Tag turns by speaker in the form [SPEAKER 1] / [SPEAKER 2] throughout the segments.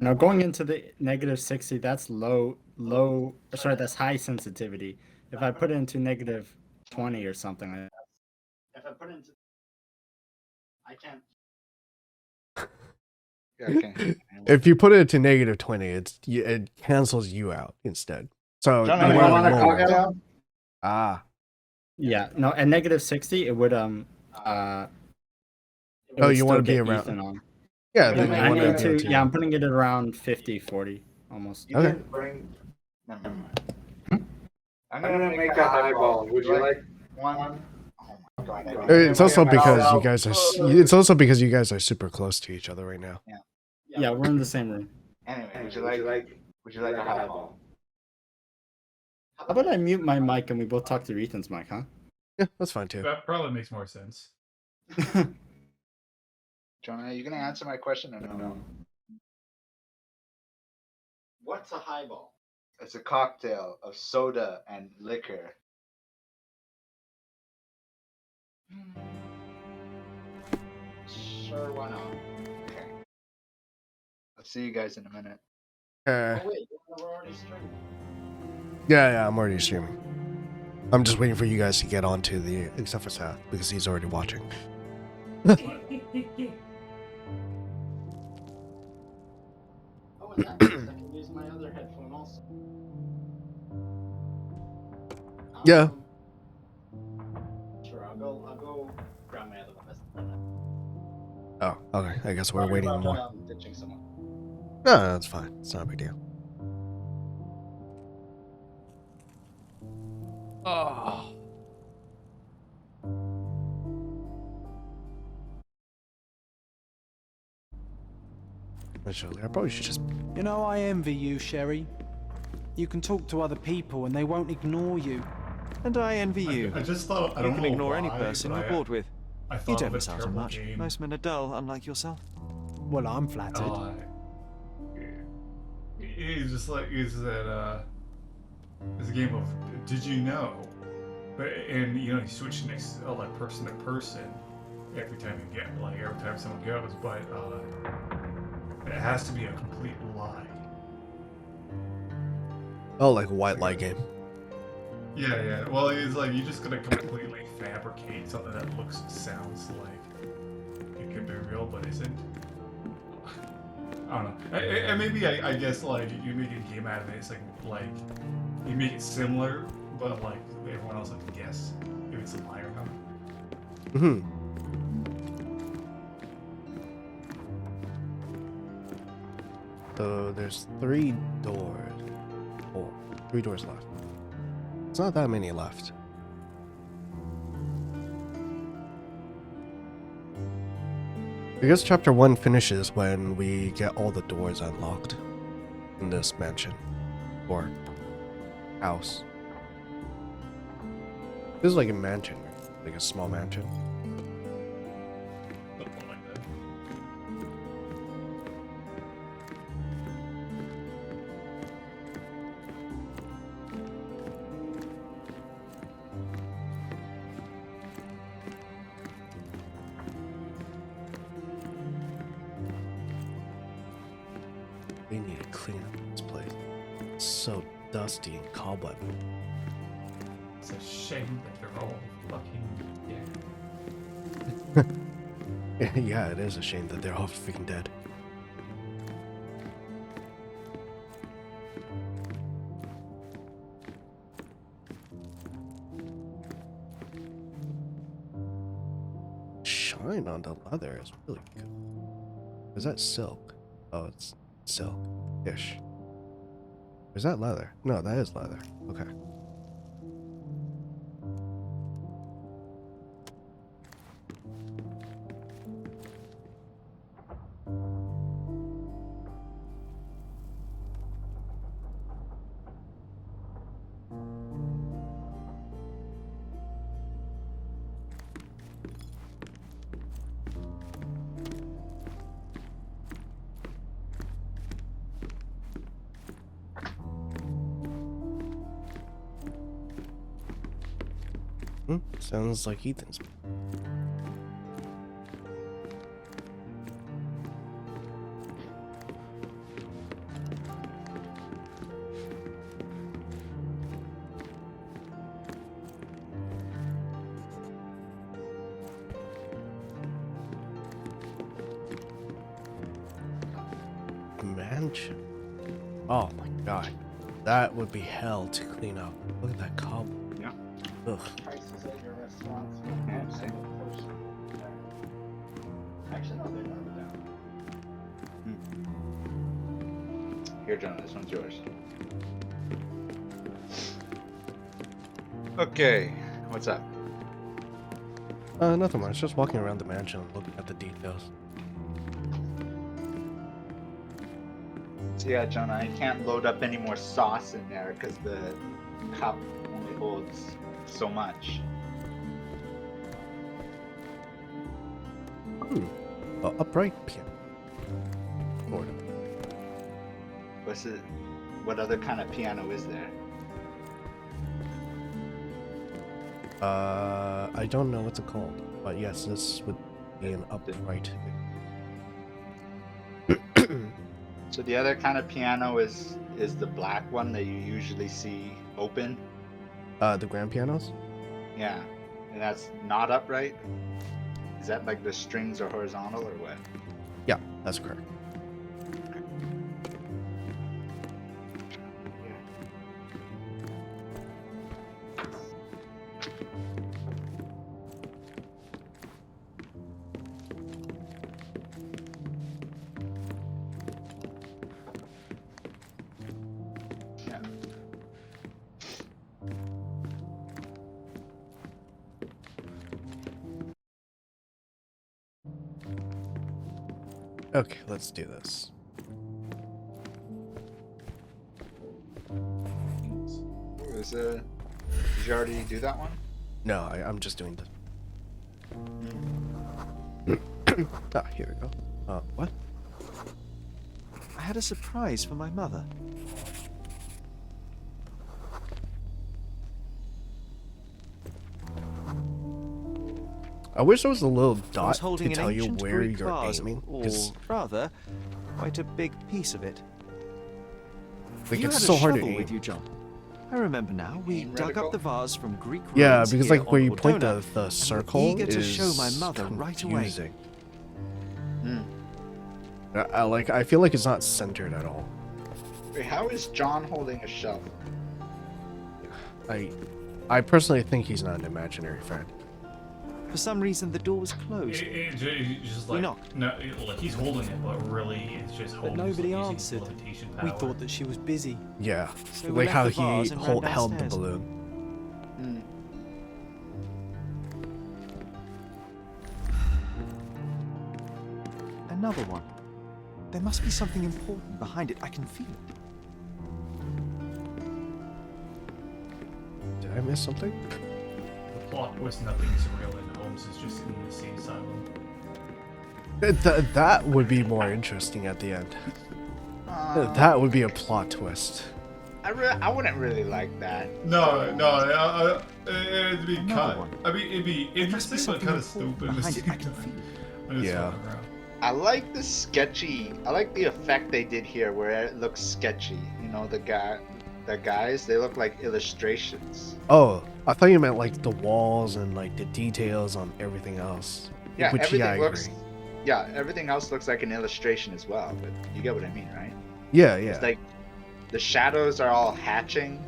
[SPEAKER 1] Now going into the -60, that's sorry, that's high sensitivity. If I put it into -20 or something like that, if I put it into, I can't.
[SPEAKER 2] Yeah, I can't hear you.
[SPEAKER 3] If you put it to -20, it cancels you out instead. So
[SPEAKER 2] John,
[SPEAKER 3] you
[SPEAKER 2] you
[SPEAKER 3] want
[SPEAKER 2] want
[SPEAKER 3] to
[SPEAKER 2] a
[SPEAKER 3] lower it.
[SPEAKER 2] cocktail?
[SPEAKER 3] Ah.
[SPEAKER 1] Yeah, no, at -60, it would
[SPEAKER 3] Oh,
[SPEAKER 1] would
[SPEAKER 3] you
[SPEAKER 1] still
[SPEAKER 3] want to be
[SPEAKER 1] get
[SPEAKER 3] around.
[SPEAKER 1] Ethan on.
[SPEAKER 3] Yeah,
[SPEAKER 2] Yeah,
[SPEAKER 3] then
[SPEAKER 2] man,
[SPEAKER 3] you
[SPEAKER 1] I
[SPEAKER 3] want
[SPEAKER 1] need
[SPEAKER 3] to
[SPEAKER 1] to.
[SPEAKER 3] be
[SPEAKER 1] Yeah, I'm putting it at around 50, 40, almost.
[SPEAKER 2] You
[SPEAKER 3] Okay.
[SPEAKER 2] can bring. Never mind. I'm gonna make a highball. Would you like one? Oh my god!
[SPEAKER 3] It's also because you guys are. It's also because you guys are super close to each other right now.
[SPEAKER 1] Yeah, we're in the same room.
[SPEAKER 2] Anyway, would you like a highball?
[SPEAKER 1] How about I mute my mic and we both talk through Ethan's mic, huh?
[SPEAKER 3] Yeah, that's fine too.
[SPEAKER 4] That probably makes more sense.
[SPEAKER 2] John, are you gonna answer my question or no?
[SPEAKER 1] What's a highball?
[SPEAKER 2] It's a cocktail of soda and liquor.
[SPEAKER 1] Sure, why not?
[SPEAKER 2] Okay. I'll see you guys in a minute.
[SPEAKER 1] Oh wait, we're already streaming.
[SPEAKER 3] Yeah, I'm already streaming. I'm just waiting for you guys to get onto the, except for Seth, because he's already watching.
[SPEAKER 1] Oh, in that case, I can use my other headphone also.
[SPEAKER 3] Yeah.
[SPEAKER 1] Sure, I'll go grab my other one.
[SPEAKER 3] Oh, okay. I guess we're waiting more.
[SPEAKER 1] Ditching someone.
[SPEAKER 3] No, that's fine. It's not a big deal. Oh. Actually, I probably should just.
[SPEAKER 5] You know, I envy you, Sherry. You can talk to other people and they won't ignore you.
[SPEAKER 6] And I envy you.
[SPEAKER 4] I just thought I
[SPEAKER 6] You
[SPEAKER 4] don't
[SPEAKER 6] can
[SPEAKER 4] know
[SPEAKER 6] ignore
[SPEAKER 4] why,
[SPEAKER 6] any person
[SPEAKER 4] but
[SPEAKER 6] you're bored with.
[SPEAKER 4] I
[SPEAKER 6] You
[SPEAKER 4] thought
[SPEAKER 6] don't
[SPEAKER 4] of a
[SPEAKER 6] miss out on
[SPEAKER 4] terrible
[SPEAKER 6] much.
[SPEAKER 4] game.
[SPEAKER 6] Most men are dull, unlike yourself.
[SPEAKER 5] Well, I'm flattered.
[SPEAKER 4] It's just like it's a game of did you know? But and you switch next like person to person every time you get every time someone goes, but it has to be a complete lie.
[SPEAKER 3] Oh, like a white lie game.
[SPEAKER 4] Yeah. Well, it's like you're just gonna completely fabricate something that looks and sounds like it could be real, but isn't. I don't know. And maybe I guess like you make a game out of it. It's like you make it similar, but like everyone else can guess if it's a lie or not.
[SPEAKER 3] Mm-hmm. So there's 3 doors. Oh, 3 doors left. It's not that many left. I guess chapter 1 finishes when we get all the doors unlocked in this mansion or house. This is like a mansion, like a small mansion.
[SPEAKER 4] Something like that.
[SPEAKER 3] We need to clean up this place. It's so dusty and cobwebby.
[SPEAKER 4] It's a shame that they're all fucking dead.
[SPEAKER 3] Yeah, it is a shame that they're all freaking dead. Shine on the leather is really good. Is that silk? Oh, it's silk-ish. Is that leather? No, that is leather. Okay. Sounds like Ethan's. mansion. Oh my god. That would be hell to clean up. Look at that cobble.
[SPEAKER 2] Yeah.
[SPEAKER 3] Ugh.
[SPEAKER 1] Prices at your restaurants.
[SPEAKER 2] Yeah, same.
[SPEAKER 1] Actually, no, they're not down.
[SPEAKER 2] Here, John, this one's yours. Okay, what's up?
[SPEAKER 3] Nothing much. Just walking around the mansion and looking at the details.
[SPEAKER 2] So yeah, John, I can't load up any more sauce in there because the cup only holds so much.
[SPEAKER 3] Upright piano. Lord.
[SPEAKER 2] What other kind of piano is there?
[SPEAKER 3] I don't know what's it called, but yes, this would be an upright.
[SPEAKER 2] So the other kind of piano is the black one that you usually see open.
[SPEAKER 3] The grand pianos?
[SPEAKER 2] Yeah, and that's not upright. Is that like the strings are horizontal or what?
[SPEAKER 3] Yeah, that's correct. Okay, let's do this.
[SPEAKER 2] Did you already do that one?
[SPEAKER 3] No, I'm just doing this. Ah, here we go. What?
[SPEAKER 6] I had a surprise for my mother.
[SPEAKER 3] I wish there was a little
[SPEAKER 6] I
[SPEAKER 3] dot
[SPEAKER 6] was
[SPEAKER 3] to
[SPEAKER 6] holding an
[SPEAKER 3] tell you
[SPEAKER 6] ancient
[SPEAKER 3] where
[SPEAKER 6] Greek
[SPEAKER 3] you're
[SPEAKER 6] vase,
[SPEAKER 3] aiming.
[SPEAKER 6] or
[SPEAKER 3] 'Cause,
[SPEAKER 6] rather, quite a big piece of it.
[SPEAKER 3] like,
[SPEAKER 6] You
[SPEAKER 3] it's
[SPEAKER 6] had
[SPEAKER 3] so
[SPEAKER 6] a
[SPEAKER 3] hard to
[SPEAKER 6] shovel
[SPEAKER 3] aim.
[SPEAKER 6] with you, John. I remember now. We
[SPEAKER 2] Aim
[SPEAKER 6] dug
[SPEAKER 2] reticle?
[SPEAKER 6] up the vase from Greek
[SPEAKER 3] Yeah,
[SPEAKER 6] ruins
[SPEAKER 3] because
[SPEAKER 6] here
[SPEAKER 3] like where
[SPEAKER 6] on
[SPEAKER 3] you point
[SPEAKER 6] Ordona,
[SPEAKER 3] the
[SPEAKER 6] and were
[SPEAKER 3] circle
[SPEAKER 6] eager to
[SPEAKER 3] is
[SPEAKER 6] show my mother right away.
[SPEAKER 3] confusing.
[SPEAKER 2] Hmm.
[SPEAKER 3] I feel like it's not centered at all.
[SPEAKER 2] Wait, how is John holding a shovel?
[SPEAKER 3] I personally think he's not an imaginary friend.
[SPEAKER 6] For some reason, the door was closed.
[SPEAKER 4] It's just
[SPEAKER 6] We
[SPEAKER 4] like
[SPEAKER 6] knocked.
[SPEAKER 4] no, like he's holding it, but really it's just
[SPEAKER 5] But
[SPEAKER 4] Holmes
[SPEAKER 5] nobody
[SPEAKER 4] using
[SPEAKER 5] answered.
[SPEAKER 4] levitation
[SPEAKER 5] We
[SPEAKER 4] power.
[SPEAKER 5] thought that she was busy.
[SPEAKER 3] Yeah,
[SPEAKER 5] So we
[SPEAKER 3] like
[SPEAKER 5] left
[SPEAKER 3] how
[SPEAKER 5] the
[SPEAKER 3] he
[SPEAKER 5] vase and ran
[SPEAKER 3] held the
[SPEAKER 5] downstairs.
[SPEAKER 3] balloon.
[SPEAKER 2] Hmm.
[SPEAKER 6] Another one. There must be something important behind it. I can feel it.
[SPEAKER 3] Did I miss something?
[SPEAKER 4] The plot was nothing is real, and Holmes is just in the insane asylum.
[SPEAKER 3] That would be more interesting at the end. That would be a plot twist.
[SPEAKER 2] I wouldn't really like that.
[SPEAKER 4] No, it'd be
[SPEAKER 6] Another
[SPEAKER 4] cut.
[SPEAKER 6] one.
[SPEAKER 4] I mean, it'd be
[SPEAKER 6] There must be
[SPEAKER 4] interesting, but
[SPEAKER 6] something
[SPEAKER 4] kind of
[SPEAKER 6] important
[SPEAKER 4] stupid.
[SPEAKER 6] behind it. I can feel it.
[SPEAKER 4] I'm just
[SPEAKER 3] Yeah.
[SPEAKER 4] fucking around.
[SPEAKER 2] I like the sketchy. I like the effect they did here, where it looks sketchy. You know, the guys, they look like illustrations.
[SPEAKER 3] Oh, I thought you meant like the walls and like the details on everything else.
[SPEAKER 2] Yeah,
[SPEAKER 3] Which,
[SPEAKER 2] everything
[SPEAKER 3] I
[SPEAKER 2] looks.
[SPEAKER 3] agree.
[SPEAKER 2] Yeah, everything else looks like an illustration as well. But you get what I mean, right?
[SPEAKER 3] Yeah, yeah.
[SPEAKER 2] It's like the shadows are all hatching,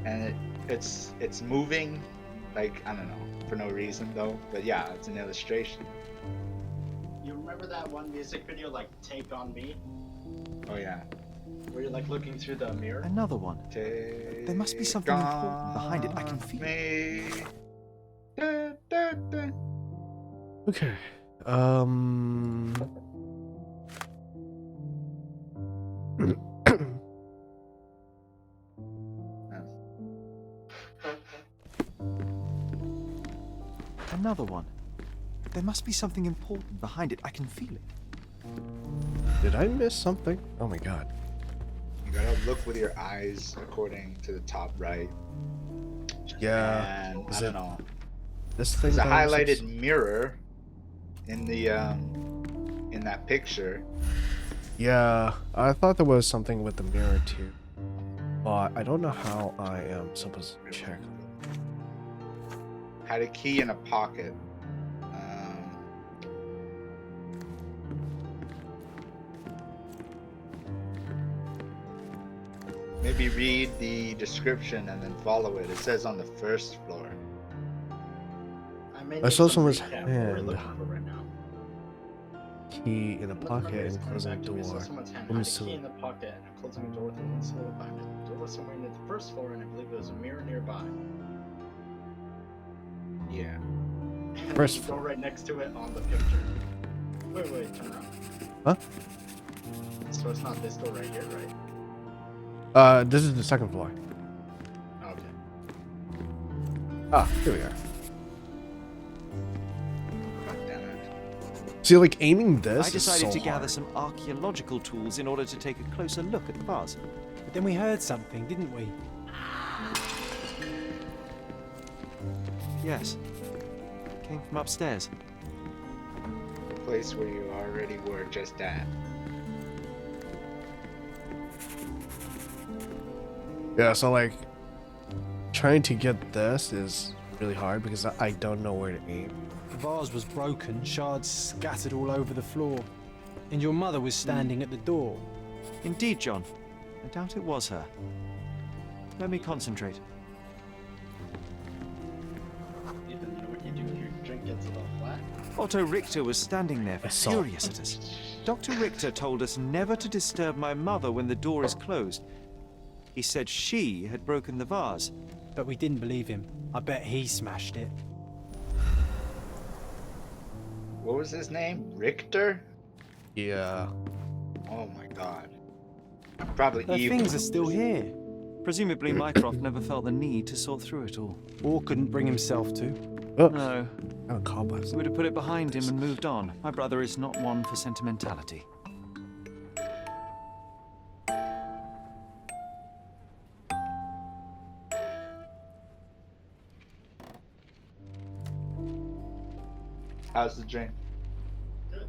[SPEAKER 2] and it's moving, like I don't know, for no reason though. But yeah, it's an illustration.
[SPEAKER 1] You remember that one music video, like "Take on Me,"
[SPEAKER 2] Oh yeah.
[SPEAKER 1] where you're like looking through the mirror?
[SPEAKER 6] Another one. There must be something important behind it. I can feel it.
[SPEAKER 2] Me. Da, da, da.
[SPEAKER 3] Okay.
[SPEAKER 6] Another one. There must be something important behind it. I can feel it.
[SPEAKER 3] Did I miss something? Oh my god.
[SPEAKER 2] You gotta look with your eyes according to the top right.
[SPEAKER 3] Yeah.
[SPEAKER 2] And
[SPEAKER 3] Is
[SPEAKER 2] I don't
[SPEAKER 3] it
[SPEAKER 2] know.
[SPEAKER 3] this thing?
[SPEAKER 2] There's a
[SPEAKER 3] that I'm
[SPEAKER 2] highlighted
[SPEAKER 3] supposed-
[SPEAKER 2] mirror in the in that picture.
[SPEAKER 3] Yeah, I thought there was something with the mirror too. But I don't know how I am supposed to check.
[SPEAKER 2] Had a key in a pocket. Maybe read the description and then follow it. It says on the first floor.
[SPEAKER 1] I may
[SPEAKER 3] I
[SPEAKER 1] need
[SPEAKER 3] saw
[SPEAKER 1] some
[SPEAKER 3] someone's
[SPEAKER 1] recap. What are we
[SPEAKER 3] hand.
[SPEAKER 1] looking for right now?
[SPEAKER 3] Key in a pocket
[SPEAKER 1] It's
[SPEAKER 3] and
[SPEAKER 1] coming
[SPEAKER 3] closing
[SPEAKER 1] back
[SPEAKER 3] the
[SPEAKER 1] to me. So
[SPEAKER 3] door.
[SPEAKER 1] someone's hand
[SPEAKER 3] Let me
[SPEAKER 1] had a
[SPEAKER 3] see.
[SPEAKER 1] key in the pocket and closing the door with a little slow behind it. The door was somewhere near the first floor, and I believe there was a mirror nearby.
[SPEAKER 2] Yeah.
[SPEAKER 1] And
[SPEAKER 3] First
[SPEAKER 1] there's a door
[SPEAKER 3] floor.
[SPEAKER 1] right next to it on the picture. Wait, turn around.
[SPEAKER 3] Huh?
[SPEAKER 1] So it's not this door right here, right?
[SPEAKER 3] This is the second floor.
[SPEAKER 1] Okay.
[SPEAKER 3] Ah, here we are.
[SPEAKER 2] God damn it.
[SPEAKER 3] See, like aiming this
[SPEAKER 6] I
[SPEAKER 3] is
[SPEAKER 6] decided
[SPEAKER 3] so
[SPEAKER 6] to gather
[SPEAKER 3] hard.
[SPEAKER 6] some archaeological tools in order to take a closer look at the vase.
[SPEAKER 5] But then we heard something, didn't we?
[SPEAKER 6] Yes. Came from upstairs.
[SPEAKER 2] The place where you already were just at.
[SPEAKER 3] Yeah, so like trying to get this is really hard because I don't know where to aim.
[SPEAKER 5] The vase was broken, shards scattered all over the floor. And your mother was standing at the door.
[SPEAKER 6] Indeed, John. I doubt it was her. Let me concentrate.
[SPEAKER 1] Ethan, you know what you do when your drink gets a little flat?
[SPEAKER 6] Otto Richter was standing there,
[SPEAKER 3] I saw.
[SPEAKER 6] furious at us. Dr. Richter told us never to disturb my mother when the door is closed. He said she had broken the vase.
[SPEAKER 5] But we didn't believe him. I bet he smashed it.
[SPEAKER 2] What was his name? Richter?
[SPEAKER 3] Yeah.
[SPEAKER 2] Oh my god. Probably
[SPEAKER 5] Her
[SPEAKER 2] evil.
[SPEAKER 5] things are still here.
[SPEAKER 6] Presumably Mycroft never felt the need to sort through it all.
[SPEAKER 5] Or couldn't bring himself to.
[SPEAKER 3] Oh,
[SPEAKER 6] No,
[SPEAKER 3] oh cobwebs.
[SPEAKER 6] he would have put it behind him and moved on. My brother is not one for sentimentality.
[SPEAKER 2] How's the drink?
[SPEAKER 1] Good.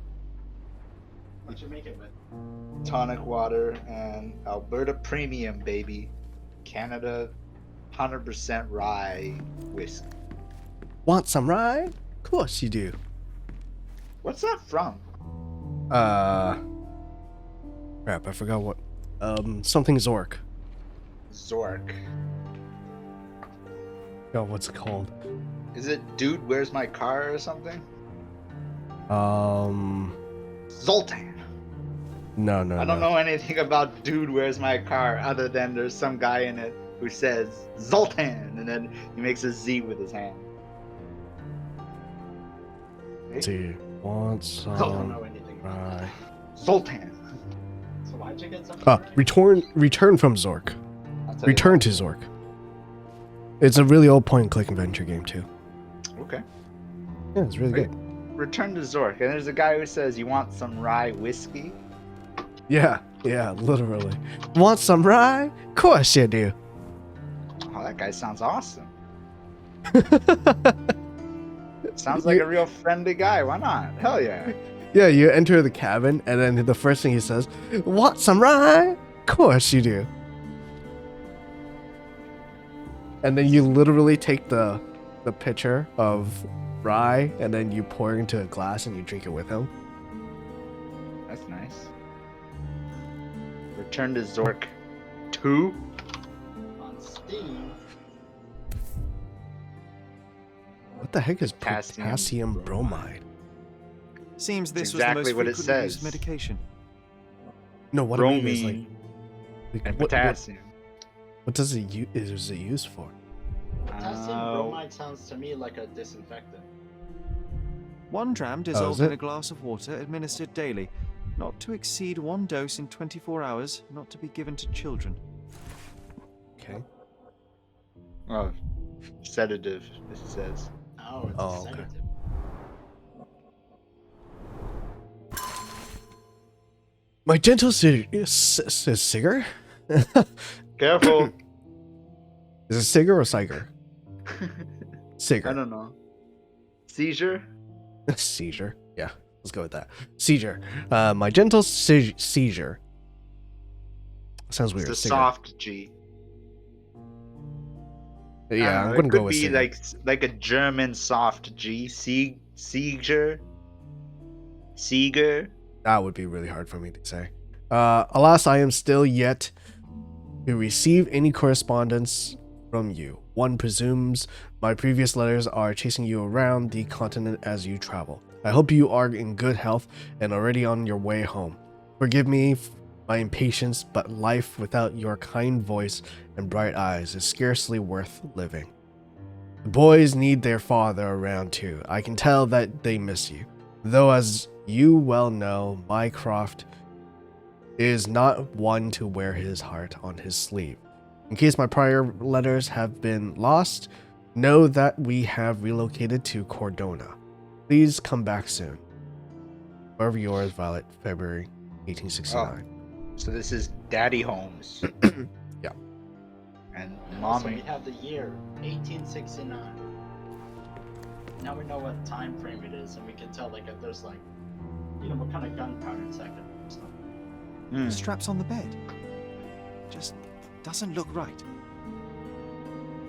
[SPEAKER 1] What'd you make it with?
[SPEAKER 2] Tonic water and Alberta Premium, baby. Canada 100% rye whiskey.
[SPEAKER 3] Want some ride? Of course you do.
[SPEAKER 2] What's that from?
[SPEAKER 3] Crap, I forgot what. Something Zork.
[SPEAKER 2] Zork.
[SPEAKER 3] Oh, what's it called?
[SPEAKER 2] Is it Dude, Where's My Car or something? Zoltan.
[SPEAKER 3] No,
[SPEAKER 2] I don't know anything about Dude, Where's My Car other than there's some guy in it who says Zoltan and then he makes a Z with his hand.
[SPEAKER 3] Let's see. Want
[SPEAKER 1] I don't
[SPEAKER 3] some
[SPEAKER 1] know anything about that.
[SPEAKER 3] ride?
[SPEAKER 2] Zoltan.
[SPEAKER 1] So why'd you get something?
[SPEAKER 3] Return from Zork.
[SPEAKER 2] I'll tell you
[SPEAKER 3] Return to Zork. It's a really old point and click adventure game too.
[SPEAKER 2] what. Okay.
[SPEAKER 3] Yeah, it's really
[SPEAKER 2] Wait.
[SPEAKER 3] good.
[SPEAKER 2] Return to Zork. And there's a guy who says, you want some rye whiskey?
[SPEAKER 3] Yeah, literally. Want some ride? Of course you do.
[SPEAKER 2] Oh, that guy sounds awesome. Sounds like a real friendly guy. Why not? Hell yeah.
[SPEAKER 3] Yeah, you enter the cabin, and then the first thing he says, "Want some rye? Of course you do." And then you literally take the pitcher of rye, and then you pour it into a glass, and you drink it with him.
[SPEAKER 2] That's nice. Return to Zork 2?
[SPEAKER 1] On Steam.
[SPEAKER 3] What the heck is
[SPEAKER 2] Potassium
[SPEAKER 3] potassium bromide?
[SPEAKER 6] Seems this
[SPEAKER 2] exactly
[SPEAKER 6] was the
[SPEAKER 2] what it
[SPEAKER 6] most frequently used
[SPEAKER 2] says.
[SPEAKER 6] medication.
[SPEAKER 3] No, what I mean is
[SPEAKER 2] Bromine
[SPEAKER 3] like
[SPEAKER 2] and
[SPEAKER 3] what
[SPEAKER 2] potassium.
[SPEAKER 3] does it is it used for?
[SPEAKER 1] Potassium bromide sounds to me like a disinfectant.
[SPEAKER 6] 1 dram
[SPEAKER 3] is
[SPEAKER 6] dissolved in
[SPEAKER 3] it?
[SPEAKER 6] a glass of water, administered daily. Not to exceed 1 dose in 24 hours, not to be given to children.
[SPEAKER 3] Okay.
[SPEAKER 2] Oh, sedative, it says.
[SPEAKER 1] Oh, it's
[SPEAKER 3] Oh,
[SPEAKER 1] a
[SPEAKER 3] okay.
[SPEAKER 1] sedative.
[SPEAKER 3] My gentle Sigger?
[SPEAKER 2] Careful!
[SPEAKER 3] Is it Sigger or Siger?
[SPEAKER 2] I
[SPEAKER 3] Sigger.
[SPEAKER 2] don't know. Seizure?
[SPEAKER 3] Seizure. Yeah, let's go with that. Seizure. My gentle seizure. Sounds weird.
[SPEAKER 2] It's a
[SPEAKER 3] Sigger.
[SPEAKER 2] soft G. I
[SPEAKER 3] Yeah,
[SPEAKER 2] don't
[SPEAKER 3] I'm
[SPEAKER 2] know,
[SPEAKER 3] gonna
[SPEAKER 2] it
[SPEAKER 3] go
[SPEAKER 2] could
[SPEAKER 3] with
[SPEAKER 2] be
[SPEAKER 3] Sigger.
[SPEAKER 2] like a German soft G. Seizure? Seeger?
[SPEAKER 3] That would be really hard for me to say. Alas, I am still yet to receive any correspondence from you. One presumes my previous letters are chasing you around the continent as you travel. I hope you are in good health and already on your way home. Forgive me my impatience, but life without your kind voice and bright eyes is scarcely worth living. The boys need their father around too. I can tell that they miss you. Though as you well know, Mycroft is not one to wear his heart on his sleeve. In case my prior letters have been lost, know that we have relocated to Cordona. Please come back soon. Forever yours, Violet, February 1869.
[SPEAKER 2] So this is Daddy Holmes.
[SPEAKER 3] Yeah.
[SPEAKER 2] And
[SPEAKER 1] So
[SPEAKER 2] Mommy.
[SPEAKER 1] we have the year 1869. Now we know what time frame it is, and we can tell like if there's like, what kind of gunpowder it's that stuff.
[SPEAKER 6] The straps on the bed. Just doesn't look right.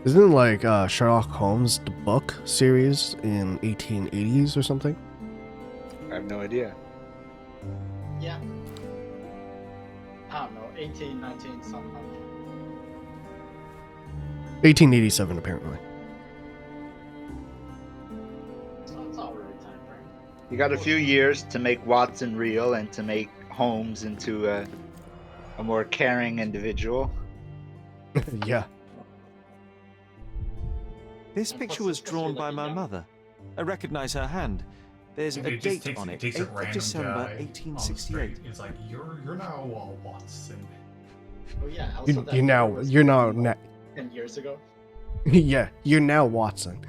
[SPEAKER 3] Isn't it like Sherlock Holmes, the book series in 1880s or something?
[SPEAKER 2] I have no idea.
[SPEAKER 1] Yeah. I don't know, 18, 19, something like that.
[SPEAKER 3] 1887, apparently.
[SPEAKER 1] So it's all right time frame.
[SPEAKER 2] You got a few years to make Watson real and to make Holmes into a more caring individual.
[SPEAKER 3] Yeah.
[SPEAKER 6] This
[SPEAKER 1] And
[SPEAKER 6] picture
[SPEAKER 1] plus,
[SPEAKER 6] was
[SPEAKER 1] especially
[SPEAKER 6] drawn by
[SPEAKER 1] looking
[SPEAKER 6] my
[SPEAKER 1] young.
[SPEAKER 6] mother. I recognize her hand. There's a
[SPEAKER 4] It just
[SPEAKER 6] date
[SPEAKER 4] takes,
[SPEAKER 6] on
[SPEAKER 4] it
[SPEAKER 6] it,
[SPEAKER 4] takes a
[SPEAKER 6] 8th of
[SPEAKER 4] random
[SPEAKER 6] December,
[SPEAKER 4] guy on the
[SPEAKER 6] 1868.
[SPEAKER 4] street. It's like you're now Watson.
[SPEAKER 1] Oh yeah, also that
[SPEAKER 3] You're now,
[SPEAKER 1] year was
[SPEAKER 3] you're now,
[SPEAKER 1] like 10 years ago.
[SPEAKER 3] yeah, you're now Watson.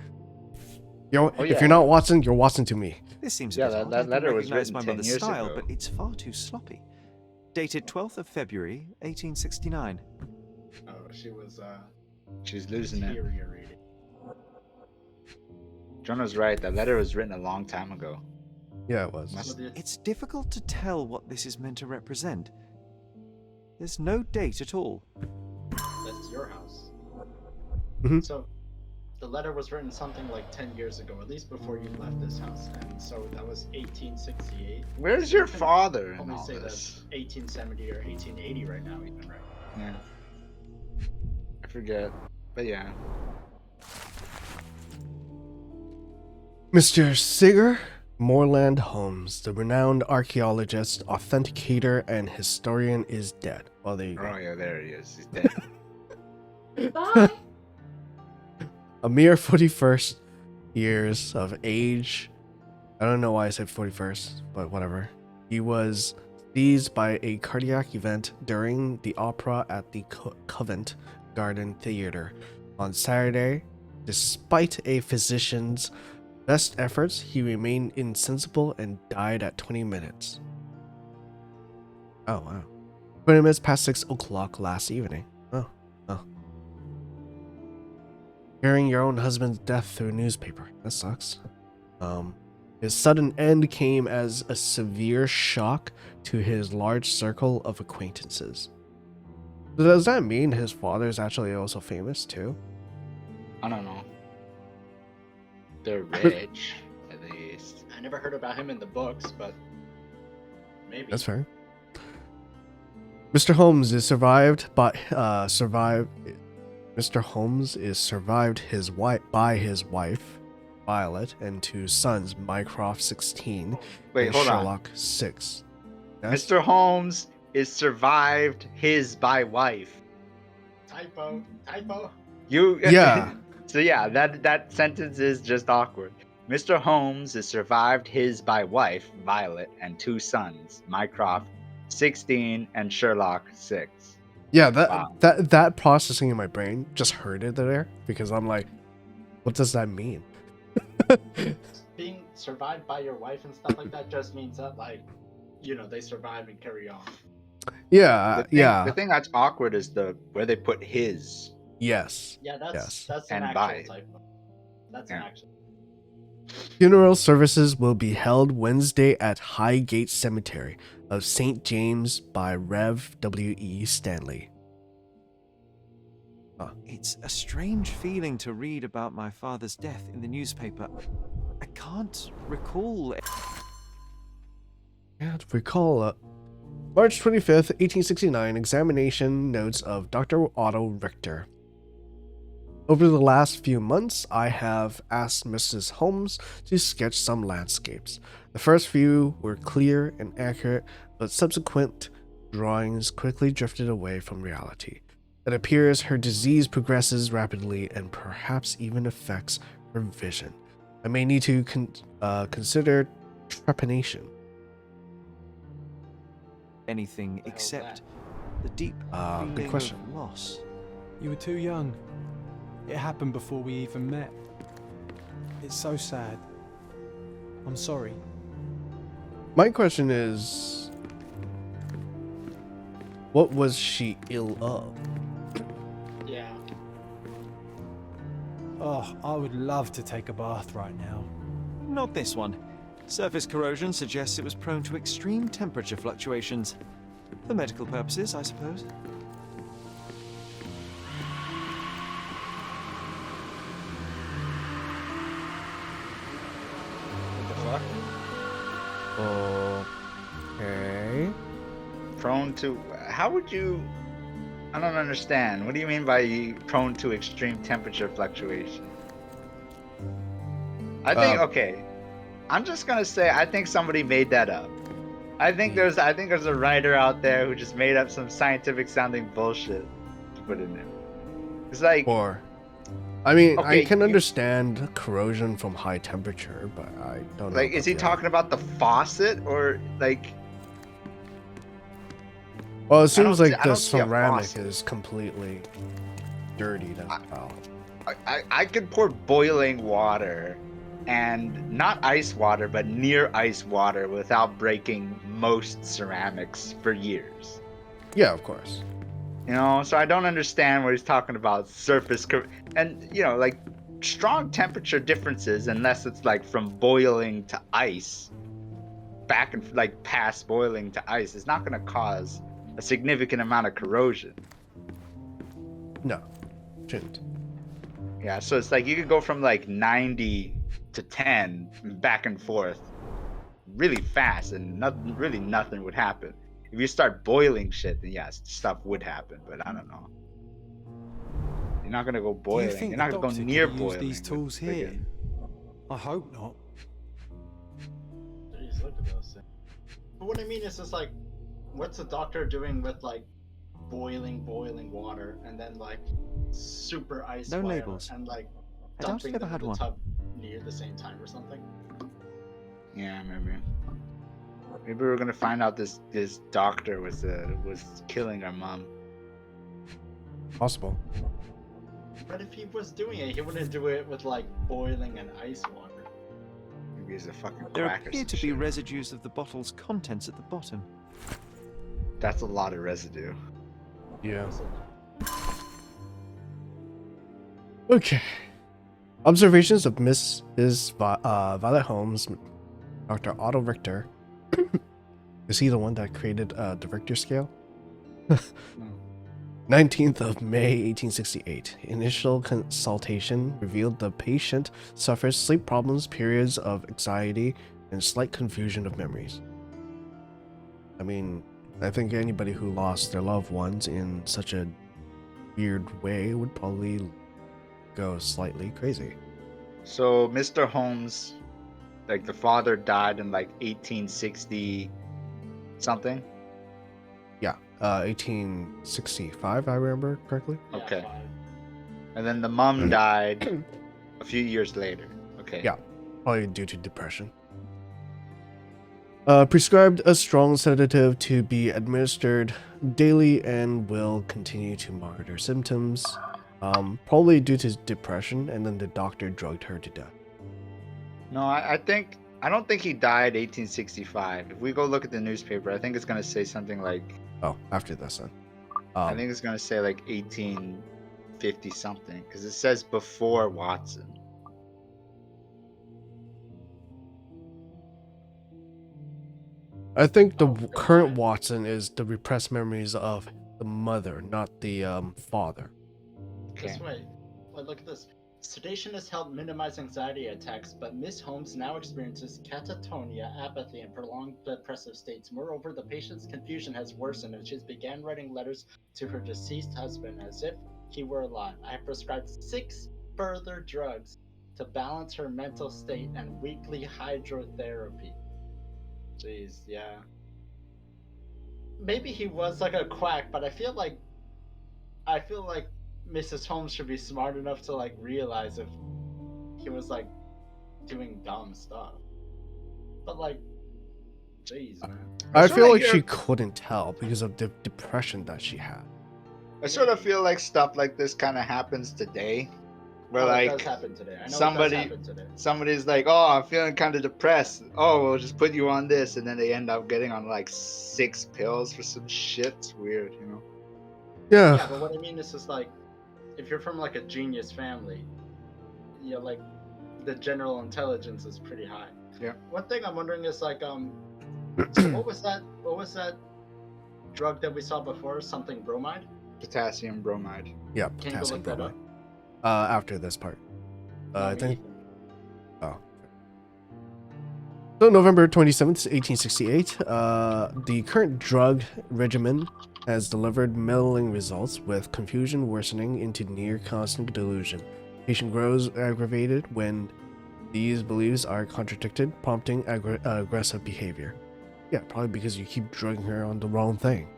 [SPEAKER 2] Oh,
[SPEAKER 3] If
[SPEAKER 2] yeah.
[SPEAKER 3] you're not Watson, you're Watson to me.
[SPEAKER 6] This seems
[SPEAKER 2] Yeah,
[SPEAKER 6] a bit
[SPEAKER 2] that-
[SPEAKER 6] odd.
[SPEAKER 2] that
[SPEAKER 6] I can
[SPEAKER 2] letter was
[SPEAKER 6] recognize
[SPEAKER 2] written
[SPEAKER 6] my
[SPEAKER 2] 10
[SPEAKER 6] mother's
[SPEAKER 2] years
[SPEAKER 6] style,
[SPEAKER 2] ago.
[SPEAKER 6] but it's far too sloppy. Dated 12th of February, 1869.
[SPEAKER 1] Oh, she was
[SPEAKER 2] She's losing it.
[SPEAKER 1] deteriorated.
[SPEAKER 2] Jonah's right. That letter was written a long time ago.
[SPEAKER 3] Yeah, it was.
[SPEAKER 2] Must-
[SPEAKER 6] It's difficult to tell what this is meant to represent. There's no date at all.
[SPEAKER 1] That's your house.
[SPEAKER 3] Mhm.
[SPEAKER 1] So, the letter was written something like 10 years ago, at least before you left this house, and so that was 1868.
[SPEAKER 2] Where's your father in
[SPEAKER 1] Probably
[SPEAKER 2] all
[SPEAKER 1] say
[SPEAKER 2] this?
[SPEAKER 1] that's 1870 or 1880 right now, even right?
[SPEAKER 2] Yeah. I forget. But yeah.
[SPEAKER 3] Mr. Sigurd Moreland Holmes, the renowned archaeologist, authenticator, and historian, is dead. Well, there you go.
[SPEAKER 2] Oh yeah, there he is. He's dead.
[SPEAKER 7] Bye.
[SPEAKER 3] A mere 41st years of age. I don't know why I said 41st, but whatever. He was seized by a cardiac event during the opera at the Covent Garden Theatre on Saturday. Despite a physician's best efforts, he remained insensible and died at 20 minutes. Oh, wow. 20 minutes past 6 o'clock last evening. Oh. Hearing your own husband's death through a newspaper. That sucks. His sudden end came as a severe shock to his large circle of acquaintances. So does that mean his father is actually also famous too?
[SPEAKER 2] I don't know. They're rich, at least.
[SPEAKER 1] I never heard about him in the books, but maybe.
[SPEAKER 3] That's fair. Mr. Holmes is survived by Mr. Holmes is survived by his wife, Violet, and two sons, Mycroft 16
[SPEAKER 2] Wait,
[SPEAKER 3] and
[SPEAKER 2] hold on.
[SPEAKER 3] Sherlock 6. Yes?
[SPEAKER 2] Mr. Holmes is survived his by wife.
[SPEAKER 1] Typo.
[SPEAKER 2] You
[SPEAKER 3] Yeah.
[SPEAKER 2] So yeah, that sentence is just awkward. Mr. Holmes is survived his by wife, Violet, and two sons, Mycroft 16 and Sherlock 6.
[SPEAKER 3] Yeah,
[SPEAKER 2] Wow.
[SPEAKER 3] that processing in my brain just heard it there because I'm like, what does that mean?
[SPEAKER 1] Being survived by your wife and stuff like that just means that, like, they survive and carry on.
[SPEAKER 3] Yeah,
[SPEAKER 2] The thing that's awkward is where they put his.
[SPEAKER 3] yes.
[SPEAKER 1] Yeah,
[SPEAKER 3] Yes.
[SPEAKER 1] that's an
[SPEAKER 2] And
[SPEAKER 1] actual
[SPEAKER 2] by.
[SPEAKER 1] typo. That's an
[SPEAKER 2] Yeah.
[SPEAKER 1] actual.
[SPEAKER 3] Funeral services will be held Wednesday at Highgate Cemetery of St. James by Rev. W.E. Stanley.
[SPEAKER 6] It's a strange feeling to read about my father's death in the newspaper. I can't recall.
[SPEAKER 3] Can't recall March 25th, 1869, examination notes of Dr. Otto Richter. Over the last few months, I have asked Mrs. Holmes to sketch some landscapes. The first few were clear and accurate, but subsequent drawings quickly drifted away from reality. It appears her disease progresses rapidly and perhaps even affects her vision. I may need to consider trepanation.
[SPEAKER 6] Anything except the deep
[SPEAKER 3] Good
[SPEAKER 6] feeling
[SPEAKER 3] question.
[SPEAKER 6] of loss.
[SPEAKER 5] You were too young. It happened before we even met. It's so sad. I'm sorry.
[SPEAKER 3] My question is, what was she ill of?
[SPEAKER 1] Yeah.
[SPEAKER 5] Oh, I would love to take a bath right now.
[SPEAKER 6] Not this one. Surface corrosion suggests it was prone to extreme temperature fluctuations. For medical purposes, I suppose.
[SPEAKER 2] What the fuck?
[SPEAKER 3] Okay.
[SPEAKER 2] Prone to. How would you. I don't understand. What do you mean by prone to extreme temperature fluctuation? I think, okay. I'm just gonna say I think somebody made that up. I think there's a writer out there who just made up some scientific sounding bullshit to put in there. It's like,
[SPEAKER 3] Or, I mean, I
[SPEAKER 2] Okay,
[SPEAKER 3] can
[SPEAKER 2] you-
[SPEAKER 3] understand corrosion from high temperature, but I don't know.
[SPEAKER 2] like, is he talking about the faucet or like?
[SPEAKER 3] Well, it seems
[SPEAKER 2] don't see-
[SPEAKER 3] like
[SPEAKER 2] I
[SPEAKER 3] the
[SPEAKER 2] don't see a
[SPEAKER 3] ceramic
[SPEAKER 2] faucet.
[SPEAKER 3] is completely dirty.
[SPEAKER 2] I could pour boiling water, and not ice water, but near ice water without breaking most ceramics for years.
[SPEAKER 3] Yeah, of course.
[SPEAKER 2] You know, so I don't understand what he's talking about and like strong temperature differences, unless it's like from boiling to ice, back and like past boiling to ice, is not going to cause a significant amount of corrosion.
[SPEAKER 3] No, shouldn't.
[SPEAKER 2] Yeah, so it's like you could go from like 90 to 10 back and forth really fast, and nothing would happen. If you start boiling shit, then yes, stuff would happen, but I don't know. You're not gonna go
[SPEAKER 5] Do you
[SPEAKER 2] boiling.
[SPEAKER 5] think
[SPEAKER 2] You're
[SPEAKER 5] the
[SPEAKER 2] not gonna go
[SPEAKER 5] doctor
[SPEAKER 2] near
[SPEAKER 5] could have
[SPEAKER 2] boiling.
[SPEAKER 5] used these
[SPEAKER 2] with
[SPEAKER 5] tools here?
[SPEAKER 2] friggin-
[SPEAKER 5] I hope not.
[SPEAKER 1] Jeez, look at those things. But what I mean is just like, what's the doctor doing with like boiling water and then like super ice
[SPEAKER 6] No
[SPEAKER 1] water
[SPEAKER 6] labels.
[SPEAKER 1] and like
[SPEAKER 6] I doubt
[SPEAKER 1] dumping
[SPEAKER 6] you've ever
[SPEAKER 1] them
[SPEAKER 6] had
[SPEAKER 1] in the
[SPEAKER 6] one.
[SPEAKER 1] tub near the same time or something?
[SPEAKER 2] Yeah, maybe. Maybe we're gonna find out this doctor was killing our mom.
[SPEAKER 3] Possible.
[SPEAKER 1] But if he was doing it, he wouldn't do it with like boiling and ice water.
[SPEAKER 2] Maybe he's a fucking
[SPEAKER 6] There
[SPEAKER 2] quack or
[SPEAKER 6] appear
[SPEAKER 2] some
[SPEAKER 6] to be
[SPEAKER 2] shit.
[SPEAKER 6] residues of the bottle's contents at the bottom.
[SPEAKER 2] That's a lot of residue.
[SPEAKER 3] Yeah.
[SPEAKER 1] So,
[SPEAKER 3] Okay. Observations of Mrs. Violet Holmes, Dr. Otto Richter. Is he the one that created the Richter scale? 19th of May, 1868. Initial consultation revealed the patient suffers sleep problems, periods of anxiety, and slight confusion of memories. I mean, I think anybody who lost their loved ones in such a weird way would probably go slightly crazy.
[SPEAKER 2] So Mr. Holmes, like the father died in like 1860 something.
[SPEAKER 3] Yeah, 1865, I remember correctly.
[SPEAKER 1] yeah,
[SPEAKER 2] Okay.
[SPEAKER 1] 5.
[SPEAKER 2] And then the mom died a few years later. Okay.
[SPEAKER 3] Yeah. Probably due to depression. Prescribed a strong sedative to be administered daily and will continue to monitor symptoms. Probably due to depression, and then the doctor drugged her to death.
[SPEAKER 2] No, I don't think he died 1865. If we go look at the newspaper, I think it's gonna say something like
[SPEAKER 3] Oh, after this then.
[SPEAKER 2] I think it's gonna say like 1850 something, because it says before Watson.
[SPEAKER 3] I think the current Watson is the repressed memories of the mother, not the father.
[SPEAKER 2] Okay.
[SPEAKER 1] This way. Like, look at this. Sedation has helped minimize anxiety attacks, but Miss Holmes now experiences catatonia, apathy, and prolonged depressive states. Moreover, the patient's confusion has worsened, and she's began writing letters to her deceased husband as if he were alive. I have prescribed 6 further drugs to balance her mental state and weekly hydrotherapy. Jeez, yeah. Maybe he was like a quack, but I feel like Mrs. Holmes should be smart enough to like realize if he was like doing dumb stuff. But like, jeez, man.
[SPEAKER 3] I
[SPEAKER 2] sort
[SPEAKER 3] feel
[SPEAKER 2] of
[SPEAKER 3] like
[SPEAKER 2] hear-
[SPEAKER 3] she couldn't tell because of the depression that she had.
[SPEAKER 2] I sort of feel like stuff like this kind of happens today, where
[SPEAKER 1] Oh, it
[SPEAKER 2] like
[SPEAKER 1] does happen today. I know
[SPEAKER 2] somebody-
[SPEAKER 1] it does happen today.
[SPEAKER 2] somebody's like, "Oh, I'm feeling kind of depressed. Oh, we'll just put you on this," and then they end up getting on like 6 pills for some shit. It's weird, you know.
[SPEAKER 1] Yeah, but what I mean is just like, if you're from like a genius family, you know, like the general intelligence is pretty high.
[SPEAKER 2] Yeah.
[SPEAKER 1] One thing I'm wondering is like, so what was that? What was that drug that we saw before? Something bromide?
[SPEAKER 2] Potassium bromide.
[SPEAKER 3] Yeah,
[SPEAKER 1] Can you go
[SPEAKER 3] potassium
[SPEAKER 1] look that
[SPEAKER 3] bromide.
[SPEAKER 1] up?
[SPEAKER 3] After this part. I
[SPEAKER 1] Not me
[SPEAKER 3] think.
[SPEAKER 1] either.
[SPEAKER 3] Oh. So November 27th, 1868, the current drug regimen has delivered middling results with confusion worsening into near constant delusion. Patient grows aggravated when these beliefs are contradicted, prompting aggressive behavior. Yeah, probably because you keep drugging her on the wrong thing.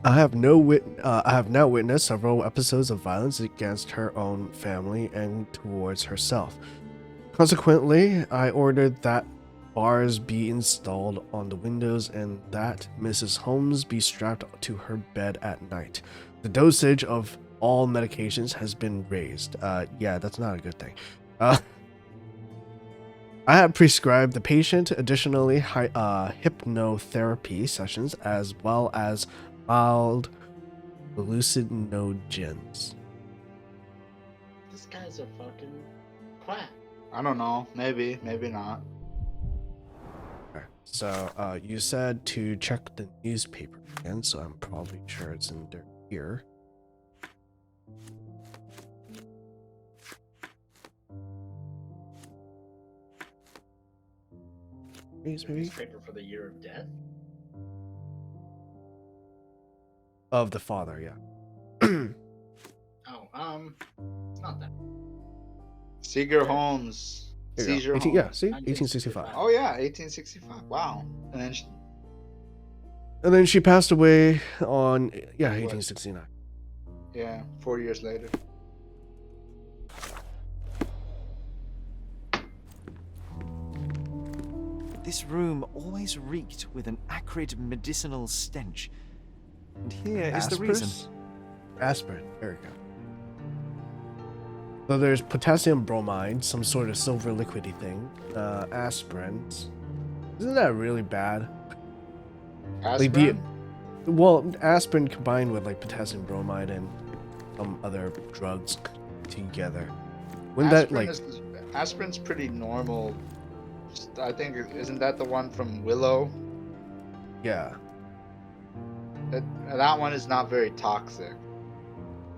[SPEAKER 3] I have now witnessed several episodes of violence against her own family and towards herself. Consequently, I ordered that bars be installed on the windows and that Mrs. Holmes be strapped to her bed at night. The dosage of all medications has been raised. Yeah, that's not a good thing. I have prescribed the patient additionally hypnotherapy sessions as well as mild hallucinogens.
[SPEAKER 1] This guy's a fucking quack.
[SPEAKER 2] I don't know. Maybe not.
[SPEAKER 3] Okay. So, you said to check the newspaper again, so I'm probably sure it's in there here. Maybe
[SPEAKER 1] Newspaper for the year of death.
[SPEAKER 3] of the father, yeah.
[SPEAKER 1] Oh, it's not that.
[SPEAKER 2] Seeger Holmes.
[SPEAKER 3] Here you go.
[SPEAKER 2] Seizure
[SPEAKER 3] 18,
[SPEAKER 2] Holmes.
[SPEAKER 3] yeah, see, 1865.
[SPEAKER 2] Oh yeah, 1865. Wow. And then
[SPEAKER 3] And then she passed away on 1869.
[SPEAKER 2] yeah, 4 years later.
[SPEAKER 6] This room always reeked with an acrid medicinal stench. And here is the reason.
[SPEAKER 3] Aspirin. There we go. So there's potassium bromide, some sort of silver liquidy thing. Aspirin. Isn't that really bad? Like
[SPEAKER 2] Aspirin?
[SPEAKER 3] well, aspirin combined with like potassium bromide and some other drugs together. Wouldn't that like?
[SPEAKER 2] Aspirin's pretty normal. I think isn't that the one from Willow?
[SPEAKER 3] Yeah.
[SPEAKER 2] That one is not very toxic.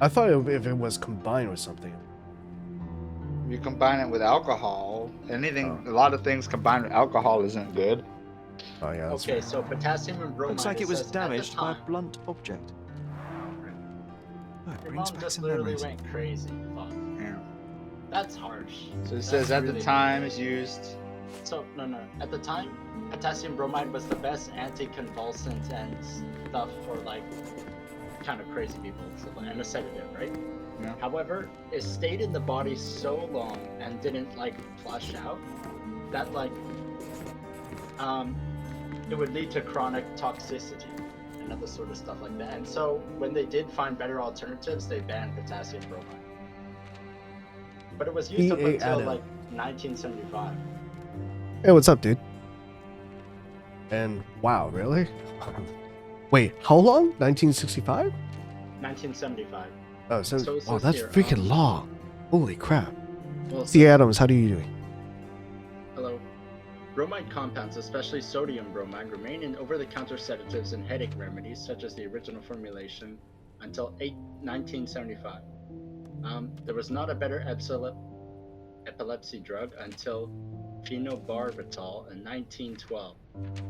[SPEAKER 3] I thought if it was combined with something.
[SPEAKER 2] If you combine it with alcohol, anything,
[SPEAKER 3] Oh.
[SPEAKER 2] a lot of things combined with alcohol isn't good.
[SPEAKER 3] Oh yeah. That's
[SPEAKER 1] Okay,
[SPEAKER 3] right.
[SPEAKER 1] so potassium and bromide.
[SPEAKER 6] Looks like it was
[SPEAKER 1] says at the
[SPEAKER 6] damaged by a
[SPEAKER 1] time-
[SPEAKER 6] blunt object. Oh, it
[SPEAKER 1] Your
[SPEAKER 6] brings
[SPEAKER 1] mom
[SPEAKER 6] back
[SPEAKER 1] just
[SPEAKER 6] some
[SPEAKER 1] literally
[SPEAKER 6] memories.
[SPEAKER 1] went crazy. Fuck.
[SPEAKER 2] Yeah.
[SPEAKER 1] That's harsh.
[SPEAKER 2] So it
[SPEAKER 1] That's
[SPEAKER 2] says at the
[SPEAKER 1] really-
[SPEAKER 2] time is used.
[SPEAKER 1] So no. At the time, potassium bromide was the best anticonvulsant and stuff for like kind of crazy people, so, and a sedative, right?
[SPEAKER 2] Yeah.
[SPEAKER 1] However, it stayed in the body so long and didn't like flush out that like it would lead to chronic toxicity and other sort of stuff like that. And so when they did find better alternatives, they banned potassium bromide. But it was used up
[SPEAKER 3] EA
[SPEAKER 1] until
[SPEAKER 3] Adam.
[SPEAKER 1] like 1975.
[SPEAKER 3] Hey, what's up, dude? And wow, really? Wait, how long? 1965?
[SPEAKER 1] 1975.
[SPEAKER 3] Oh, so,
[SPEAKER 1] So it
[SPEAKER 3] wow,
[SPEAKER 1] says
[SPEAKER 3] that's
[SPEAKER 1] here,
[SPEAKER 3] freaking long. Holy crap.
[SPEAKER 1] Well,
[SPEAKER 3] C. Adams, how are you doing?
[SPEAKER 1] hello. Bromide compounds, especially sodium bromide, remain in over-the-counter sedatives and headache remedies, such as the original formulation, until 1975. There was not a better epilepsy drug until phenobarbital in 1912.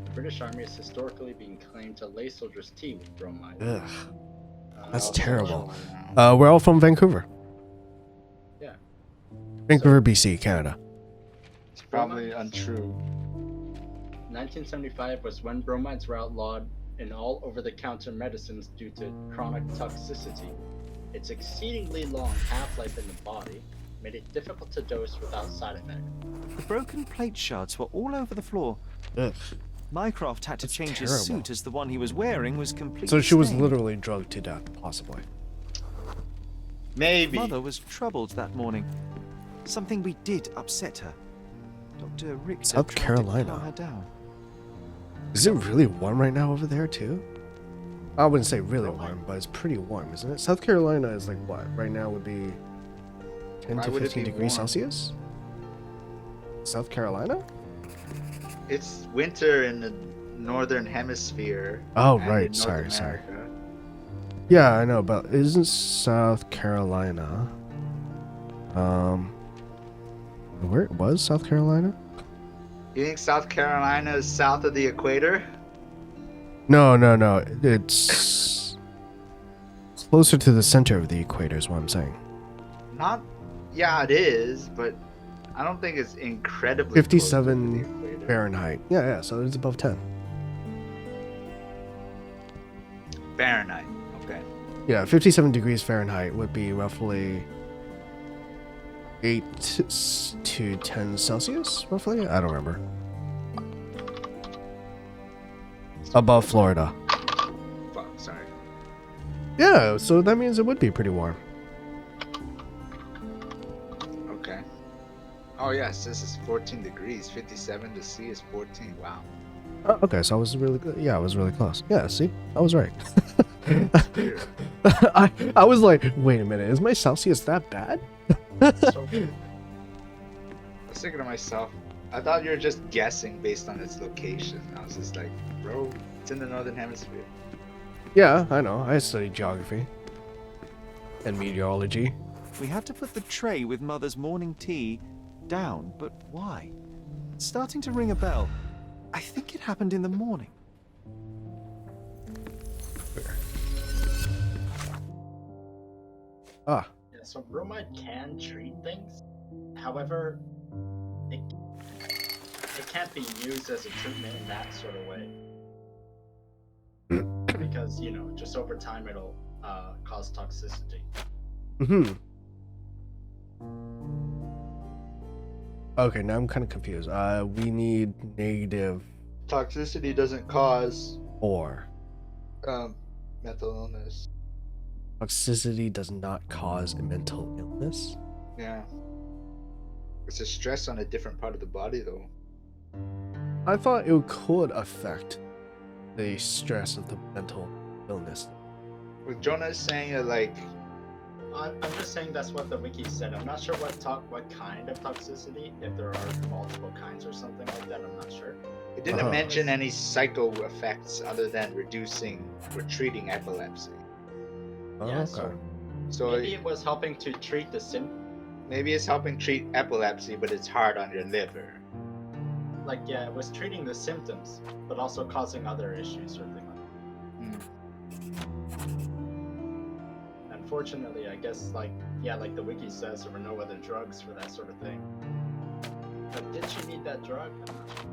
[SPEAKER 1] The British Army has historically been claimed to lay soldiers' tea with bromide.
[SPEAKER 3] Ugh, that's
[SPEAKER 2] Also
[SPEAKER 3] terrible.
[SPEAKER 2] true.
[SPEAKER 3] We're all from Vancouver.
[SPEAKER 1] Yeah.
[SPEAKER 3] Vancouver, BC, Canada.
[SPEAKER 2] It's probably untrue.
[SPEAKER 1] 1975 was when bromides were outlawed in all over-the-counter medicines due to chronic toxicity. Its exceedingly long half-life in the body made it difficult to dose without side effects.
[SPEAKER 6] The broken plate shards were all over the floor.
[SPEAKER 3] Ugh.
[SPEAKER 6] Mycroft had to
[SPEAKER 3] That's
[SPEAKER 6] change his
[SPEAKER 3] terrible.
[SPEAKER 6] suit as the one he was wearing was completely
[SPEAKER 3] So she was
[SPEAKER 6] stained.
[SPEAKER 3] literally drugged to death, possibly.
[SPEAKER 2] Maybe.
[SPEAKER 6] Mother was troubled that morning. Something we did upset her. Dr. Richter
[SPEAKER 3] South
[SPEAKER 6] tried to
[SPEAKER 3] Carolina.
[SPEAKER 6] calm her down.
[SPEAKER 3] Is it really warm right now over there too? I wouldn't say really warm, but it's pretty warm, isn't it? South Carolina is like what? Right now would be 10
[SPEAKER 2] Why
[SPEAKER 3] to
[SPEAKER 2] would it
[SPEAKER 3] 15
[SPEAKER 2] be
[SPEAKER 3] degrees
[SPEAKER 2] warm?
[SPEAKER 3] Celsius? South Carolina?
[SPEAKER 2] It's winter in the northern hemisphere.
[SPEAKER 3] Oh,
[SPEAKER 2] and
[SPEAKER 3] right.
[SPEAKER 2] in
[SPEAKER 3] Sorry,
[SPEAKER 2] North
[SPEAKER 3] sorry.
[SPEAKER 2] America.
[SPEAKER 3] Yeah, I know, but isn't South Carolina? Where was South Carolina?
[SPEAKER 2] You think South Carolina is south of the equator?
[SPEAKER 3] No. It's closer to the center of the equator is what I'm saying.
[SPEAKER 2] Not. Yeah, it is, but I don't think it's incredibly. close to
[SPEAKER 3] 57
[SPEAKER 2] the equator.
[SPEAKER 3] Fahrenheit. Yeah, so it's above 10.
[SPEAKER 2] Fahrenheit. Okay.
[SPEAKER 3] Yeah, 57 degrees Fahrenheit would be roughly 8 to 10 Celsius, roughly? I don't remember. Above Florida.
[SPEAKER 2] Fuck. Sorry.
[SPEAKER 3] Yeah, so that means it would be pretty warm.
[SPEAKER 2] Okay. Oh yes, this is 14 degrees. 57 to C is 14. Wow.
[SPEAKER 3] Oh, okay, so I was really good. Yeah, I was really close. Yeah, see? I was right.
[SPEAKER 2] Weird.
[SPEAKER 3] I was like, wait a minute, is my Celsius that bad?
[SPEAKER 1] So,
[SPEAKER 2] I was thinking to myself, I thought you were just guessing based on its location. I was just like, bro, it's in the northern hemisphere.
[SPEAKER 3] Yeah, I know. I studied geography and meteorology.
[SPEAKER 6] We had to put the tray with Mother's morning tea down, but why? It's starting to ring a bell. I think it happened in the morning.
[SPEAKER 3] Ah,
[SPEAKER 1] yeah, so bromide can treat things. However, it can't be used as a treatment in that sort of way. Because, just over time it'll cause toxicity.
[SPEAKER 3] Okay, now I'm kind of confused. We need negative
[SPEAKER 2] Toxicity doesn't cause
[SPEAKER 3] 4.
[SPEAKER 2] mental illness.
[SPEAKER 3] Toxicity does not cause a mental illness?
[SPEAKER 2] Yeah. It's a stress on a different part of the body, though.
[SPEAKER 3] I thought it could affect the stress of the mental illness.
[SPEAKER 2] With Jonah saying that, like,
[SPEAKER 1] I'm just saying that's what the wiki said. I'm not sure what kind of toxicity, if there are multiple kinds or something like that, I'm not sure.
[SPEAKER 2] it didn't
[SPEAKER 3] Uh-huh.
[SPEAKER 2] mention any psycho effects other than reducing or treating epilepsy.
[SPEAKER 3] Oh,
[SPEAKER 1] Yeah,
[SPEAKER 3] okay.
[SPEAKER 2] So
[SPEAKER 1] maybe it was helping to treat the
[SPEAKER 2] maybe it's helping treat epilepsy, but it's hard on your liver.
[SPEAKER 1] it was treating the symptoms, but also causing other issues or things like that. Unfortunately, I guess like the wiki says, there were no other drugs for that sort of thing. But did she need that drug? I'm not sure.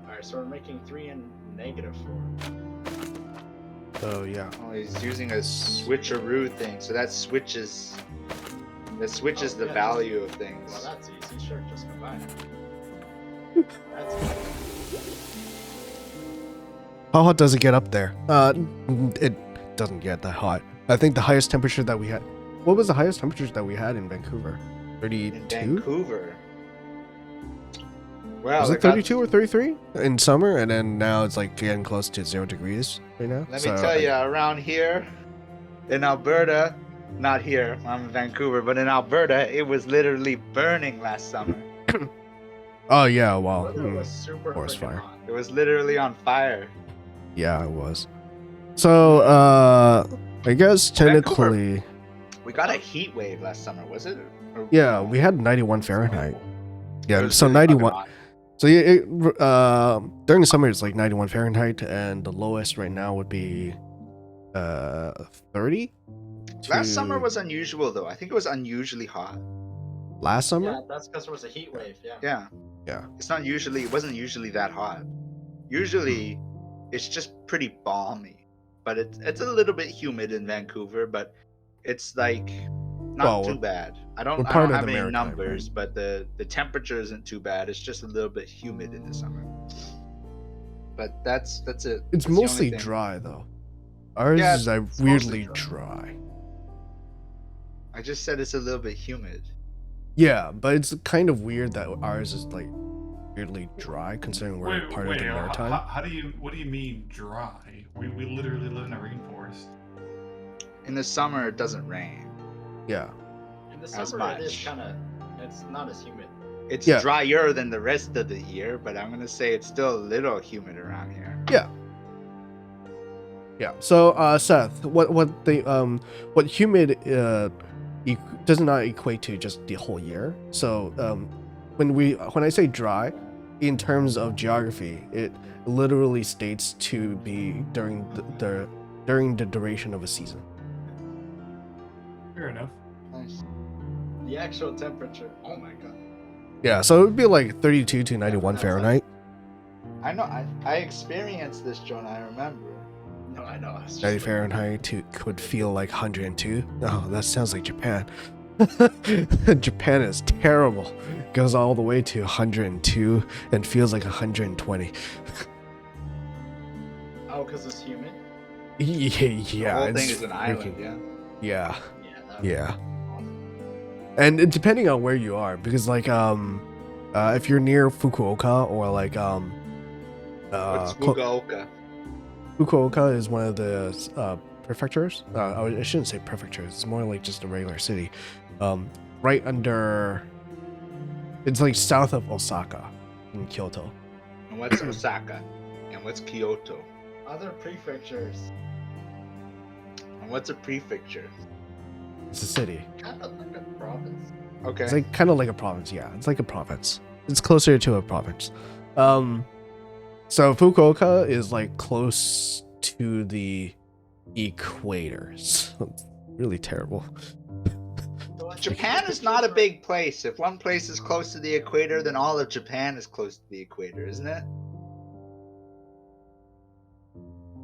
[SPEAKER 1] Alright, so we're making 3 and negative 4.
[SPEAKER 3] So, yeah.
[SPEAKER 2] Oh, he's using a switcheroo thing, so that switches the
[SPEAKER 1] yeah.
[SPEAKER 2] value of things.
[SPEAKER 1] Well, that's easy. Sure, just combine it. That's
[SPEAKER 3] How hot does it get up there? It doesn't get that hot. I think the highest temperature that we had. What was the highest temperature that we had in Vancouver? 32?
[SPEAKER 2] In Vancouver. Well,
[SPEAKER 3] Was it
[SPEAKER 2] like that-
[SPEAKER 3] 32 or 33 in summer? And then now it's like getting close to 0 degrees right now.
[SPEAKER 2] Let me tell you, around here in Alberta, not here, I'm in Vancouver, but in Alberta, it was literally burning last summer.
[SPEAKER 3] Oh, yeah, wow.
[SPEAKER 1] weather was super
[SPEAKER 3] forest
[SPEAKER 1] freaking
[SPEAKER 3] fire.
[SPEAKER 1] hot.
[SPEAKER 2] It was literally on fire.
[SPEAKER 3] Yeah, it was. So, I guess technically.
[SPEAKER 2] We got a heat wave last summer, was it? Or-
[SPEAKER 3] Yeah, we had 91 Fahrenheit.
[SPEAKER 2] It
[SPEAKER 3] Yeah,
[SPEAKER 2] was
[SPEAKER 3] so
[SPEAKER 2] really fucking
[SPEAKER 3] 91.
[SPEAKER 2] hot.
[SPEAKER 3] So yeah, during the summer it's like 91 Fahrenheit, and the lowest right now would be 30.
[SPEAKER 2] Last summer
[SPEAKER 3] to-
[SPEAKER 2] was unusual though. I think it was unusually hot.
[SPEAKER 3] last summer.
[SPEAKER 1] Yeah, that's because there was a heat wave. Yeah.
[SPEAKER 2] Yeah.
[SPEAKER 3] Yeah.
[SPEAKER 2] It wasn't usually that hot. Usually it's just pretty balmy. But it's a little bit humid in Vancouver, but it's like not
[SPEAKER 3] Well,
[SPEAKER 2] too bad. I
[SPEAKER 3] we're
[SPEAKER 2] don't
[SPEAKER 3] part of
[SPEAKER 2] have
[SPEAKER 3] the
[SPEAKER 2] any
[SPEAKER 3] maritime,
[SPEAKER 2] numbers, but the temperature isn't too bad. It's just a little bit humid in the summer. But that's it.
[SPEAKER 3] It's
[SPEAKER 2] That's the only
[SPEAKER 3] mostly
[SPEAKER 2] thing.
[SPEAKER 3] dry though. Ours
[SPEAKER 2] Yeah,
[SPEAKER 3] is
[SPEAKER 2] it's mostly
[SPEAKER 3] weirdly
[SPEAKER 2] dry.
[SPEAKER 3] dry.
[SPEAKER 2] I just said it's a little bit humid.
[SPEAKER 3] Yeah, but it's kind of weird that ours is like weirdly dry considering we're part of the maritime.
[SPEAKER 4] What do you mean dry? We literally live in a rainforest.
[SPEAKER 2] In the summer it doesn't rain.
[SPEAKER 3] Yeah.
[SPEAKER 1] In the
[SPEAKER 2] As
[SPEAKER 1] summer, it is
[SPEAKER 2] much.
[SPEAKER 1] kind of. It's not as humid.
[SPEAKER 2] It's
[SPEAKER 3] Yeah.
[SPEAKER 2] drier than the rest of the year, but I'm gonna say it's still a little humid around here.
[SPEAKER 3] Yeah. So, Seth, what humid does not equate to just the whole year. So, when I say dry, in terms of geography, it literally states to be during the duration of a season.
[SPEAKER 4] Fair enough.
[SPEAKER 2] Nice.
[SPEAKER 1] The actual temperature. Oh my god.
[SPEAKER 3] Yeah, so it would be like 32 to 91
[SPEAKER 1] that's
[SPEAKER 3] Fahrenheit.
[SPEAKER 2] I know. I experienced this, Jonah. I remember.
[SPEAKER 1] No, I know. It's
[SPEAKER 3] 90
[SPEAKER 1] just
[SPEAKER 3] Fahrenheit could feel like 102. Oh, that sounds like Japan. Japan is terrible. Goes all the way to 102 and feels like 120.
[SPEAKER 1] Oh, because it's humid.
[SPEAKER 3] Yeah,
[SPEAKER 2] the whole
[SPEAKER 3] it's
[SPEAKER 2] thing is an island.
[SPEAKER 3] freaking-
[SPEAKER 2] Yeah.
[SPEAKER 3] Yeah,
[SPEAKER 1] Yeah. That
[SPEAKER 3] yeah. And depending on where you are, because like if you're near Fukuoka or like
[SPEAKER 2] What's Fukuoka?
[SPEAKER 3] Fukuoka is one of the prefectures. I shouldn't say prefecture. It's more like just a regular city. Right under. It's like south of Osaka, in Kyoto.
[SPEAKER 2] And what's Osaka? And what's Kyoto?
[SPEAKER 1] Other prefectures.
[SPEAKER 2] And what's a prefecture?
[SPEAKER 3] It's a city.
[SPEAKER 1] Kind of like a province.
[SPEAKER 2] Okay.
[SPEAKER 3] It's like kind of like a province. Yeah, it's like a province. It's closer to a province. So Fukuoka is like close to the equator. So it's really terrible.
[SPEAKER 2] Japan is not a big place. If one place is close to the equator, then all of Japan is close to the equator, isn't it?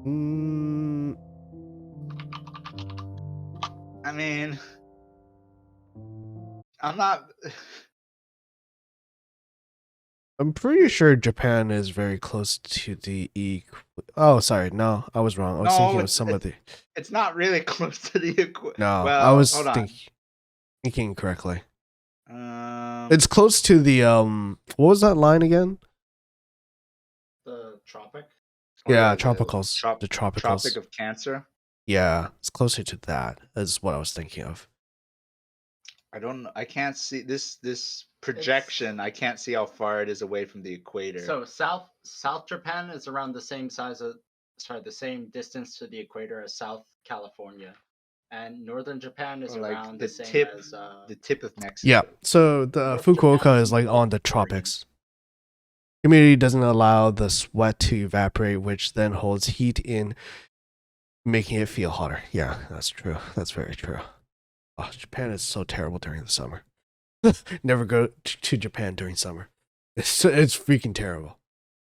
[SPEAKER 3] Mm,
[SPEAKER 2] I mean, I'm not.
[SPEAKER 3] I'm pretty sure Japan is very close to the Oh, sorry. No, I was wrong. I was
[SPEAKER 2] No,
[SPEAKER 3] thinking of
[SPEAKER 2] it's-
[SPEAKER 3] some of the.
[SPEAKER 2] It's not really close to the equator.
[SPEAKER 3] No,
[SPEAKER 2] well,
[SPEAKER 3] I was
[SPEAKER 2] hold on.
[SPEAKER 3] thinking correctly.
[SPEAKER 2] Um,
[SPEAKER 3] It's close to the What was that line again?
[SPEAKER 1] The tropic.
[SPEAKER 3] Yeah,
[SPEAKER 2] the
[SPEAKER 3] tropicals.
[SPEAKER 2] trop-
[SPEAKER 3] The tropicals.
[SPEAKER 2] Tropic of Cancer.
[SPEAKER 3] Yeah, it's closer to that. Is what I was thinking of.
[SPEAKER 2] I can't see this projection. I can't see how far it is away from the equator.
[SPEAKER 1] So South Japan is around the same the same distance to the equator as South California, and Northern Japan is
[SPEAKER 2] Or like
[SPEAKER 1] around
[SPEAKER 2] the
[SPEAKER 1] the same
[SPEAKER 2] tip-
[SPEAKER 1] as
[SPEAKER 2] the tip of Mexico.
[SPEAKER 3] Yeah. So the
[SPEAKER 1] North
[SPEAKER 3] Fukuoka
[SPEAKER 1] Japan
[SPEAKER 3] is like
[SPEAKER 1] is
[SPEAKER 3] on the
[SPEAKER 1] Oregon.
[SPEAKER 3] tropics. Humidity doesn't allow the sweat to evaporate, which then holds heat in, making it feel hotter. Yeah, that's true. That's very true. Oh, Japan is so terrible during the summer. Never go to Japan during summer. It's freaking terrible.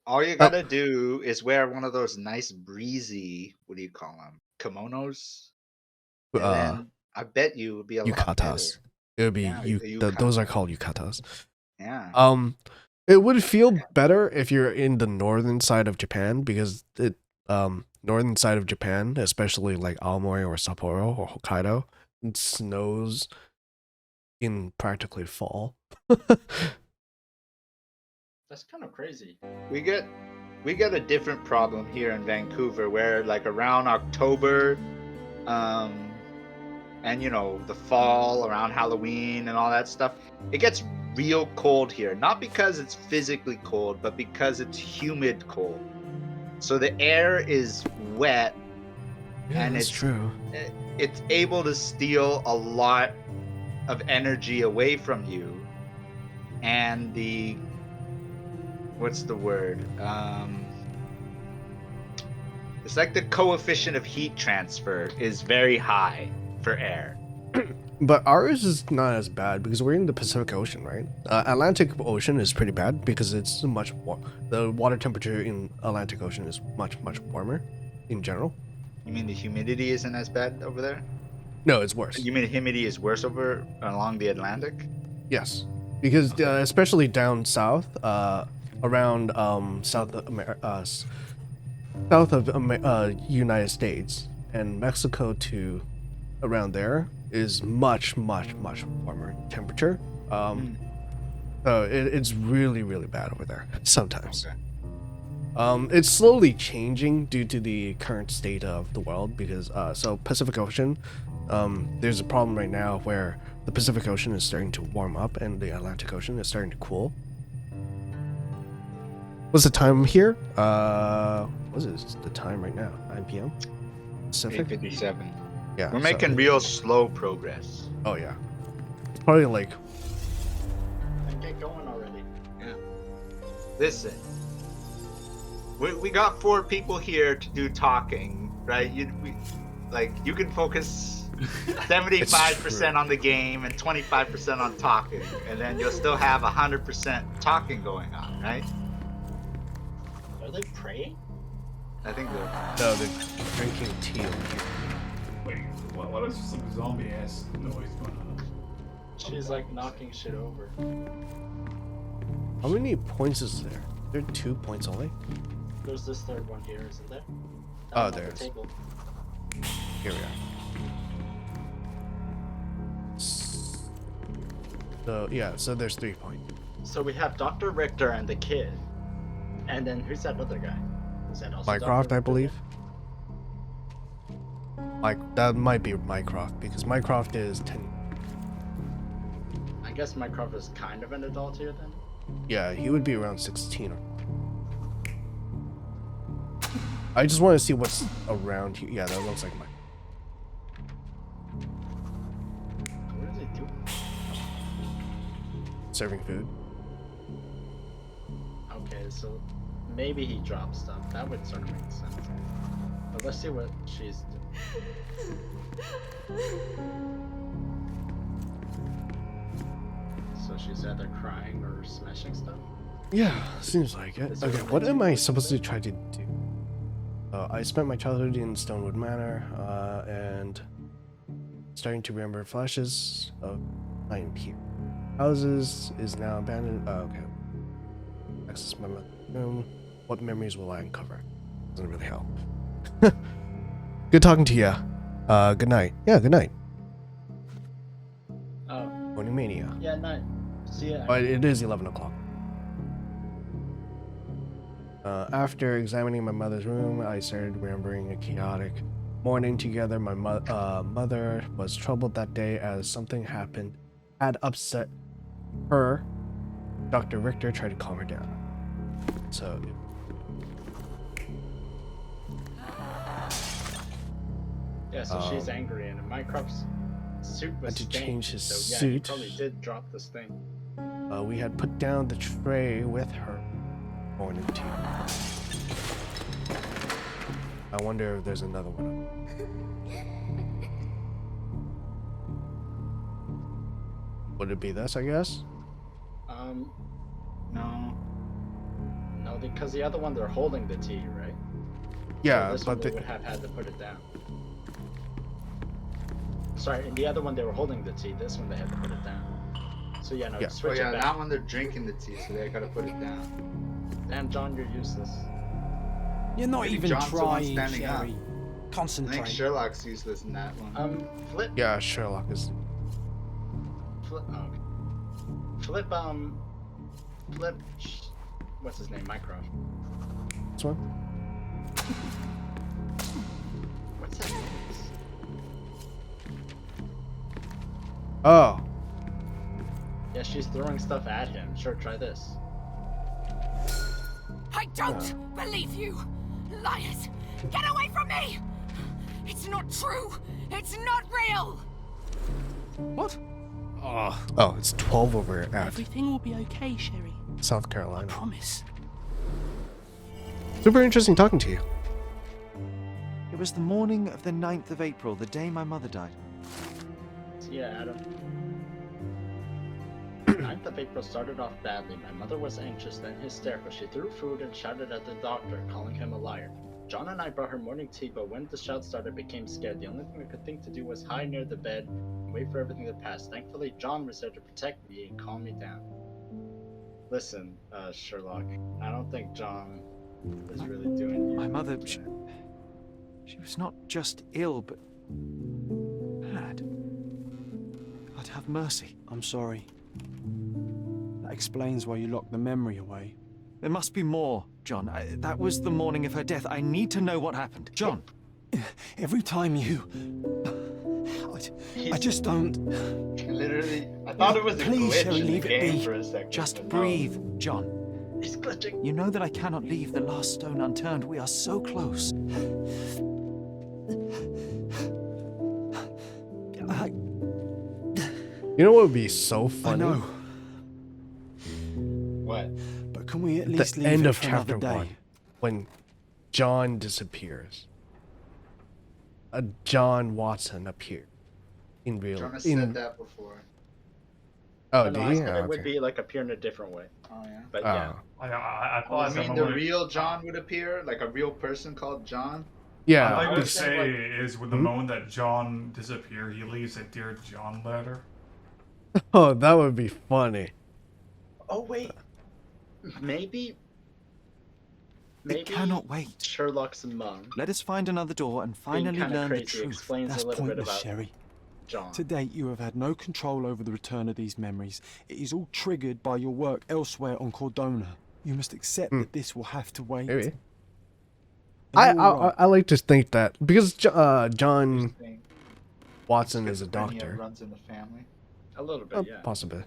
[SPEAKER 2] All you gotta do is wear one of those nice breezy, what do you call them? Kimonos. And then I bet you would be a lot
[SPEAKER 3] Yukatas.
[SPEAKER 2] better.
[SPEAKER 3] It would be
[SPEAKER 2] Yeah,
[SPEAKER 3] those are
[SPEAKER 2] yukata.
[SPEAKER 3] called yukatas.
[SPEAKER 2] Yeah.
[SPEAKER 3] It would feel better if you're in the northern side of Japan because it northern side of Japan, especially like Aomori or Sapporo or Hokkaido, it snows in practically fall.
[SPEAKER 1] That's kind of crazy.
[SPEAKER 2] We get a different problem here in Vancouver where like around October, and you know, the fall around Halloween and all that stuff, it gets real cold here. Not because it's physically cold, but because it's humid cold. So the air is wet
[SPEAKER 3] Yeah,
[SPEAKER 2] and
[SPEAKER 3] that's true.
[SPEAKER 2] it's able to steal a lot of energy away from you, and what's the word? It's like the coefficient of heat transfer is very high for air.
[SPEAKER 3] But ours is not as bad because we're in the Pacific Ocean, right? Atlantic Ocean is pretty bad because it's much the water temperature in Atlantic Ocean is much warmer in general.
[SPEAKER 2] You mean the humidity isn't as bad over there?
[SPEAKER 3] No, it's worse.
[SPEAKER 2] You mean humidity is worse over along the Atlantic?
[SPEAKER 3] Yes, because especially down south, around south of United States and Mexico to around there is much warmer temperature. So it's really bad over there sometimes.
[SPEAKER 2] Okay.
[SPEAKER 3] It's slowly changing due to the current state of the world because so Pacific Ocean, there's a problem right now where the Pacific Ocean is starting to warm up and the Atlantic Ocean is starting to cool. What's the time here? What is the time right now? 9 p.m. Pacific?
[SPEAKER 2] 8:57.
[SPEAKER 3] Yeah.
[SPEAKER 2] We're
[SPEAKER 3] so-
[SPEAKER 2] making real slow progress.
[SPEAKER 3] Oh yeah. It's probably like
[SPEAKER 1] Then get going already.
[SPEAKER 2] Listen, we got 4 people here to do talking, right? You can focus 75% on the game and 25% on talking, and then you'll still have 100% talking going on, right?
[SPEAKER 1] Are they praying?
[SPEAKER 2] I think they're.
[SPEAKER 3] no, they're drinking tea.
[SPEAKER 4] Wait, what is some zombie ass noise going on?
[SPEAKER 1] She's like knocking shit over.
[SPEAKER 3] How many points is there? There are 2 points only.
[SPEAKER 1] There's this third one here, isn't there?
[SPEAKER 3] Oh,
[SPEAKER 1] Down on the
[SPEAKER 3] there is.
[SPEAKER 1] table.
[SPEAKER 3] Here we are. So yeah, so there's 3 points.
[SPEAKER 1] So we have Dr. Richter and the kid. And then who's that other guy? Is that also
[SPEAKER 3] Mycroft,
[SPEAKER 1] Dr.
[SPEAKER 3] I
[SPEAKER 1] Richter?
[SPEAKER 3] believe. That might be Mycroft because Mycroft is 10.
[SPEAKER 1] I guess Mycroft is kind of an adult here then.
[SPEAKER 3] Yeah, he would be around 16. I just want to see what's around here. Yeah, that looks like Mike.
[SPEAKER 1] What does he do?
[SPEAKER 3] Serving food.
[SPEAKER 1] Okay, so maybe he dropped stuff. That would sort of make sense. But let's see what she's doing. So she's either crying or smashing stuff?
[SPEAKER 3] Yeah, seems like it. Okay, what am I supposed to try to do? I spent my childhood in Stonewood Manor, and starting to remember flashes of time here. Houses is now abandoned. Oh, okay. Access my room. What memories will I uncover? Doesn't really help. Good talking to you. Good night. Yeah, good night.
[SPEAKER 1] Oh,
[SPEAKER 3] Morning Mania.
[SPEAKER 1] yeah, night. See ya.
[SPEAKER 3] But it is 11 o'clock. After examining my mother's room, I started remembering a chaotic morning together. My mother was troubled that day as something had upset her. Dr. Richter tried to calm her down. So,
[SPEAKER 1] Yeah, so she's angry, and Mycroft's suit was
[SPEAKER 3] Had to
[SPEAKER 1] stained,
[SPEAKER 3] change his
[SPEAKER 1] so yeah,
[SPEAKER 3] suit.
[SPEAKER 1] he probably did drop this thing.
[SPEAKER 3] we had put down the tray with her morning tea. I wonder if there's another one. Would it be this, I guess?
[SPEAKER 2] No.
[SPEAKER 1] No, because the other one they're holding the tea, right?
[SPEAKER 3] Yeah,
[SPEAKER 1] so this
[SPEAKER 3] but
[SPEAKER 1] one they would have had to put it down. Sorry, in the other one they were holding the tea. This one they had to put it down. So yeah, no,
[SPEAKER 3] Yeah.
[SPEAKER 2] Oh
[SPEAKER 1] switch
[SPEAKER 2] yeah,
[SPEAKER 1] it back.
[SPEAKER 2] that one they're drinking the tea, so they gotta put it down.
[SPEAKER 1] Damn, John, you're useless.
[SPEAKER 5] You're not
[SPEAKER 2] Maybe
[SPEAKER 5] even
[SPEAKER 2] John's the one
[SPEAKER 5] trying,
[SPEAKER 2] standing up.
[SPEAKER 5] Sherry.
[SPEAKER 2] I think
[SPEAKER 5] Concentrate.
[SPEAKER 2] Sherlock's useless in that one.
[SPEAKER 1] Flip.
[SPEAKER 3] Yeah, Sherlock is.
[SPEAKER 1] Flip. Oh, okay. Flip. What's his name? Mycroft.
[SPEAKER 3] This one?
[SPEAKER 1] What's that noise?
[SPEAKER 3] Oh,
[SPEAKER 7] Yeah, she's throwing stuff at him. Sure, try this.
[SPEAKER 8] I don't believe you! Liars! Get away from me! It's It's not true! It's not real!
[SPEAKER 5] What?
[SPEAKER 3] Oh, it's 12 over at
[SPEAKER 8] Everything will be okay, Sherry.
[SPEAKER 3] South
[SPEAKER 8] I
[SPEAKER 3] Carolina.
[SPEAKER 8] promise.
[SPEAKER 3] Super interesting talking to you.
[SPEAKER 6] It was the morning of the 9th of April, the day my mother died.
[SPEAKER 7] Yeah, Adam. 9th of April started off badly. My mother was anxious, then hysterical. She threw food and shouted at the doctor, calling him a liar. John and I brought her morning tea, but when the shout started, I became scared. The only thing I could think to do was hide near the bed and wait for everything to pass. Thankfully, John was there to protect me and calm me down. Listen, Sherlock, I don't think John is really doing you.
[SPEAKER 6] My mother, she was not just ill, but bad. God have mercy.
[SPEAKER 5] I'm sorry. That explains why you locked the memory away.
[SPEAKER 6] There must be more, John. That was the morning of her death. I need to know what happened. John!
[SPEAKER 5] Every time you... I just don't...
[SPEAKER 7] Literally, I thought it was a
[SPEAKER 5] Please,
[SPEAKER 7] glitch
[SPEAKER 5] Sherry,
[SPEAKER 7] in the
[SPEAKER 5] leave it
[SPEAKER 7] game
[SPEAKER 5] be.
[SPEAKER 7] for a second.
[SPEAKER 6] Just
[SPEAKER 7] but no.
[SPEAKER 6] breathe, John.
[SPEAKER 7] He's glitching.
[SPEAKER 6] You know that I cannot leave the last stone unturned. We are so close.
[SPEAKER 3] You know what would be so
[SPEAKER 5] I
[SPEAKER 3] funny?
[SPEAKER 5] know,
[SPEAKER 7] What?
[SPEAKER 5] but can we at
[SPEAKER 3] The
[SPEAKER 5] least leave
[SPEAKER 3] end
[SPEAKER 5] it
[SPEAKER 3] of
[SPEAKER 5] for another
[SPEAKER 3] chapter
[SPEAKER 5] day?
[SPEAKER 3] 1, when John disappears. John Watson appeared in real.
[SPEAKER 7] Jonah
[SPEAKER 3] in,
[SPEAKER 7] said that before.
[SPEAKER 3] Oh,
[SPEAKER 7] no,
[SPEAKER 3] do
[SPEAKER 7] I
[SPEAKER 3] you?
[SPEAKER 7] said
[SPEAKER 3] Oh,
[SPEAKER 7] it would
[SPEAKER 3] okay.
[SPEAKER 7] be like appear in a different way.
[SPEAKER 2] Oh yeah.
[SPEAKER 7] But
[SPEAKER 3] Oh.
[SPEAKER 7] yeah.
[SPEAKER 4] I
[SPEAKER 2] Oh,
[SPEAKER 4] thought
[SPEAKER 2] I mean
[SPEAKER 4] someone
[SPEAKER 2] the
[SPEAKER 4] would-
[SPEAKER 2] real John would appear, like a real person called John.
[SPEAKER 3] Yeah.
[SPEAKER 4] All I would
[SPEAKER 7] was
[SPEAKER 4] say
[SPEAKER 7] saying,
[SPEAKER 4] is with the
[SPEAKER 3] Hmm?
[SPEAKER 4] moment that John disappeared, he leaves a Dear John letter.
[SPEAKER 3] Oh, that would be funny.
[SPEAKER 7] Oh wait. Maybe.
[SPEAKER 6] It cannot wait.
[SPEAKER 7] Sherlock's mum.
[SPEAKER 6] Let us find another door and
[SPEAKER 7] being
[SPEAKER 6] finally
[SPEAKER 7] kinda
[SPEAKER 6] learn the
[SPEAKER 7] crazy
[SPEAKER 6] truth.
[SPEAKER 7] explains
[SPEAKER 5] That's
[SPEAKER 7] a little bit
[SPEAKER 5] pointless,
[SPEAKER 7] about
[SPEAKER 5] Sherry.
[SPEAKER 7] John.
[SPEAKER 5] To date, you have had no control over the return of these memories. It is all triggered by your work elsewhere on Cordona. You must accept that this will have to wait.
[SPEAKER 3] Maybe.
[SPEAKER 5] And
[SPEAKER 3] I
[SPEAKER 5] you're right.
[SPEAKER 3] I like to think that because John
[SPEAKER 2] Interesting.
[SPEAKER 3] Watson is a
[SPEAKER 2] Schizophrenia
[SPEAKER 3] doctor.
[SPEAKER 2] runs in the family.
[SPEAKER 7] A little bit, yeah.
[SPEAKER 3] Possibly.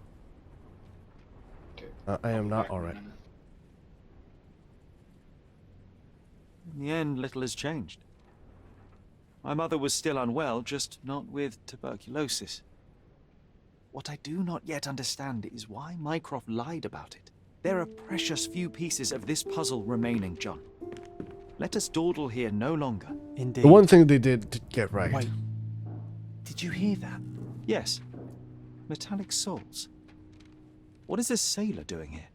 [SPEAKER 2] Okay.
[SPEAKER 3] I am not
[SPEAKER 2] Back in a
[SPEAKER 3] alright.
[SPEAKER 2] minute.
[SPEAKER 6] In the end, little has changed. My mother was still unwell, just not with tuberculosis. What I do not yet understand is why Mycroft lied about it. There are precious few pieces of this puzzle remaining, John. Let us dawdle here no longer.
[SPEAKER 5] Indeed.
[SPEAKER 3] The one thing they did get right.
[SPEAKER 5] Wait. Did you hear that?
[SPEAKER 6] Yes. Metallic salts. What is this sailor doing here?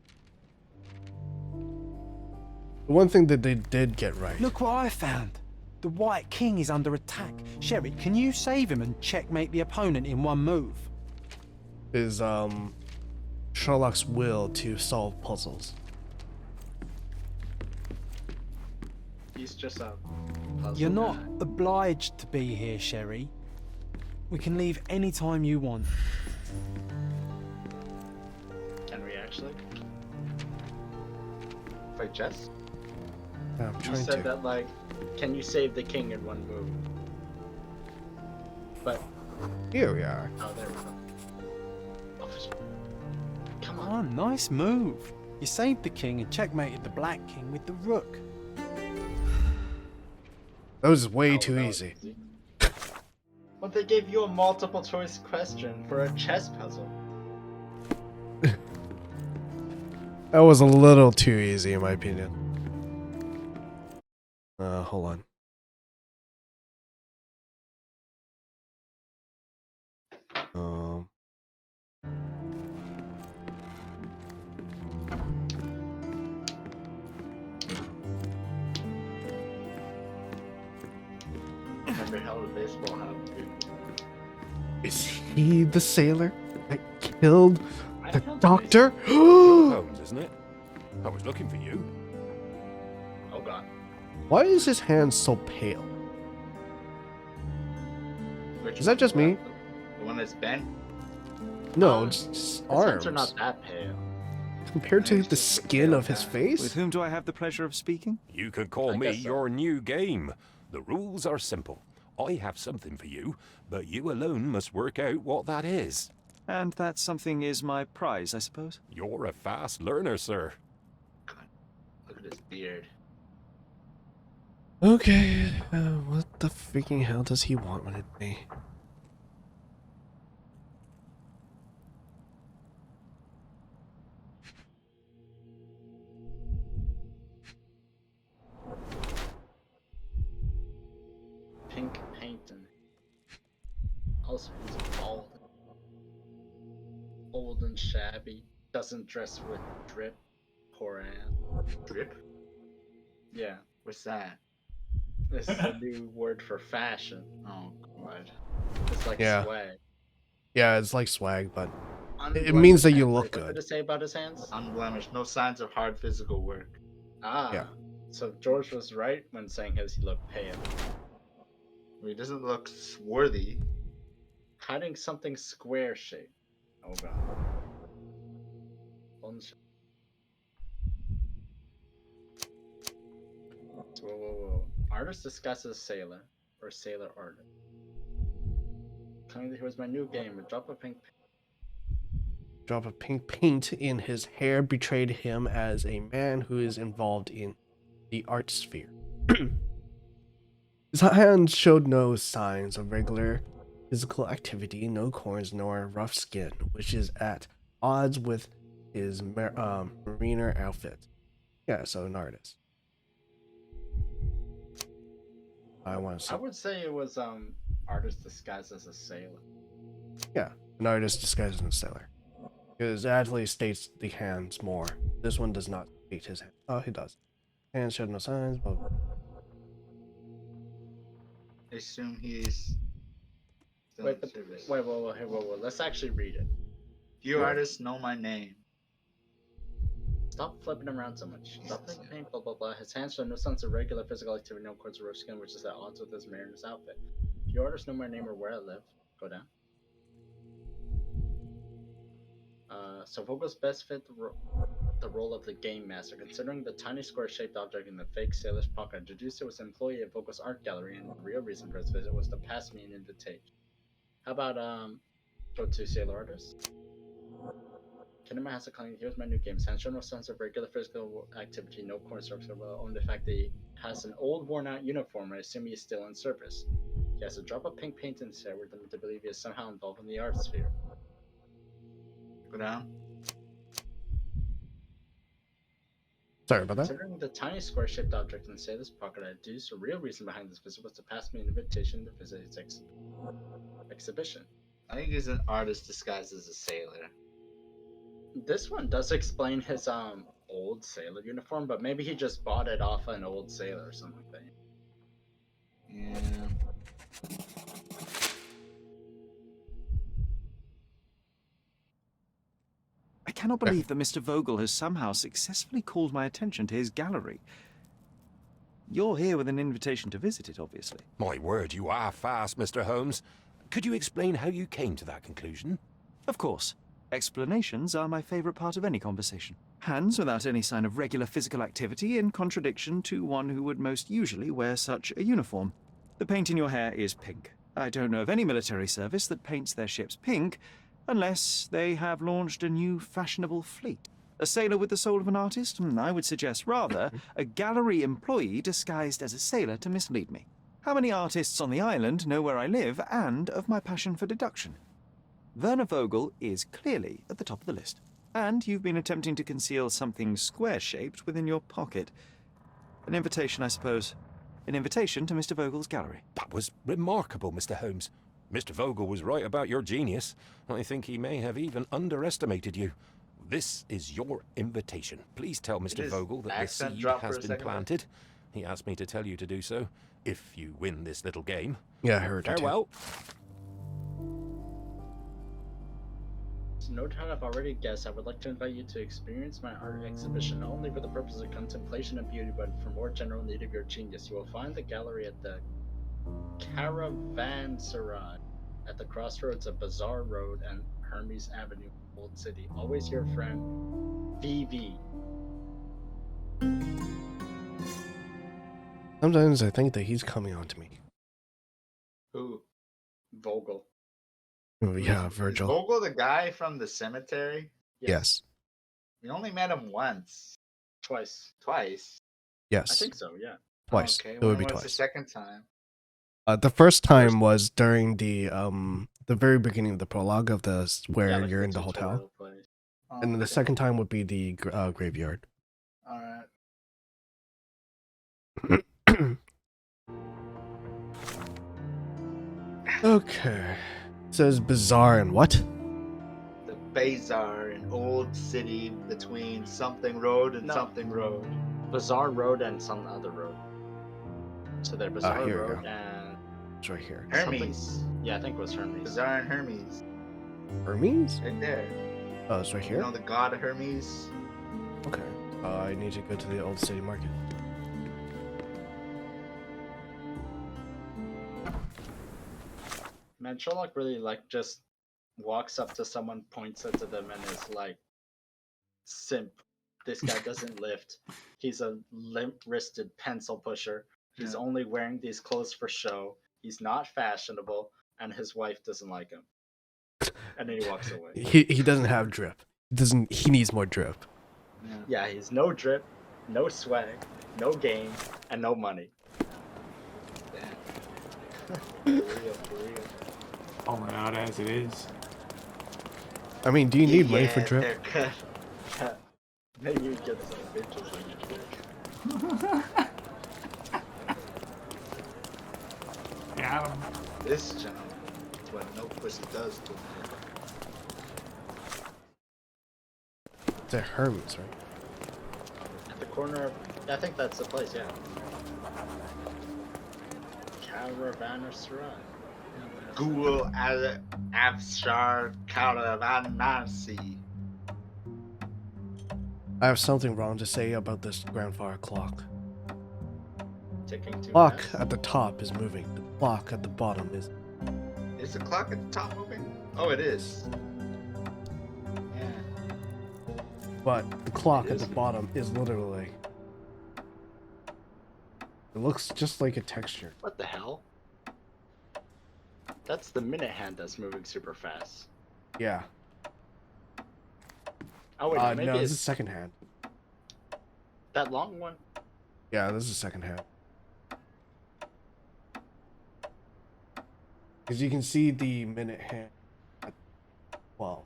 [SPEAKER 3] The one thing that they did get right.
[SPEAKER 5] Look what I found. The White King is under attack. Sherry, can you save him and checkmate the opponent in one move?
[SPEAKER 3] Is Sherlock's will to solve puzzles.
[SPEAKER 7] He's just a puzzle
[SPEAKER 5] You're not
[SPEAKER 7] guy.
[SPEAKER 5] obliged to be here, Sherry. We can leave any time you want.
[SPEAKER 7] Can we actually?
[SPEAKER 2] Fight chess?
[SPEAKER 3] I'm
[SPEAKER 7] You
[SPEAKER 3] trying
[SPEAKER 7] said
[SPEAKER 3] to.
[SPEAKER 7] that like, can you save the king in one move? But
[SPEAKER 3] Here we are.
[SPEAKER 7] oh, there we go. Oh, come
[SPEAKER 5] Oh,
[SPEAKER 7] on.
[SPEAKER 5] nice move. You saved the king and checkmated the Black King with the rook.
[SPEAKER 3] That was way
[SPEAKER 7] Oh,
[SPEAKER 3] too
[SPEAKER 7] that was
[SPEAKER 3] easy.
[SPEAKER 7] Well, they gave you a multiple choice question for a chess puzzle.
[SPEAKER 3] That was a little too easy in my opinion. Hold on.
[SPEAKER 7] Remember how the baseball happened?
[SPEAKER 3] Is he the sailor that killed
[SPEAKER 7] I
[SPEAKER 3] the
[SPEAKER 7] don't know
[SPEAKER 3] doctor?
[SPEAKER 9] Holmes, isn't it? I was looking for you.
[SPEAKER 7] Oh god.
[SPEAKER 3] Why is his hand so pale?
[SPEAKER 7] Which
[SPEAKER 3] Is that
[SPEAKER 7] one?
[SPEAKER 3] just me?
[SPEAKER 2] The one that's bent?
[SPEAKER 3] No, it's just
[SPEAKER 7] His
[SPEAKER 3] arms.
[SPEAKER 7] hands are not that pale.
[SPEAKER 3] Compared to the skin of his
[SPEAKER 6] With
[SPEAKER 3] face?
[SPEAKER 6] whom do I have the pleasure of speaking?
[SPEAKER 9] You can call
[SPEAKER 7] I
[SPEAKER 9] me
[SPEAKER 7] guess so.
[SPEAKER 9] your new game. The rules are simple. I have something for you, but you alone must work out what that is.
[SPEAKER 6] And that something is my prize, I suppose?
[SPEAKER 9] You're a fast learner, sir.
[SPEAKER 2] Look at his beard.
[SPEAKER 3] Okay, what the freaking hell does he want with me?
[SPEAKER 7] Pink painting. Also, he's bald, old and shabby. Doesn't dress with drip. Poor Anne.
[SPEAKER 2] Drip?
[SPEAKER 7] Yeah,
[SPEAKER 2] What's that?
[SPEAKER 7] this is the new word for fashion.
[SPEAKER 2] Oh god.
[SPEAKER 7] It's like
[SPEAKER 3] Yeah.
[SPEAKER 7] swag.
[SPEAKER 3] Yeah, it's like swag, but it
[SPEAKER 7] Unblemished
[SPEAKER 3] means that you
[SPEAKER 7] hands.
[SPEAKER 3] look
[SPEAKER 7] Wait, what
[SPEAKER 3] good.
[SPEAKER 7] did it say about his hands?
[SPEAKER 2] Unblemished. No signs of hard physical work.
[SPEAKER 7] Ah.
[SPEAKER 3] Yeah.
[SPEAKER 7] So George was right when saying he looked pale.
[SPEAKER 2] He doesn't look swarthy.
[SPEAKER 7] Hiding something square shaped. Oh god. Whoa. Artist disguised as sailor. Or sailor artist. Telling that he was my new game. A drop of pink.
[SPEAKER 3] Drop of pink paint in his hair betrayed him as a man who is involved in the art sphere. His hands showed no signs of regular physical activity, no corns nor rough skin, which is at odds with his mariner outfit. Yeah, so an artist. I want to see.
[SPEAKER 7] I would say it was artist disguised as a sailor.
[SPEAKER 3] Yeah, an artist disguised as a sailor. Because it actually states the hands more. This one does not state his hands. Oh, he does. Hands showed no signs. Blah, blah.
[SPEAKER 2] I assume he's still
[SPEAKER 7] Wait,
[SPEAKER 2] in
[SPEAKER 7] but
[SPEAKER 2] service.
[SPEAKER 7] whoa. Let's actually read it.
[SPEAKER 2] You
[SPEAKER 7] What?
[SPEAKER 2] artists know my name.
[SPEAKER 7] Stop flipping around so much. Stop
[SPEAKER 2] Jesus.
[SPEAKER 7] making paint, blah blah blah. His hands show no signs of regular physical activity, no cords or rough skin, which is at odds with his mariner's outfit. If you artists know my name or where I live, go down. So Vogel's best fit the role of the game master, considering the tiny square-shaped object in the fake sailor's pocket. Introduced it was an employee at Vogel's art gallery, and the real reason for his visit was to pass me an invitation. How about go to sailor artist? Kinema has a claim. Here's my new game. Sans show no sense of regular physical activity, no corner structure, will own the fact that he has an old, worn-out uniform. I assume he is still in service. He has a drop of pink paint in his hair, with them to believe he is somehow involved in the art sphere.
[SPEAKER 2] Go down.
[SPEAKER 3] Sorry about that.
[SPEAKER 7] Considering the tiny square-shaped object in the sailor's pocket, I deduced the real reason behind this visit was to pass me an invitation to visit his exhibition.
[SPEAKER 2] I think he's an artist disguised as a sailor.
[SPEAKER 7] This one does explain his old sailor uniform, but maybe he just bought it off an old sailor or something like that.
[SPEAKER 2] Yeah.
[SPEAKER 6] I cannot believe that Mr. Vogel has somehow successfully called my attention to his gallery. You're here with an invitation to visit it, obviously.
[SPEAKER 9] My word, you are fast, Mr. Holmes. Could you explain how you came to that conclusion?
[SPEAKER 6] Of course. Explanations are my favorite part of any conversation. Hands without any sign of regular physical activity, in contradiction to one who would most usually wear such a uniform. The paint in your hair is pink. I don't know of any military service that paints their ships pink, unless they have launched a new fashionable fleet. A sailor with the soul of an artist? I would suggest rather a gallery employee disguised as a sailor to mislead me. How many artists on the island know where I live and of my passion for deduction? Werner Vogel is clearly at the top of the list. And you've been attempting to conceal something square-shaped within your pocket. An invitation, I suppose. An invitation to Mr. Vogel's gallery.
[SPEAKER 9] That was remarkable, Mr. Holmes. Mr. Vogel was right about your genius. I think he may have even underestimated you. This is your invitation. Please tell Mr. Vogel that the
[SPEAKER 2] accent
[SPEAKER 9] seed
[SPEAKER 2] drop for
[SPEAKER 9] has
[SPEAKER 2] a
[SPEAKER 9] been
[SPEAKER 2] second there?
[SPEAKER 9] planted. He asked me to tell you to do so, if you win this little game.
[SPEAKER 3] Yeah, I heard it.
[SPEAKER 9] Farewell.
[SPEAKER 7] No doubt I've already guessed, I would like to invite you to experience my art exhibition, not only for the purpose of contemplation and beauty, but for more general need of your genius. You will find the gallery at the Caravanserai, at the crossroads of Bazaar Road and Hermes Avenue, Old City. Always your friend, VV.
[SPEAKER 3] Sometimes I think that he's coming on to me.
[SPEAKER 2] Who?
[SPEAKER 7] Vogel.
[SPEAKER 3] Oh, yeah,
[SPEAKER 2] Is
[SPEAKER 3] Virgil.
[SPEAKER 2] Vogel the guy from the cemetery?
[SPEAKER 3] Yes.
[SPEAKER 2] We only met him once.
[SPEAKER 7] Twice.
[SPEAKER 2] Twice.
[SPEAKER 3] Yes.
[SPEAKER 7] I think so, yeah.
[SPEAKER 3] Twice.
[SPEAKER 2] Okay,
[SPEAKER 3] It would be
[SPEAKER 2] when was the
[SPEAKER 3] twice.
[SPEAKER 2] second time?
[SPEAKER 3] The first time was during the very beginning of the prologue of where
[SPEAKER 7] like
[SPEAKER 3] you're
[SPEAKER 7] the
[SPEAKER 3] in the hotel,
[SPEAKER 7] tutorial place.
[SPEAKER 3] and then the
[SPEAKER 2] Okay.
[SPEAKER 3] second time would be the graveyard.
[SPEAKER 2] Alright.
[SPEAKER 3] Okay. It says bazaar and what?
[SPEAKER 2] The bazaar, an old city between something road and
[SPEAKER 7] No.
[SPEAKER 2] something road.
[SPEAKER 7] Bazaar Road and some other road. So they're Bazaar
[SPEAKER 3] here we
[SPEAKER 7] Road
[SPEAKER 3] go.
[SPEAKER 7] and
[SPEAKER 3] It's right here.
[SPEAKER 2] Hermes.
[SPEAKER 7] yeah, I think it was Hermes.
[SPEAKER 2] Bazaar and Hermes.
[SPEAKER 3] Hermes?
[SPEAKER 2] Right there.
[SPEAKER 3] Oh, it's right
[SPEAKER 2] You
[SPEAKER 3] here?
[SPEAKER 2] know the god of Hermes?
[SPEAKER 3] Okay. I need to go to the old city market.
[SPEAKER 7] Man, Sherlock really like just walks up to someone, points it to them, and is like, "Simp, this guy doesn't lift. He's a limp-wristed pencil pusher. He's
[SPEAKER 2] Yeah.
[SPEAKER 7] only wearing these clothes for show. He's not fashionable, and his wife doesn't like him." And then he walks away.
[SPEAKER 3] He doesn't have drip. He needs more drip.
[SPEAKER 7] Yeah, he's no drip, no swag, no game, and no money.
[SPEAKER 2] For real, for real.
[SPEAKER 4] Falling out as it is.
[SPEAKER 3] I mean, do you need money for
[SPEAKER 2] Yeah,
[SPEAKER 3] drip?
[SPEAKER 2] haircut.
[SPEAKER 7] Maybe you get some bitches like you.
[SPEAKER 4] Yeah.
[SPEAKER 2] This jump. That's what no pussy does to me.
[SPEAKER 3] It's a Hermes, right?
[SPEAKER 7] At the corner of, I think that's the place, yeah. Caravanserai.
[SPEAKER 2] Google Afshar Caravanasi.
[SPEAKER 3] I have something wrong to say about this grandfather clock.
[SPEAKER 7] Ticking too
[SPEAKER 3] Clock
[SPEAKER 7] fast.
[SPEAKER 3] at the top is moving. The clock at the bottom is.
[SPEAKER 2] Is the clock at the top moving? Oh, it is. Yeah.
[SPEAKER 3] But the clock
[SPEAKER 2] It
[SPEAKER 3] at the
[SPEAKER 2] is.
[SPEAKER 3] bottom is literally. It looks just like a texture.
[SPEAKER 7] What the hell? That's the minute hand that's moving super fast.
[SPEAKER 3] Yeah.
[SPEAKER 7] Oh wait, no, maybe
[SPEAKER 3] no, this
[SPEAKER 7] it's
[SPEAKER 3] is second hand.
[SPEAKER 7] that long one.
[SPEAKER 3] Yeah, this is second hand. Because you can see the minute hand at 12.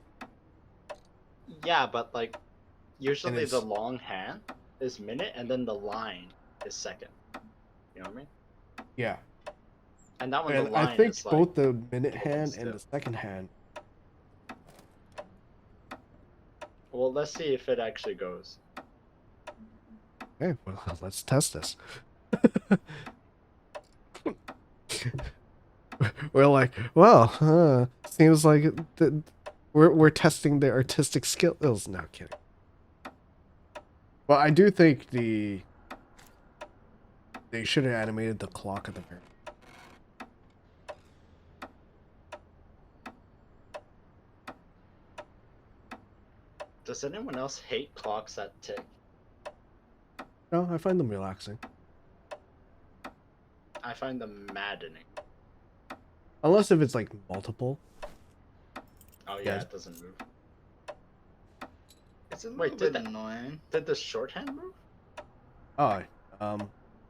[SPEAKER 7] Yeah, but like usually
[SPEAKER 3] it's-
[SPEAKER 7] the long hand is minute and then the line is second. You know what I mean?
[SPEAKER 3] Yeah.
[SPEAKER 7] And that one
[SPEAKER 3] And
[SPEAKER 7] the line
[SPEAKER 3] I think
[SPEAKER 7] is like
[SPEAKER 3] both the minute
[SPEAKER 7] holding
[SPEAKER 3] hand
[SPEAKER 7] still.
[SPEAKER 3] and the second hand.
[SPEAKER 7] Well, let's see if it actually goes.
[SPEAKER 3] Okay, well, let's test this. We're like, well, seems like we're testing the artistic skills. No, kidding. Well, I do think they should have animated the clock at the very.
[SPEAKER 7] Does anyone else hate clocks that tick?
[SPEAKER 3] No, I find them relaxing.
[SPEAKER 7] I find them maddening.
[SPEAKER 3] Unless if it's like multiple.
[SPEAKER 7] Oh yeah,
[SPEAKER 3] Yeah.
[SPEAKER 7] it doesn't move.
[SPEAKER 2] It's a
[SPEAKER 7] Wait,
[SPEAKER 2] little
[SPEAKER 7] did
[SPEAKER 2] bit
[SPEAKER 7] that-
[SPEAKER 2] annoying.
[SPEAKER 7] Did the shorthand move?
[SPEAKER 3] Oh,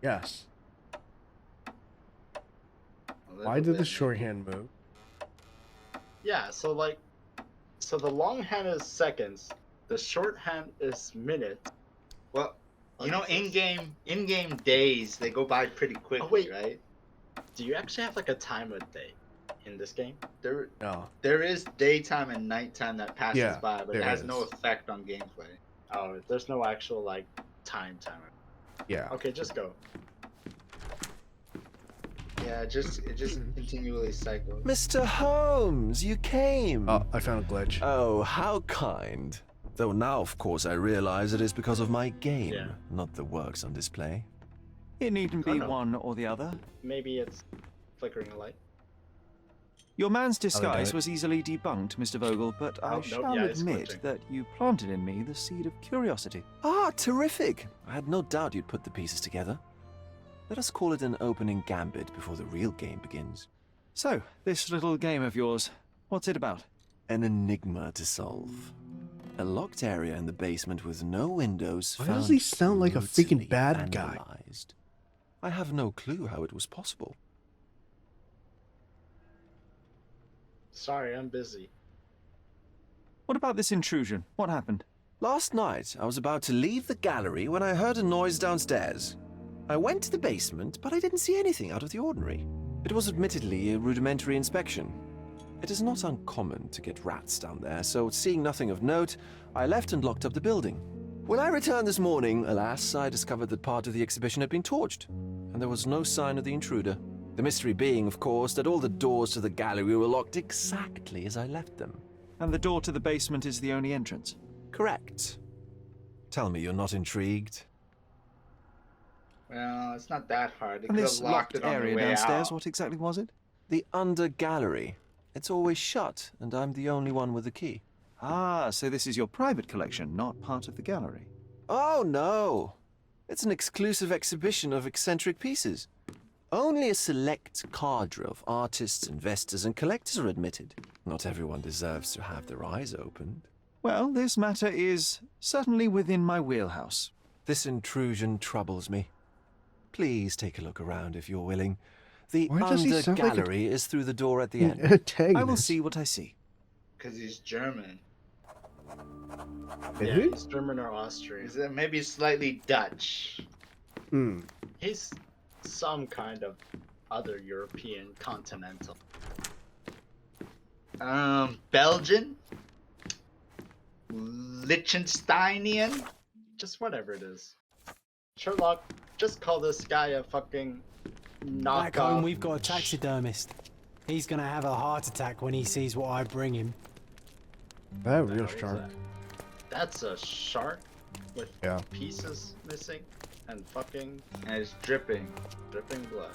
[SPEAKER 3] yes. Why did the shorthand move?
[SPEAKER 7] Yeah, so like, so the long hand is seconds, the shorthand is minutes.
[SPEAKER 2] Well, you know,
[SPEAKER 7] What is this?
[SPEAKER 2] in-game days, they go by pretty quickly,
[SPEAKER 7] wait.
[SPEAKER 2] right?
[SPEAKER 7] Do you actually have like a time of day in this game?
[SPEAKER 3] No.
[SPEAKER 2] There is daytime and nighttime that passes
[SPEAKER 3] Yeah,
[SPEAKER 2] by, but
[SPEAKER 3] there
[SPEAKER 2] it has no
[SPEAKER 3] is.
[SPEAKER 2] effect on gameplay.
[SPEAKER 7] Oh, there's no actual like time timer.
[SPEAKER 3] Yeah.
[SPEAKER 7] Okay, just go.
[SPEAKER 2] Yeah, it just continually cycles.
[SPEAKER 10] Mr. Holmes, you came.
[SPEAKER 3] Oh, I found a glitch.
[SPEAKER 10] Oh, how kind. Though now, of course, I realize it is because of my game,
[SPEAKER 7] Yeah.
[SPEAKER 10] not the works on display.
[SPEAKER 6] It needn't
[SPEAKER 7] Oh,
[SPEAKER 6] be
[SPEAKER 7] no.
[SPEAKER 6] one or the other.
[SPEAKER 7] Maybe it's flickering a light.
[SPEAKER 6] Your man's
[SPEAKER 3] How they
[SPEAKER 6] disguise
[SPEAKER 3] do it.
[SPEAKER 6] was easily debunked, Mr. Vogel, but
[SPEAKER 7] Oh,
[SPEAKER 6] I
[SPEAKER 7] nope,
[SPEAKER 6] shall
[SPEAKER 7] yeah, it's
[SPEAKER 6] admit
[SPEAKER 7] glitching.
[SPEAKER 6] that you planted in me the seed of curiosity.
[SPEAKER 10] Ah, terrific. I had no doubt you'd put the pieces together. Let us call it an opening gambit before the real game begins.
[SPEAKER 6] So, this little game of yours, what's it about?
[SPEAKER 10] An enigma to solve. A locked area in the basement with no windows.
[SPEAKER 3] Why does
[SPEAKER 10] found
[SPEAKER 3] he sound like a freaking
[SPEAKER 10] brutally
[SPEAKER 3] bad guy?
[SPEAKER 10] vandalized. I have no clue how it was possible.
[SPEAKER 7] Sorry, I'm busy.
[SPEAKER 6] What about this intrusion? What happened?
[SPEAKER 10] Last night, I was about to leave the gallery when I heard a noise downstairs. I went to the basement, but I didn't see anything out of the ordinary. It was admittedly a rudimentary inspection. It is not uncommon to get rats down there, so seeing nothing of note, I left and locked up the building. When I returned this morning, alas, I discovered that part of the exhibition had been torched, and there was no sign of the intruder. The mystery being, of course, that all the doors to the gallery were locked exactly as I left them.
[SPEAKER 6] And the door to the basement is the only entrance?
[SPEAKER 10] Correct. Tell me you're not intrigued.
[SPEAKER 2] Well, it's not that hard. They
[SPEAKER 6] And
[SPEAKER 2] could
[SPEAKER 6] this
[SPEAKER 2] have locked
[SPEAKER 6] locked
[SPEAKER 2] it on the
[SPEAKER 6] area
[SPEAKER 2] way
[SPEAKER 6] downstairs,
[SPEAKER 2] out.
[SPEAKER 6] what exactly was it?
[SPEAKER 10] The under gallery. It's always shut, and I'm the only one with the key.
[SPEAKER 6] Ah, so this is your private collection, not part of the gallery.
[SPEAKER 10] Oh, no. It's an exclusive exhibition of eccentric pieces. Only a select cadre of artists, investors, and collectors are admitted. Not everyone deserves to have their eyes opened.
[SPEAKER 6] Well, this matter is certainly within my wheelhouse.
[SPEAKER 10] This intrusion troubles me. Please take a look around if you're willing. The
[SPEAKER 3] Why does he
[SPEAKER 10] under
[SPEAKER 3] sound like a-
[SPEAKER 10] gallery is through the door at the end.
[SPEAKER 3] Antagonist.
[SPEAKER 6] I will see what I see.
[SPEAKER 2] Because he's German.
[SPEAKER 7] Yeah,
[SPEAKER 3] Who?
[SPEAKER 7] he's German or Austrian.
[SPEAKER 2] Is it maybe slightly Dutch?
[SPEAKER 3] Hmm.
[SPEAKER 7] He's some kind of other European continental.
[SPEAKER 2] Belgian? Liechtensteinian?
[SPEAKER 7] Just whatever it is. Sherlock, just call this guy a fucking knockoff.
[SPEAKER 11] Back home, we've got a taxidermist. He's gonna have a heart attack when he sees what I bring him.
[SPEAKER 3] That
[SPEAKER 7] What the
[SPEAKER 3] real
[SPEAKER 7] hell is
[SPEAKER 3] shark.
[SPEAKER 7] that? That's a shark with
[SPEAKER 3] Yeah.
[SPEAKER 7] pieces missing and fucking
[SPEAKER 2] And it's dripping.
[SPEAKER 7] dripping blood.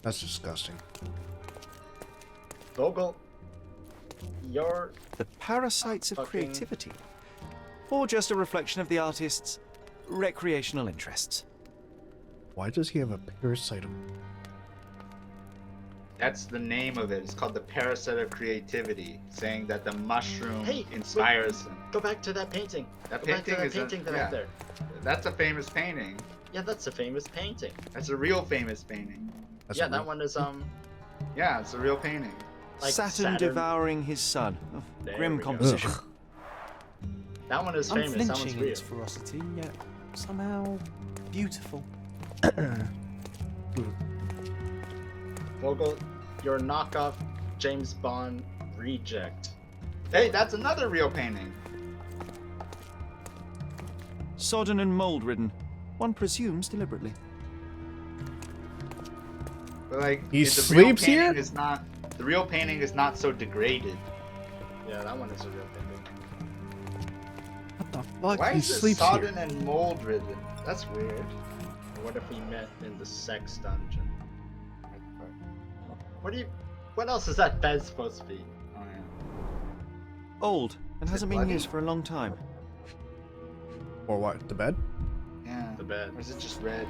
[SPEAKER 3] That's disgusting.
[SPEAKER 7] Vogel, you're
[SPEAKER 6] The parasites of
[SPEAKER 7] Fucking-
[SPEAKER 6] creativity. Or just a reflection of the artist's recreational interests.
[SPEAKER 3] Why does he have a parasite?
[SPEAKER 2] That's the name of it. It's called the parasite of creativity, saying that the mushroom
[SPEAKER 7] Hey,
[SPEAKER 2] inspires him.
[SPEAKER 7] go back to that painting.
[SPEAKER 2] That
[SPEAKER 7] Go back to
[SPEAKER 2] painting
[SPEAKER 7] that
[SPEAKER 2] is
[SPEAKER 7] painting
[SPEAKER 2] a,
[SPEAKER 7] back
[SPEAKER 2] yeah,
[SPEAKER 7] there.
[SPEAKER 2] That's a famous painting.
[SPEAKER 7] Yeah, that's a famous painting.
[SPEAKER 2] That's a real famous painting.
[SPEAKER 3] That's
[SPEAKER 7] yeah,
[SPEAKER 3] a
[SPEAKER 7] that
[SPEAKER 3] real-
[SPEAKER 7] one is
[SPEAKER 2] Yeah, it's a real painting.
[SPEAKER 7] like
[SPEAKER 6] Saturn devouring his son. Oh,
[SPEAKER 7] There
[SPEAKER 6] grim
[SPEAKER 7] we go.
[SPEAKER 6] composition.
[SPEAKER 3] Ugh.
[SPEAKER 7] that one is famous. That one's
[SPEAKER 5] Unflinching in
[SPEAKER 7] real.
[SPEAKER 5] its ferocity, yet somehow beautiful.
[SPEAKER 7] Vogel, you're a knockoff James Bond reject.
[SPEAKER 2] Hey, that's another real painting.
[SPEAKER 6] Sodden and mold-ridden. One presumes deliberately.
[SPEAKER 2] But like,
[SPEAKER 3] He
[SPEAKER 2] the
[SPEAKER 3] sleeps
[SPEAKER 2] real painting
[SPEAKER 3] here?
[SPEAKER 2] Is not the real painting is not so degraded.
[SPEAKER 7] Yeah, that one is a real painting.
[SPEAKER 3] What the fuck?
[SPEAKER 2] Why
[SPEAKER 3] He
[SPEAKER 2] is it
[SPEAKER 3] sleeps
[SPEAKER 2] sodden
[SPEAKER 3] here.
[SPEAKER 2] and mold ridden? That's weird.
[SPEAKER 7] Or what if we met in the sex dungeon? What else is that bed supposed to be?
[SPEAKER 2] Oh yeah.
[SPEAKER 6] Old, and
[SPEAKER 2] Is it
[SPEAKER 6] hasn't been
[SPEAKER 2] bloody?
[SPEAKER 6] used for a long time.
[SPEAKER 3] Or what? The bed?
[SPEAKER 2] Yeah.
[SPEAKER 7] The bed.
[SPEAKER 2] Or is it just red?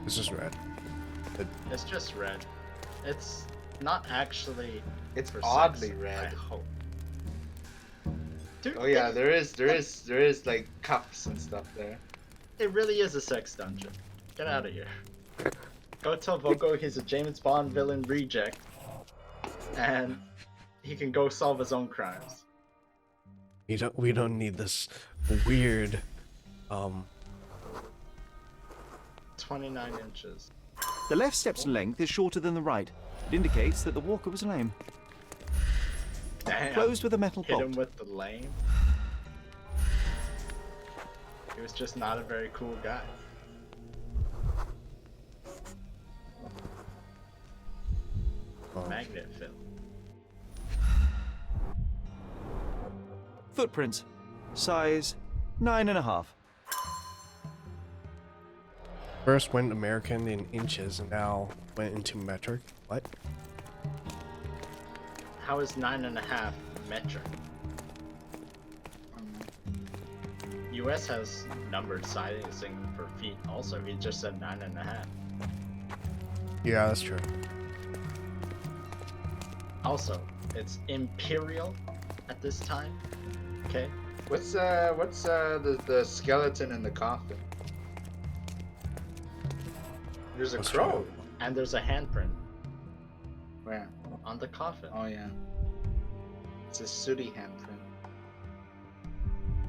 [SPEAKER 3] This is red.
[SPEAKER 7] It's just red. It's not actually
[SPEAKER 2] It's
[SPEAKER 7] for
[SPEAKER 2] oddly
[SPEAKER 7] sex,
[SPEAKER 2] red.
[SPEAKER 7] I hope. Dude,
[SPEAKER 2] Oh yeah, there is like cups and stuff there.
[SPEAKER 7] it really is a sex dungeon. Get out of here. Go tell Vogel he's a James Bond villain reject, and he can go solve his own crimes.
[SPEAKER 3] We don't need this weird
[SPEAKER 7] 29 inches.
[SPEAKER 6] The left step's length is shorter than the right. It indicates that the walker was lame.
[SPEAKER 7] Damn.
[SPEAKER 6] Closed with a metal
[SPEAKER 7] Hit him
[SPEAKER 6] bolt.
[SPEAKER 7] with the lane. He was just not a very cool guy. Magnet fill.
[SPEAKER 6] Footprints. Size 9.5.
[SPEAKER 3] first went American in inches and now went into metric. What?
[SPEAKER 7] How is 9.5 metric? US has numbered sizing for feet also. He just said 9.5.
[SPEAKER 3] Yeah, that's true.
[SPEAKER 7] Also, it's imperial at this time. Okay?
[SPEAKER 2] What's the skeleton in the coffin? There's a
[SPEAKER 3] What's
[SPEAKER 2] crow.
[SPEAKER 7] And there's a handprint
[SPEAKER 2] Where?
[SPEAKER 7] on the coffin.
[SPEAKER 2] Oh yeah. It's a sooty handprint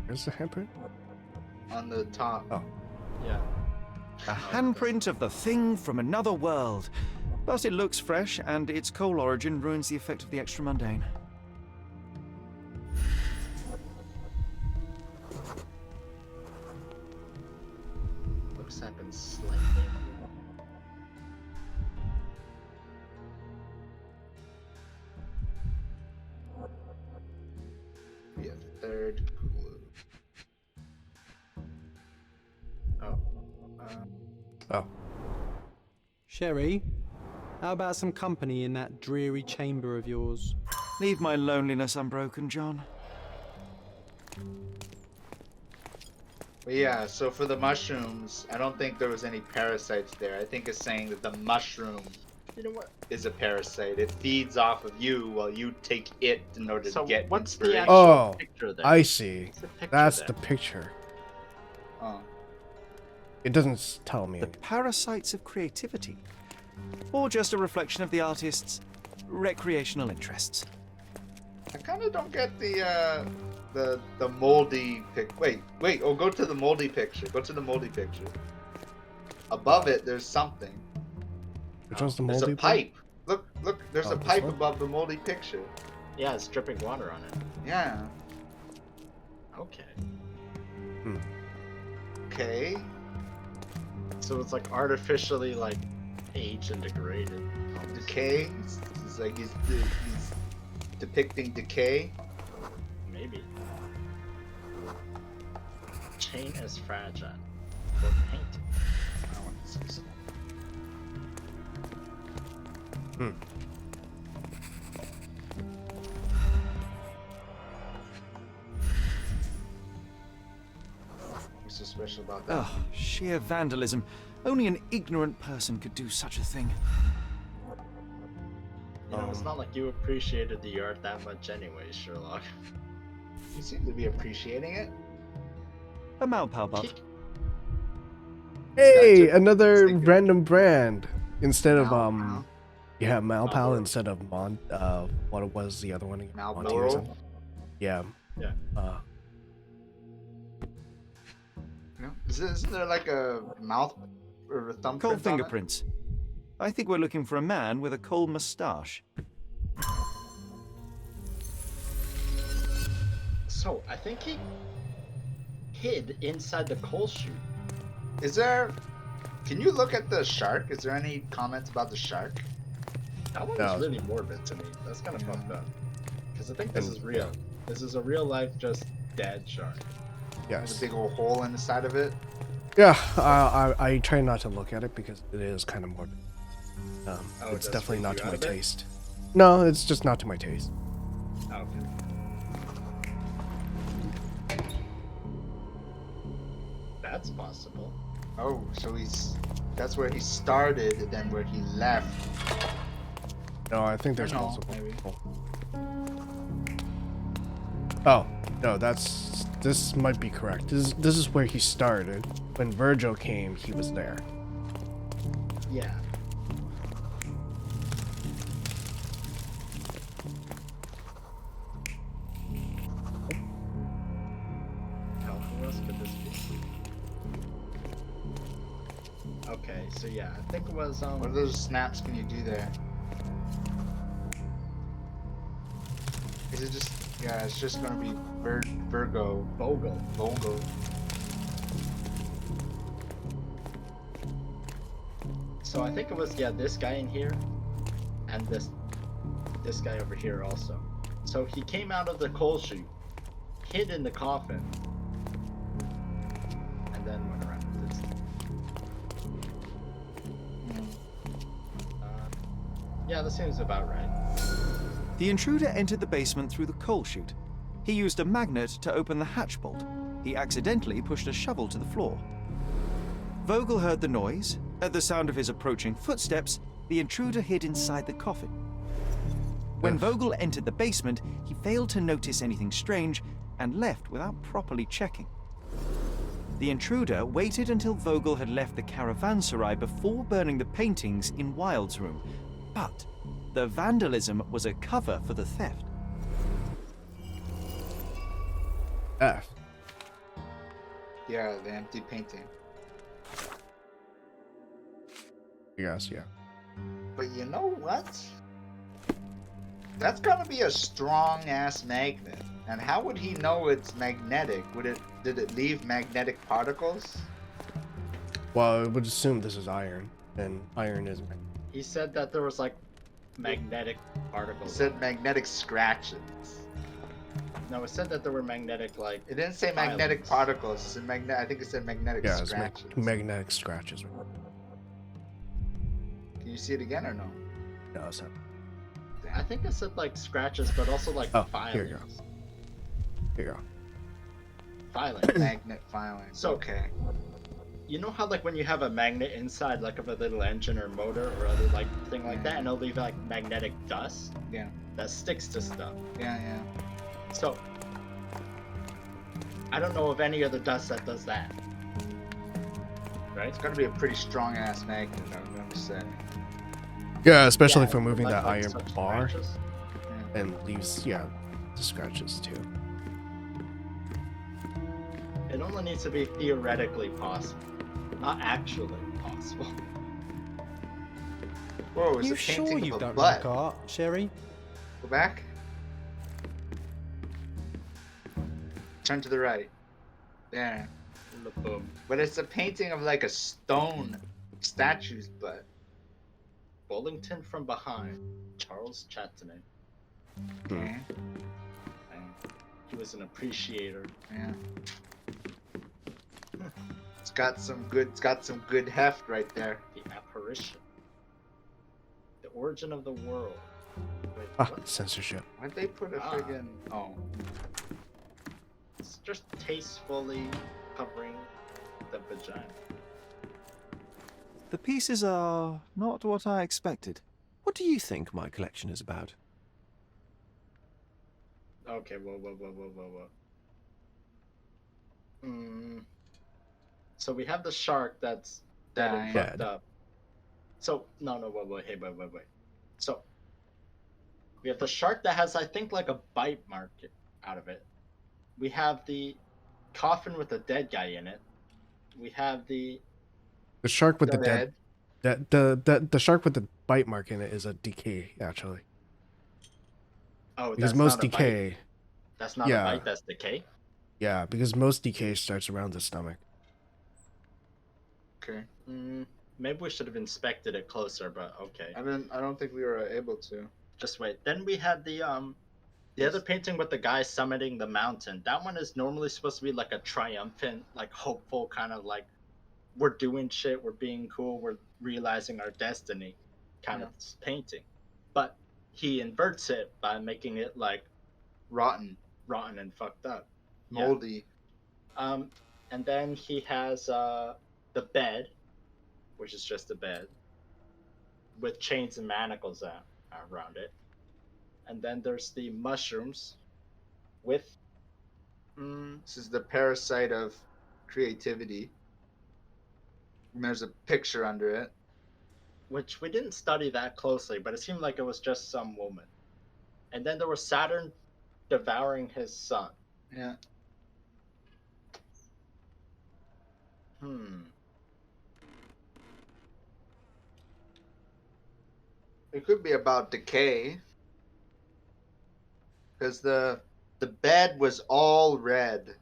[SPEAKER 3] Where's the handprint?
[SPEAKER 2] on the top.
[SPEAKER 3] Oh.
[SPEAKER 7] Yeah.
[SPEAKER 6] A handprint of the thing from another world. But it looks fresh, and its coal origin ruins the effect of the extra mundane.
[SPEAKER 7] Looks happened slightly.
[SPEAKER 2] Be a third clue. Oh.
[SPEAKER 3] Oh.
[SPEAKER 11] Sherry, how about some company in that dreary chamber of yours?
[SPEAKER 6] Leave my loneliness unbroken, John.
[SPEAKER 2] But yeah, so for the mushrooms, I don't think there was any parasites there. I think it's saying that the mushroom, you know what, is a parasite. It feeds off of you while you take it in order
[SPEAKER 7] So
[SPEAKER 2] to get
[SPEAKER 7] what's the
[SPEAKER 2] inspiration.
[SPEAKER 7] actual
[SPEAKER 3] Oh,
[SPEAKER 7] picture there?
[SPEAKER 3] I see.
[SPEAKER 7] What's the picture
[SPEAKER 3] That's
[SPEAKER 7] there?
[SPEAKER 3] the picture.
[SPEAKER 2] Oh.
[SPEAKER 3] It doesn't tell me.
[SPEAKER 6] The parasites of creativity. Or just a reflection of the artist's recreational interests.
[SPEAKER 2] I kind of don't get the moldy pic. Wait. Oh, go to the moldy picture. Go to the moldy picture. Above it, there's something.
[SPEAKER 3] Which one's the
[SPEAKER 2] There's
[SPEAKER 3] moldy
[SPEAKER 2] a pipe. Look. There's
[SPEAKER 3] Oh,
[SPEAKER 2] a
[SPEAKER 3] this
[SPEAKER 2] pipe
[SPEAKER 3] one?
[SPEAKER 2] above the moldy picture.
[SPEAKER 7] Yeah, it's dripping water on it.
[SPEAKER 2] Yeah.
[SPEAKER 7] Okay.
[SPEAKER 2] Okay.
[SPEAKER 7] So it's like artificially like aged and degraded.
[SPEAKER 2] Decay. It's like he's depicting decay.
[SPEAKER 7] Maybe. Chain is fragile. For painting.
[SPEAKER 2] I don't want to see so. What's so special about that?
[SPEAKER 6] Oh, sheer vandalism. Only an ignorant person could do such a thing.
[SPEAKER 7] You know, it's not like you appreciated the art that much anyway, Sherlock.
[SPEAKER 2] You seem to be appreciating it.
[SPEAKER 6] A Malpalbuff.
[SPEAKER 3] Hey,
[SPEAKER 2] Gotcha.
[SPEAKER 3] another
[SPEAKER 2] Sticker.
[SPEAKER 3] random brand instead of
[SPEAKER 2] Malpal.
[SPEAKER 3] yeah, Malpal
[SPEAKER 7] Marlboro.
[SPEAKER 3] instead of what was the other one again? Monty or
[SPEAKER 2] Marlboro.
[SPEAKER 3] something? Yeah.
[SPEAKER 7] Yeah.
[SPEAKER 2] No? Isn't there like a mouth or a thumbprint?
[SPEAKER 6] Cold
[SPEAKER 2] on it?
[SPEAKER 6] fingerprints. I think we're looking for a man with a coal moustache.
[SPEAKER 7] So I think he hid inside the coal chute.
[SPEAKER 2] Is there? Can you look at the shark? Is there any comments about the shark?
[SPEAKER 7] That one
[SPEAKER 3] No.
[SPEAKER 7] is really morbid to me. That's kind of fucked up. Because I think this
[SPEAKER 3] And-
[SPEAKER 7] is real. This is a real life, just dead shark.
[SPEAKER 2] There's
[SPEAKER 3] Yes.
[SPEAKER 2] a big old hole in the side of it.
[SPEAKER 3] Yeah. I try not to look at it because it is kind of morbid.
[SPEAKER 7] Oh,
[SPEAKER 3] It's
[SPEAKER 7] it does
[SPEAKER 3] definitely
[SPEAKER 7] freak
[SPEAKER 3] not
[SPEAKER 7] you
[SPEAKER 3] to
[SPEAKER 7] out
[SPEAKER 3] my
[SPEAKER 7] a bit?
[SPEAKER 3] taste. No, it's just not to my taste.
[SPEAKER 7] Oh, okay. That's possible.
[SPEAKER 2] Oh, so that's where he started, and then where he left.
[SPEAKER 3] No, I think there's
[SPEAKER 2] No,
[SPEAKER 3] multiple
[SPEAKER 2] maybe.
[SPEAKER 3] people. Oh, no, this might be correct. This is where he started. When Virgil came, he was there.
[SPEAKER 7] Yeah. How else could this be? Okay, so yeah, I think it was
[SPEAKER 2] What of those snaps can you do there? Is it just? Yeah, it's just gonna be Virgo.
[SPEAKER 7] Vogel.
[SPEAKER 2] Vogel.
[SPEAKER 7] So I think it was this guy in here, and this guy over here also. So he came out of the coal chute, hid in the coffin, and then went around with this. Yeah, that seems about right.
[SPEAKER 6] The intruder entered the basement through the coal chute. He used a magnet to open the hatch bolt. He accidentally pushed a shovel to the floor. Vogel heard the noise. At the sound of his approaching footsteps, the intruder hid inside the coffin. When Vogel entered the basement, he failed to notice anything strange and left without properly checking. The intruder waited until Vogel had left the caravanserai before burning the paintings in Wilde's room, but the vandalism was a cover for the theft.
[SPEAKER 3] F.
[SPEAKER 2] Yeah, the empty painting.
[SPEAKER 3] Yes, yeah.
[SPEAKER 2] But you know what? That's gonna be a strong ass magnet. And how would he know it's magnetic? Did it leave magnetic particles?
[SPEAKER 3] Well, I would assume this is iron, and iron is.
[SPEAKER 7] He said that there was like magnetic
[SPEAKER 2] He
[SPEAKER 7] particles.
[SPEAKER 2] said magnetic scratches.
[SPEAKER 7] No, it said that there were magnetic like.
[SPEAKER 2] It didn't say magnetic
[SPEAKER 7] filings.
[SPEAKER 2] particles. It said I think it said magnetic
[SPEAKER 3] Yeah, it's
[SPEAKER 2] scratches.
[SPEAKER 3] magnetic scratches.
[SPEAKER 2] Can you see it again or no?
[SPEAKER 3] No, it's not.
[SPEAKER 7] I think it said like scratches, but also like
[SPEAKER 3] Oh,
[SPEAKER 7] filings.
[SPEAKER 3] here you go. Here you go.
[SPEAKER 7] Filings.
[SPEAKER 2] Magnet filings.
[SPEAKER 7] So-
[SPEAKER 2] Okay.
[SPEAKER 7] You know how like when you have a magnet inside like of a little engine or motor or other like thing like that, and it'll leave like magnetic dust
[SPEAKER 2] Yeah.
[SPEAKER 7] that sticks to stuff.
[SPEAKER 2] Yeah, yeah.
[SPEAKER 7] So I don't know of any other dust that does that. Right?
[SPEAKER 2] It's gonna be a pretty strong ass magnet, I'm gonna say.
[SPEAKER 3] Yeah, especially
[SPEAKER 7] Yeah,
[SPEAKER 3] for moving
[SPEAKER 7] like-
[SPEAKER 3] that
[SPEAKER 7] like
[SPEAKER 3] iron
[SPEAKER 7] such
[SPEAKER 3] bar
[SPEAKER 7] scratches.
[SPEAKER 3] and leaves, yeah, the scratches too.
[SPEAKER 7] It only needs to be theoretically possible, not actually possible.
[SPEAKER 2] Whoa, it's
[SPEAKER 11] You
[SPEAKER 2] a
[SPEAKER 11] sure
[SPEAKER 2] painting
[SPEAKER 11] you
[SPEAKER 2] of a
[SPEAKER 11] don't
[SPEAKER 2] butt.
[SPEAKER 11] like art, Sherry?
[SPEAKER 2] Go back. Turn to the right. There.
[SPEAKER 7] Boom.
[SPEAKER 2] But it's a painting of like a stone statue's butt.
[SPEAKER 7] Bullington from behind. Charles Chattenay.
[SPEAKER 2] Okay.
[SPEAKER 7] He was an appreciator.
[SPEAKER 2] Yeah. It's got some good heft right there.
[SPEAKER 7] The apparition. The origin of the world. Wait,
[SPEAKER 3] Ah,
[SPEAKER 7] what?
[SPEAKER 3] censorship.
[SPEAKER 2] Why'd they put a friggin' oh.
[SPEAKER 7] It's just tastefully covering the vagina.
[SPEAKER 6] The pieces are not what I expected.
[SPEAKER 10] What do you think my collection is about?
[SPEAKER 7] Okay, whoa. So we have the shark that's dead and
[SPEAKER 2] Dying.
[SPEAKER 7] fucked up. So no, wait. So we have the shark that has, I think, like a bite mark out of it. We have the coffin with a dead guy in it. We have the
[SPEAKER 3] The shark with the
[SPEAKER 2] Dead.
[SPEAKER 3] dead. The shark with the bite mark in it is a decay, actually.
[SPEAKER 7] oh,
[SPEAKER 3] Because
[SPEAKER 7] that's
[SPEAKER 3] most
[SPEAKER 7] not a bite.
[SPEAKER 3] decay,
[SPEAKER 7] That's not
[SPEAKER 3] yeah.
[SPEAKER 7] a bite. That's decay.
[SPEAKER 3] yeah, because most decay starts around the stomach.
[SPEAKER 2] Okay.
[SPEAKER 7] Maybe we should have inspected it closer, but okay.
[SPEAKER 2] I don't think we were able to.
[SPEAKER 7] Just wait. Then we had the other painting with the guy summiting the mountain. That one is normally supposed to be like a triumphant, like hopeful kind of like we're doing shit, we're being cool, we're realizing our destiny kind of painting. But he inverts it by making it like
[SPEAKER 2] Rotten.
[SPEAKER 7] and fucked up. Yeah.
[SPEAKER 2] Moldy.
[SPEAKER 7] And then he has the bed, which is just a bed with chains and manacles around it. And then there's the mushrooms with
[SPEAKER 2] This is the parasite of creativity. And there's a picture under it.
[SPEAKER 7] which we didn't study that closely, but it seemed like it was just some woman. And then there was Saturn devouring his son.
[SPEAKER 2] Yeah. It could be about decay. Because the bed was all red.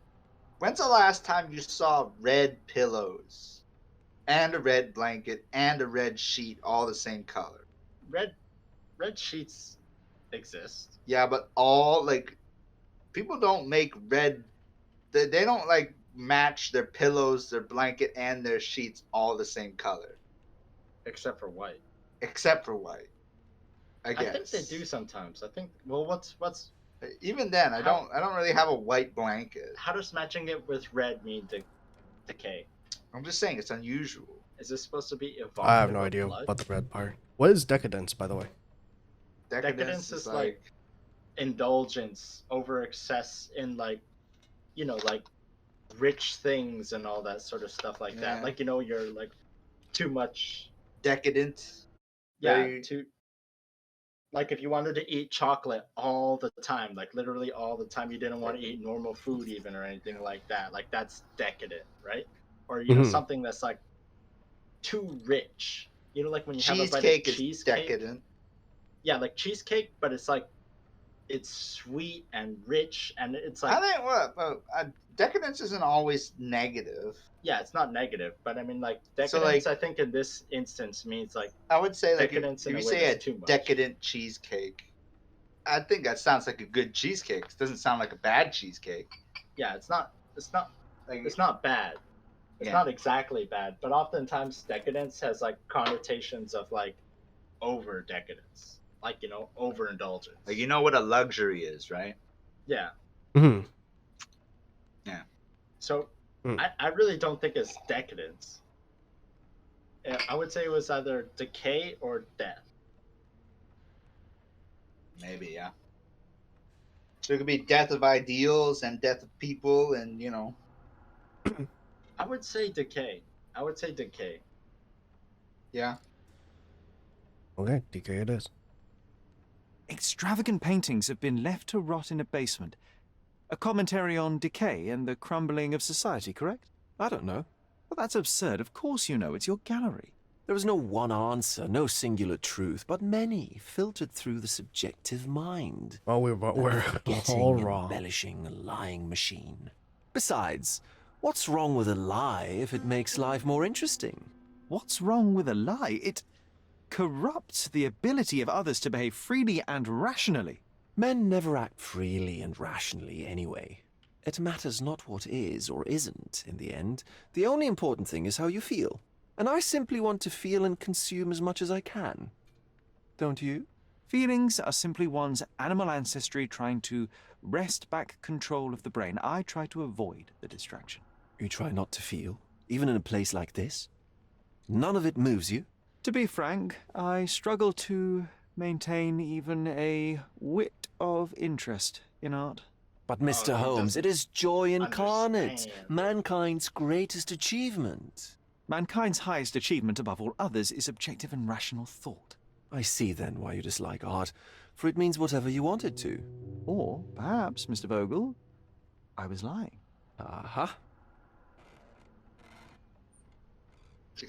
[SPEAKER 2] When's the last time you saw red pillows? And a red blanket and a red sheet all the same color.
[SPEAKER 7] Red sheets exist.
[SPEAKER 2] Yeah, but all like people don't make red they don't like match their pillows, their blanket, and their sheets all the same color.
[SPEAKER 7] Except for white.
[SPEAKER 2] Except for white. I guess.
[SPEAKER 7] I think they do sometimes. I think well what's
[SPEAKER 2] Even then I don't really have a white blanket.
[SPEAKER 7] how does matching it with red mean decay?
[SPEAKER 2] I'm just saying it's unusual.
[SPEAKER 7] Is this supposed to be evolved?
[SPEAKER 3] I have no idea about the red part. What is decadence, by the way?
[SPEAKER 7] Decadence is like indulgence over excess in like you know, like rich things and all that sort of stuff like that.
[SPEAKER 2] Yeah.
[SPEAKER 7] Like, you know, you're like too much.
[SPEAKER 2] Decadent.
[SPEAKER 7] Yeah,
[SPEAKER 2] Very-
[SPEAKER 7] too. Like if you wanted to eat chocolate all the time, like literally all the time, you didn't want to eat normal food even or anything like that. Like that's decadent, right? Or you know,
[SPEAKER 3] Mhm.
[SPEAKER 7] something that's like too rich. You know, like when you have a bite of
[SPEAKER 2] Cheesecake is
[SPEAKER 7] cheesecake.
[SPEAKER 2] decadent.
[SPEAKER 7] Yeah, like cheesecake, but it's like it's sweet and rich, and it's
[SPEAKER 2] I
[SPEAKER 7] like
[SPEAKER 2] think decadence isn't always negative.
[SPEAKER 7] yeah, it's not negative, but I mean like
[SPEAKER 2] So,
[SPEAKER 7] decadence.
[SPEAKER 2] like-
[SPEAKER 7] I think in this instance means like
[SPEAKER 2] I would say like if
[SPEAKER 7] decadence in
[SPEAKER 2] you
[SPEAKER 7] a way
[SPEAKER 2] say a
[SPEAKER 7] that's too much.
[SPEAKER 2] decadent cheesecake, I think that sounds like a good cheesecake. It doesn't sound like a bad cheesecake.
[SPEAKER 7] Yeah, it's not.
[SPEAKER 2] Like
[SPEAKER 7] It's not bad. It's
[SPEAKER 2] Yeah.
[SPEAKER 7] not exactly bad, but oftentimes decadence has like connotations of like over decadence, like you know, overindulgence.
[SPEAKER 2] Like you know what a luxury is, right?
[SPEAKER 7] Yeah.
[SPEAKER 3] Mhm.
[SPEAKER 7] So
[SPEAKER 3] Hmm.
[SPEAKER 7] I really don't think it's decadence. I would say it was either decay or death.
[SPEAKER 2] Maybe, yeah. So it could be death of ideals and death of people, and you know.
[SPEAKER 7] I would say decay. I would say decay.
[SPEAKER 2] Yeah.
[SPEAKER 3] Okay, DK it is.
[SPEAKER 6] Extravagant paintings have been left to rot in a basement. A commentary on decay and the crumbling of society, correct?
[SPEAKER 10] I don't know.
[SPEAKER 6] Well, that's absurd. Of course you know. It's your gallery.
[SPEAKER 10] There is no one answer, no singular truth, but many filtered through the subjective mind.
[SPEAKER 3] Well, we're
[SPEAKER 10] Forgetting,
[SPEAKER 3] all wrong.
[SPEAKER 10] embellishing, a lying machine. Besides, what's wrong with a lie if it makes life more interesting?
[SPEAKER 6] What's wrong with a lie? It corrupts the ability of others to behave freely and rationally.
[SPEAKER 10] Men never act freely and rationally anyway. It matters not what is or isn't in the end. The only important thing is how you feel. And I simply want to feel and consume as much as I can. Don't you?
[SPEAKER 6] Feelings are simply one's animal ancestry trying to wrest back control of the brain. I try to avoid the distraction.
[SPEAKER 10] You try not to feel, even in a place like this? None of it moves you?
[SPEAKER 6] To be frank, I struggle to maintain even a whit of interest in art.
[SPEAKER 10] But Mr.
[SPEAKER 7] he
[SPEAKER 10] Holmes,
[SPEAKER 7] doesn't
[SPEAKER 10] it is joy incarnate,
[SPEAKER 7] understand.
[SPEAKER 10] mankind's greatest achievement.
[SPEAKER 6] Mankind's highest achievement above all others is objective and rational thought.
[SPEAKER 10] I see then why you dislike art, for it means whatever you want it to.
[SPEAKER 6] Or perhaps, Mr. Vogel, I was lying.
[SPEAKER 10] Aha.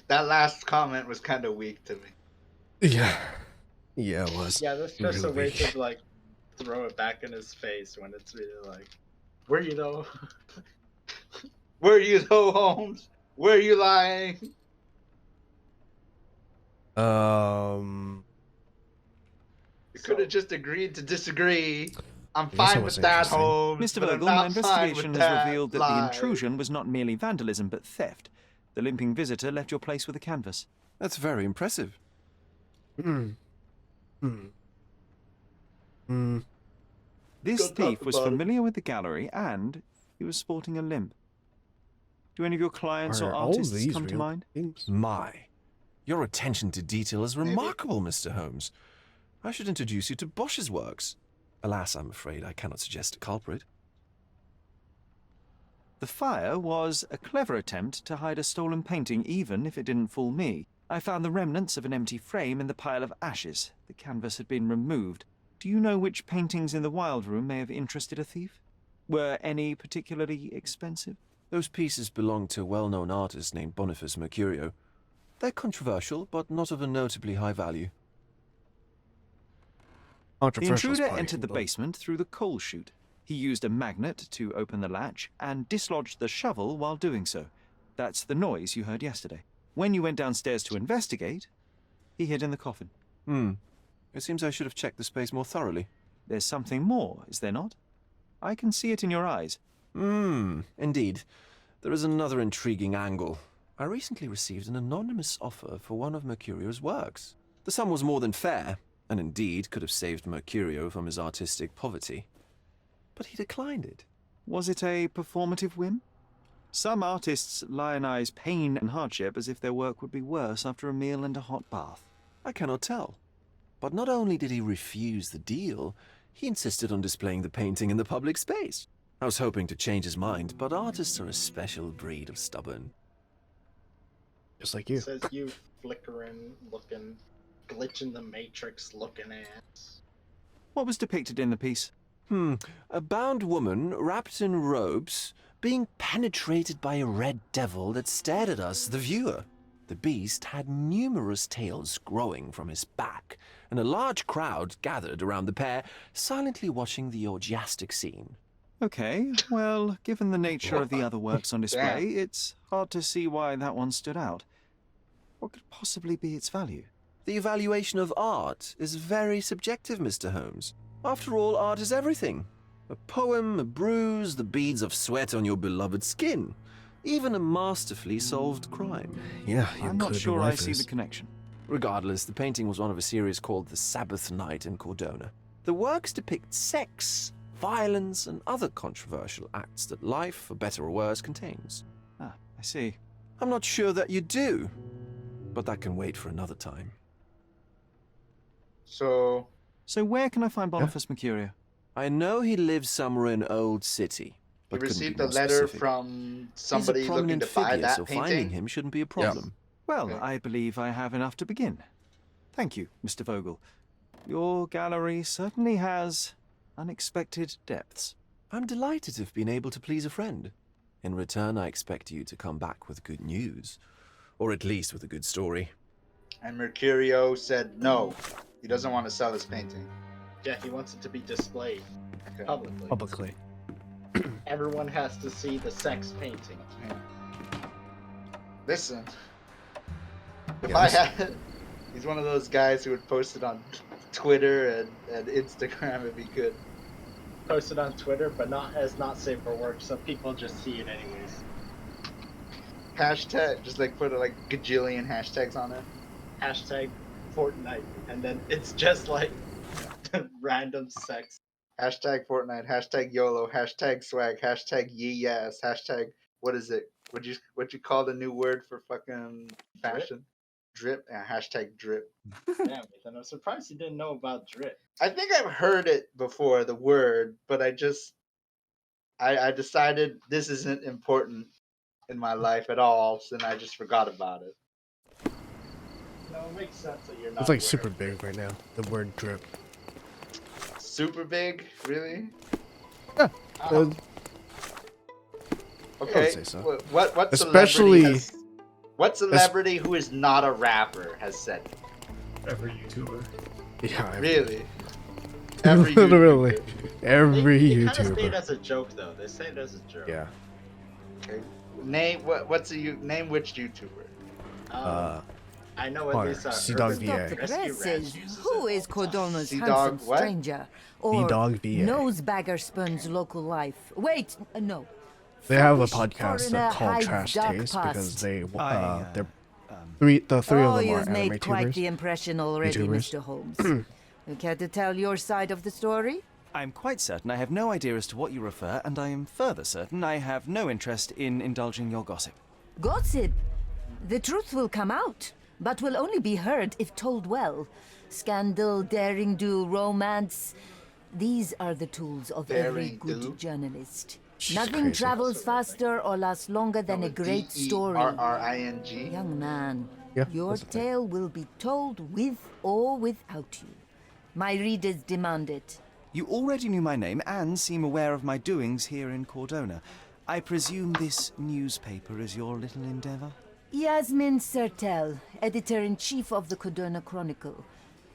[SPEAKER 2] That last comment was kind of weak to me.
[SPEAKER 3] Yeah. Yeah, it was.
[SPEAKER 7] Yeah, that's just a
[SPEAKER 3] Really
[SPEAKER 7] way
[SPEAKER 3] weak.
[SPEAKER 7] to like throw it back in his face when it's really like, where you know?
[SPEAKER 2] Were you though, Holmes? Were you lying?
[SPEAKER 3] Um,
[SPEAKER 2] You could have just agreed to disagree. I'm
[SPEAKER 3] guess it
[SPEAKER 2] fine
[SPEAKER 3] was
[SPEAKER 2] with that,
[SPEAKER 3] interesting.
[SPEAKER 2] Holmes.
[SPEAKER 6] Mr.
[SPEAKER 2] but I'm
[SPEAKER 6] Vogel, my
[SPEAKER 2] not fine
[SPEAKER 6] investigation
[SPEAKER 2] with
[SPEAKER 6] has
[SPEAKER 2] that
[SPEAKER 6] revealed that
[SPEAKER 2] lie.
[SPEAKER 6] the intrusion was not merely vandalism, but theft. The limping visitor left your place with a canvas.
[SPEAKER 10] That's very impressive.
[SPEAKER 3] hmm. Hmm. Hmm.
[SPEAKER 6] This
[SPEAKER 2] Go talk
[SPEAKER 6] thief was
[SPEAKER 2] about it.
[SPEAKER 6] familiar with the gallery, and he was sporting a limp. Do any of your clients
[SPEAKER 3] Are
[SPEAKER 6] or
[SPEAKER 3] all
[SPEAKER 6] artists
[SPEAKER 3] these
[SPEAKER 6] come to
[SPEAKER 3] real
[SPEAKER 6] mind?
[SPEAKER 3] things?
[SPEAKER 10] My, your attention to detail is remarkable, Mr. Holmes. I should introduce you to Bosch's works. Alas, I'm afraid I cannot suggest a culprit.
[SPEAKER 6] The fire was a clever attempt to hide a stolen painting, even if it didn't fool me. I found the remnants of an empty frame in the pile of ashes. The canvas had been removed. Do you know which paintings in the Wild Room may have interested a thief? Were any particularly expensive?
[SPEAKER 10] Those pieces belong to a well-known artist named Boniface Mercurio. They're controversial, but not of a notably high value.
[SPEAKER 6] The
[SPEAKER 3] Controversial.
[SPEAKER 6] intruder entered the basement through the coal chute. He used a magnet to open the latch and dislodged the shovel while doing so. That's the noise you heard yesterday. When you went downstairs to investigate, he hid in the coffin.
[SPEAKER 10] It seems I should have checked the space more thoroughly.
[SPEAKER 6] There's something more, is there not? I can see it in your eyes.
[SPEAKER 10] Indeed. There is another intriguing angle. I recently received an anonymous offer for one of Mercurio's works. The sum was more than fair, and indeed could have saved Mercurio from his artistic poverty. But he declined it.
[SPEAKER 6] Was it a performative whim? Some artists lionize pain and hardship as if their work would be worse after a meal and a hot bath.
[SPEAKER 10] I cannot tell. But not only did he refuse the deal, he insisted on displaying the painting in the public space. I was hoping to change his mind, but artists are a special breed of stubborn.
[SPEAKER 3] Just like you.
[SPEAKER 7] Says you flickering looking, glitch in the matrix looking ass.
[SPEAKER 6] What was depicted in the piece?
[SPEAKER 10] A bound woman wrapped in robes being penetrated by a red devil that stared at us, the viewer. The beast had numerous tails growing from his back, and a large crowd gathered around the pair, silently watching the orgiastic scene.
[SPEAKER 6] Okay, well, given the nature of the other works on display, it's hard to see why that one stood out. What could possibly be its value?
[SPEAKER 10] The evaluation of art is very subjective, Mr. Holmes. After all, art is everything. A poem, a bruise, the beads of sweat on your beloved skin. Even a masterfully solved crime.
[SPEAKER 3] Yeah,
[SPEAKER 6] I'm not sure I see the connection.
[SPEAKER 10] Regardless, the painting was one of a series called The Sabbath Night in Cordona. The works depict sex, violence, and other controversial acts that life, for better or worse, contains.
[SPEAKER 6] Ah, I see.
[SPEAKER 10] I'm not sure that you do, but that can wait for another time.
[SPEAKER 2] So
[SPEAKER 6] where can I find Boniface Mercurio?
[SPEAKER 10] I know he lives somewhere in Old City,
[SPEAKER 2] you
[SPEAKER 10] but couldn't
[SPEAKER 2] received
[SPEAKER 10] be
[SPEAKER 2] a
[SPEAKER 10] more
[SPEAKER 2] letter
[SPEAKER 10] specific.
[SPEAKER 2] from
[SPEAKER 10] He's
[SPEAKER 2] somebody
[SPEAKER 10] a
[SPEAKER 2] looking
[SPEAKER 10] prominent
[SPEAKER 2] to buy
[SPEAKER 10] figure,
[SPEAKER 2] that
[SPEAKER 10] so
[SPEAKER 2] painting.
[SPEAKER 10] finding him shouldn't be a problem.
[SPEAKER 6] Well,
[SPEAKER 2] Okay.
[SPEAKER 6] I believe I have enough to begin. Thank you, Mr. Vogel. Your gallery certainly has unexpected depths.
[SPEAKER 10] I'm delighted to have been able to please a friend. In return, I expect you to come back with good news. Or at least with a good story.
[SPEAKER 2] And Mercurio said no. He doesn't want to sell his painting.
[SPEAKER 7] Yeah, he wants it to be displayed
[SPEAKER 2] Okay.
[SPEAKER 7] publicly.
[SPEAKER 3] Publicly.
[SPEAKER 7] Everyone has to see the sex painting.
[SPEAKER 2] Listen. If
[SPEAKER 3] Yeah,
[SPEAKER 2] I
[SPEAKER 3] this-
[SPEAKER 2] had... He's one of those guys who would post it on Twitter and Instagram if he could.
[SPEAKER 7] Posted on Twitter, but not safe for work, so people just see it anyways.
[SPEAKER 2] Hashtag, just like put like gajillion hashtags on it.
[SPEAKER 7] Hashtag Fortnite, and then it's just like random sex.
[SPEAKER 2] Hashtag Fortnite, hashtag YOLO, hashtag swag, hashtag yes, hashtag what is it? What you call the new word for fucking fashion? Drip. Yeah, hashtag drip.
[SPEAKER 7] Damn, Ethan, I'm surprised you didn't know about drip.
[SPEAKER 2] I think I've heard it before, the word, but I decided this isn't important in my life at all, so then I just forgot about it.
[SPEAKER 7] No, it makes sense that you're not.
[SPEAKER 3] It's like
[SPEAKER 7] aware.
[SPEAKER 3] super big right now. The word drip.
[SPEAKER 2] Super big, really?
[SPEAKER 3] Yeah.
[SPEAKER 2] Okay.
[SPEAKER 3] say so.
[SPEAKER 2] What
[SPEAKER 3] Especially-
[SPEAKER 2] what celebrity who is not a rapper has said it?
[SPEAKER 4] Every YouTuber.
[SPEAKER 3] Yeah.
[SPEAKER 2] Really? Every
[SPEAKER 3] Literally.
[SPEAKER 2] YouTuber.
[SPEAKER 3] Every
[SPEAKER 7] They kind of say it
[SPEAKER 3] YouTuber.
[SPEAKER 7] as a joke, though. They say it as a joke.
[SPEAKER 3] Yeah.
[SPEAKER 2] Okay. Name name which YouTuber?
[SPEAKER 7] I know at
[SPEAKER 3] Connor,
[SPEAKER 7] least
[SPEAKER 3] Sea-Dog
[SPEAKER 7] Urban
[SPEAKER 3] VA.
[SPEAKER 12] The
[SPEAKER 7] Rescue
[SPEAKER 12] press
[SPEAKER 7] Ranch
[SPEAKER 12] is,
[SPEAKER 7] uses
[SPEAKER 12] who
[SPEAKER 7] it
[SPEAKER 12] is
[SPEAKER 7] all the time.
[SPEAKER 12] Cordona's
[SPEAKER 2] Sea-Dog
[SPEAKER 12] handsome
[SPEAKER 2] what?
[SPEAKER 12] stranger? Or
[SPEAKER 3] Sea-Dog VA.
[SPEAKER 12] Nosebagger spurns local life. Wait, no.
[SPEAKER 3] They have a
[SPEAKER 12] Fetish
[SPEAKER 3] podcast
[SPEAKER 12] foreigner
[SPEAKER 3] called
[SPEAKER 12] hides
[SPEAKER 3] Trash
[SPEAKER 12] dark
[SPEAKER 3] Taste
[SPEAKER 12] past.
[SPEAKER 3] because they're
[SPEAKER 6] I,
[SPEAKER 3] the three of them are
[SPEAKER 12] you've
[SPEAKER 3] anime
[SPEAKER 12] made quite
[SPEAKER 3] tubers.
[SPEAKER 12] the impression already,
[SPEAKER 3] YouTubers.
[SPEAKER 12] Mr. Holmes. You care to tell your side of the story?
[SPEAKER 6] I'm quite certain I have no idea as to what you refer, and I am further certain I have no interest in indulging your gossip.
[SPEAKER 12] Gossip. The truth will come out, but will only be heard if told well. Scandal, daring do, romance. These are the tools of every good
[SPEAKER 2] Daring-do?
[SPEAKER 12] journalist.
[SPEAKER 3] She's
[SPEAKER 12] Nothing
[SPEAKER 3] crazy.
[SPEAKER 12] travels faster or lasts longer than a great story.
[SPEAKER 2] DERRING.
[SPEAKER 12] Young man,
[SPEAKER 3] Yeah,
[SPEAKER 12] your
[SPEAKER 3] that's the thing.
[SPEAKER 12] tale will be told with or without you. My readers demand it.
[SPEAKER 6] You already knew my name and seem aware of my doings here in Cordona. I presume this newspaper is your little endeavor?
[SPEAKER 12] Yasmin Sertel, editor-in-chief of the Cordona Chronicle,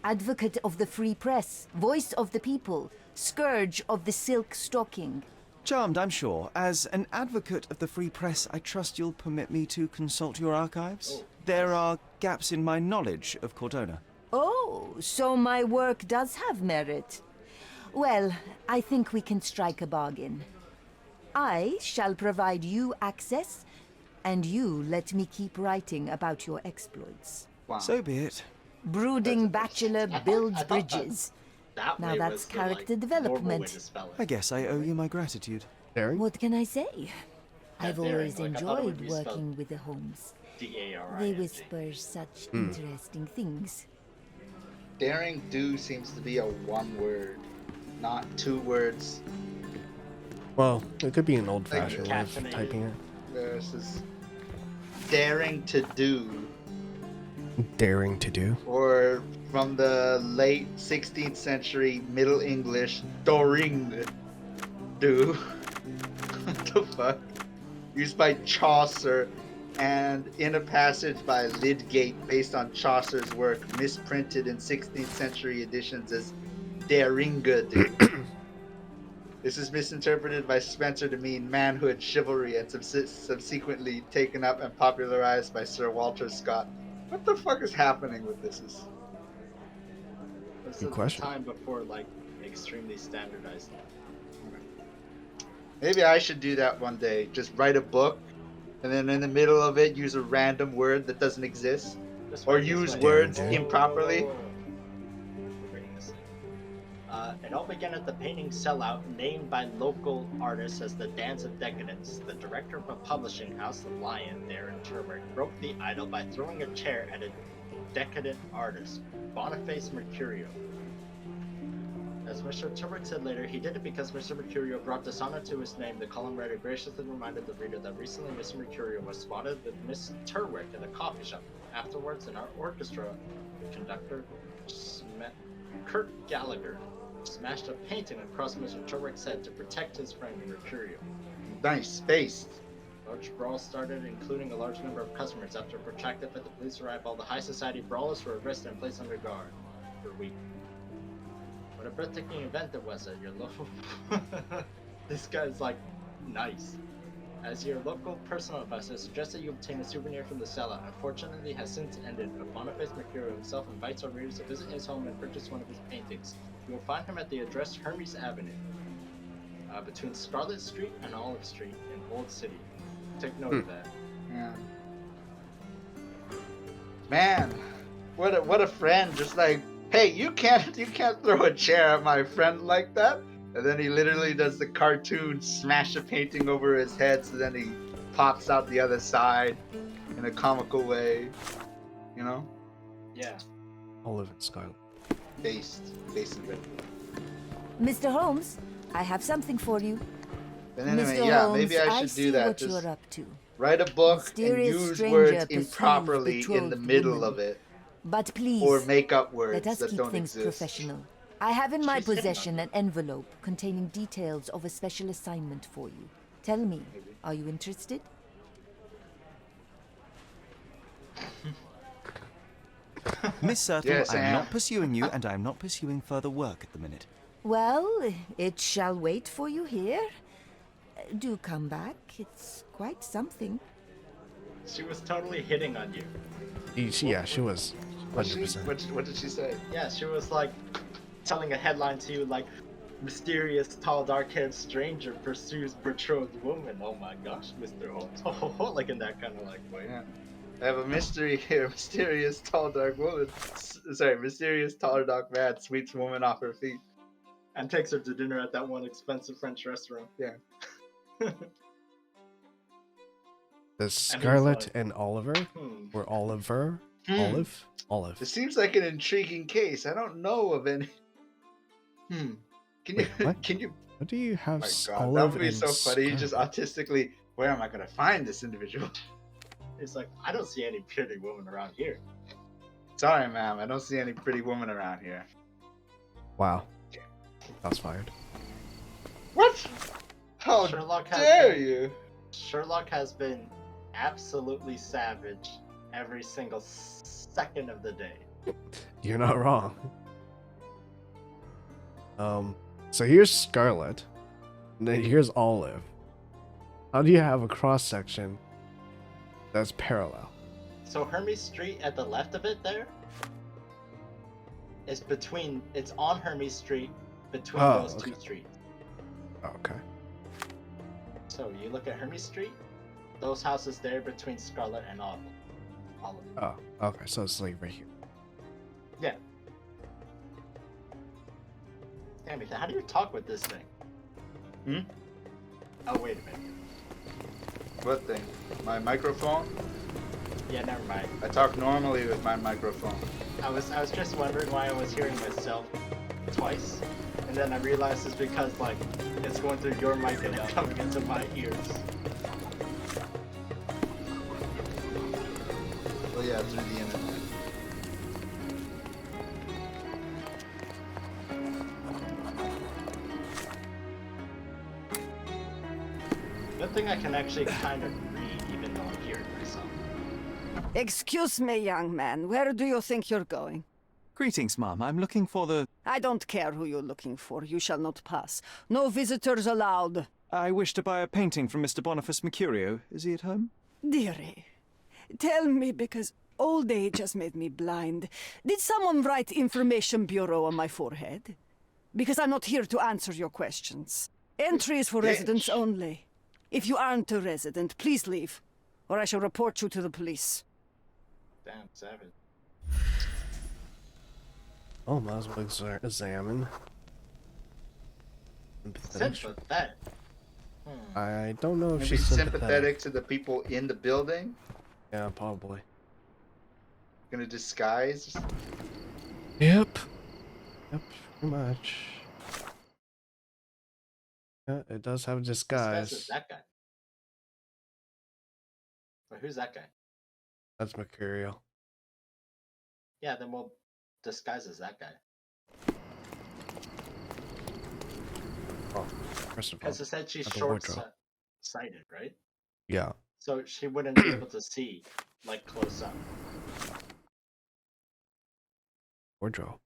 [SPEAKER 12] advocate of the free press, voice of the people, scourge of the silk stocking.
[SPEAKER 6] Charmed, I'm sure. As an advocate of the free press, I trust you'll permit me to consult your archives? There are gaps in my knowledge of Cordona.
[SPEAKER 12] Oh, so my work does have merit. Well, I think we can strike a bargain. I shall provide you access, and you let me keep writing about your exploits.
[SPEAKER 2] Wow.
[SPEAKER 6] So be it.
[SPEAKER 12] Brooding bachelor builds bridges.
[SPEAKER 7] That
[SPEAKER 12] Now
[SPEAKER 7] way
[SPEAKER 12] that's
[SPEAKER 7] was the,
[SPEAKER 12] character
[SPEAKER 7] normal way
[SPEAKER 12] development.
[SPEAKER 7] to spell
[SPEAKER 6] I
[SPEAKER 7] it.
[SPEAKER 6] guess I owe you my gratitude.
[SPEAKER 3] Daring?
[SPEAKER 12] What can I say? I've
[SPEAKER 7] daring,
[SPEAKER 12] always
[SPEAKER 7] like, I thought it would
[SPEAKER 12] enjoyed
[SPEAKER 7] be spelled
[SPEAKER 12] working with the Holmes.
[SPEAKER 7] DARING.
[SPEAKER 12] They whisper such interesting things.
[SPEAKER 2] Daring do seems to be a one word, not two words.
[SPEAKER 3] Well, it could be an old-fashioned way of
[SPEAKER 7] caffeinated.
[SPEAKER 3] typing it.
[SPEAKER 2] This is daring to do,
[SPEAKER 3] Daring to do.
[SPEAKER 2] or from the late 16th century Middle English, doring do. What the fuck? Used by Chaucer, and in a passage by Lydgate based on Chaucer's work, misprinted in 16th century editions as daringud. This is misinterpreted by Spencer to mean manhood, chivalry, and subsequently taken up and popularized by Sir Walter Scott. What the fuck is happening with this?
[SPEAKER 7] This
[SPEAKER 3] Good
[SPEAKER 7] is
[SPEAKER 3] question.
[SPEAKER 7] the time before like extremely standardized.
[SPEAKER 2] Maybe I should do that one day. Just write a book, and then in the middle of it, use a random word that doesn't exist, or use words improperly.
[SPEAKER 7] It all began at the painting Sellout, named by local artists as the Dance of Decadence. The director of a publishing house, The Lion, there in Turmeric, broke the idol by throwing a chair at a decadent artist, Boniface Mercurio. As Mr. Turmeric said later, he did it because Mr. Mercurio brought dishonor to his name. The column writer graciously reminded the reader that recently Mr. Mercurio was spotted with Miss Turwick in a coffee shop. Afterwards, in our orchestra, the conductor, Kurt Gallagher, smashed a painting across Mr. Turwick's head to protect his friend Mercurio.
[SPEAKER 2] Nice space.
[SPEAKER 7] Large brawls started, including a large number of customers. After a protracted fit, the police arrived. All the high society brawlers were arrested and placed under guard for a week. What a breathtaking event it was at your local... This guy's like, nice. As your local personal advisor, I suggest that you obtain a souvenir from the sellout. Unfortunately, has since ended, but Boniface Mercurio himself invites our readers to visit his home and purchase one of his paintings. You will find him at the address Hermes Avenue, between Scarlet Street and Olive Street in Old City. Take note of that.
[SPEAKER 2] Yeah. Man, what a friend! Just like, hey, you can't throw a chair at my friend like that. And then he literally does the cartoon smash a painting over his head, so then he pops out the other side in a comical way. You know?
[SPEAKER 7] Yeah.
[SPEAKER 3] Olive and Scarlet.
[SPEAKER 2] Based in red.
[SPEAKER 12] Mr. Holmes, I have something for you.
[SPEAKER 2] But anyway,
[SPEAKER 12] Mr.
[SPEAKER 2] yeah,
[SPEAKER 12] Holmes,
[SPEAKER 2] maybe I should
[SPEAKER 12] see
[SPEAKER 2] do that.
[SPEAKER 12] what
[SPEAKER 2] Just
[SPEAKER 12] you're up to.
[SPEAKER 2] write a book and
[SPEAKER 12] Mysterious
[SPEAKER 2] use
[SPEAKER 12] stranger
[SPEAKER 2] words
[SPEAKER 12] pursues
[SPEAKER 2] improperly in the
[SPEAKER 12] betrothed
[SPEAKER 2] middle
[SPEAKER 12] woman.
[SPEAKER 2] of it,
[SPEAKER 12] But please,
[SPEAKER 2] or make up words
[SPEAKER 12] let us
[SPEAKER 2] that
[SPEAKER 12] keep
[SPEAKER 2] don't
[SPEAKER 12] things
[SPEAKER 2] exist.
[SPEAKER 12] professional. I have in my
[SPEAKER 7] She's hitting on
[SPEAKER 12] possession an envelope containing details of a special assignment for you. Tell me, are you interested?
[SPEAKER 6] Miss Sertle,
[SPEAKER 2] Yes, I
[SPEAKER 6] I'm
[SPEAKER 2] am.
[SPEAKER 6] not pursuing you, and I'm not pursuing further work at the minute.
[SPEAKER 12] Well, it shall wait for you here. Do come back. It's quite something.
[SPEAKER 7] She was totally hitting on you.
[SPEAKER 3] Yeah, she was.
[SPEAKER 2] What did
[SPEAKER 3] 100%.
[SPEAKER 2] she say?
[SPEAKER 7] Yeah, she was like telling a headline to you like, mysterious tall dark-haired stranger pursues betrothed woman. Oh my gosh, Mr. Holmes. Like in that kind of like way.
[SPEAKER 2] Yeah. I have a mystery here. Mysterious tall dark woman. Sorry, mysterious tall dark man sweeps woman off her feet.
[SPEAKER 7] And takes her to dinner at that one expensive French restaurant.
[SPEAKER 2] Yeah.
[SPEAKER 3] Does Scarlet and Oliver,
[SPEAKER 7] Hmm.
[SPEAKER 3] or Oliver, Olive.
[SPEAKER 2] It seems like an intriguing case. I don't know of any. Can you?
[SPEAKER 3] Wait, what?
[SPEAKER 2] Can you?
[SPEAKER 3] What do you have?
[SPEAKER 2] My God, that
[SPEAKER 3] Olive
[SPEAKER 2] would be
[SPEAKER 3] and
[SPEAKER 2] so funny. You just
[SPEAKER 3] Scarlet?
[SPEAKER 2] autistically. Where am I gonna find this individual?
[SPEAKER 7] It's like, I don't see any pretty woman around here.
[SPEAKER 2] Sorry, ma'am. I don't see any pretty woman around here.
[SPEAKER 3] Wow. I was fired.
[SPEAKER 2] What? How
[SPEAKER 7] Sherlock has
[SPEAKER 2] dare
[SPEAKER 7] been-
[SPEAKER 2] you?
[SPEAKER 7] Sherlock has been absolutely savage every single second of the day.
[SPEAKER 3] You're not wrong. So here's Scarlet, and then here's Olive. How do you have a cross section that's parallel?
[SPEAKER 7] So Hermes Street at the left of it there is between, it's on Hermes Street between
[SPEAKER 3] Oh,
[SPEAKER 7] those
[SPEAKER 3] okay.
[SPEAKER 7] two streets.
[SPEAKER 3] Okay.
[SPEAKER 7] So you look at Hermes Street, those houses there between Scarlet and Olive.
[SPEAKER 3] Oh, okay. So it's like right here.
[SPEAKER 7] Yeah. Damn it, how do you talk with this thing? Oh, wait a minute.
[SPEAKER 2] What thing? My microphone?
[SPEAKER 7] Yeah, never mind.
[SPEAKER 2] I talk normally with my microphone.
[SPEAKER 7] I was just wondering why I was hearing myself twice, and then I realized it's because like it's going through your mic and it's coming into my ears.
[SPEAKER 2] Well, yeah, through the internet.
[SPEAKER 7] Good thing I can actually kind of read even though I'm hearing myself.
[SPEAKER 13] Excuse me, young man. Where do you think you're going?
[SPEAKER 6] Greetings, ma'am. I'm looking for the...
[SPEAKER 13] I don't care who you're looking for. You shall not pass. No visitors allowed.
[SPEAKER 6] I wish to buy a painting from Mr. Boniface Mercurio. Is he at home?
[SPEAKER 13] Dearie, tell me, because old age has made me blind. Did someone write Information Bureau on my forehead? Because I'm not here to answer your questions. Entry is for residents only. If you aren't a resident, please leave, or I shall report you to the police.
[SPEAKER 7] Damn, savage.
[SPEAKER 3] Oh, might as well examine.
[SPEAKER 7] Sympathetic.
[SPEAKER 3] I don't know if
[SPEAKER 2] Maybe
[SPEAKER 3] she's
[SPEAKER 2] sympathetic to the people in the building.
[SPEAKER 3] Yeah, probably.
[SPEAKER 2] Gonna disguise.
[SPEAKER 3] Yep. Yep, pretty much. Yeah, it does have a disguise.
[SPEAKER 7] Disguise as that guy. Wait, who's that guy?
[SPEAKER 3] That's Mercurial.
[SPEAKER 7] Yeah, then we'll disguise as that guy.
[SPEAKER 3] Oh, first of all,
[SPEAKER 7] Because it said she's
[SPEAKER 3] have a wardrobe.
[SPEAKER 7] short-sighted, right?
[SPEAKER 3] Yeah.
[SPEAKER 7] So she wouldn't be able to see, like, close up.
[SPEAKER 3] Wardrobe.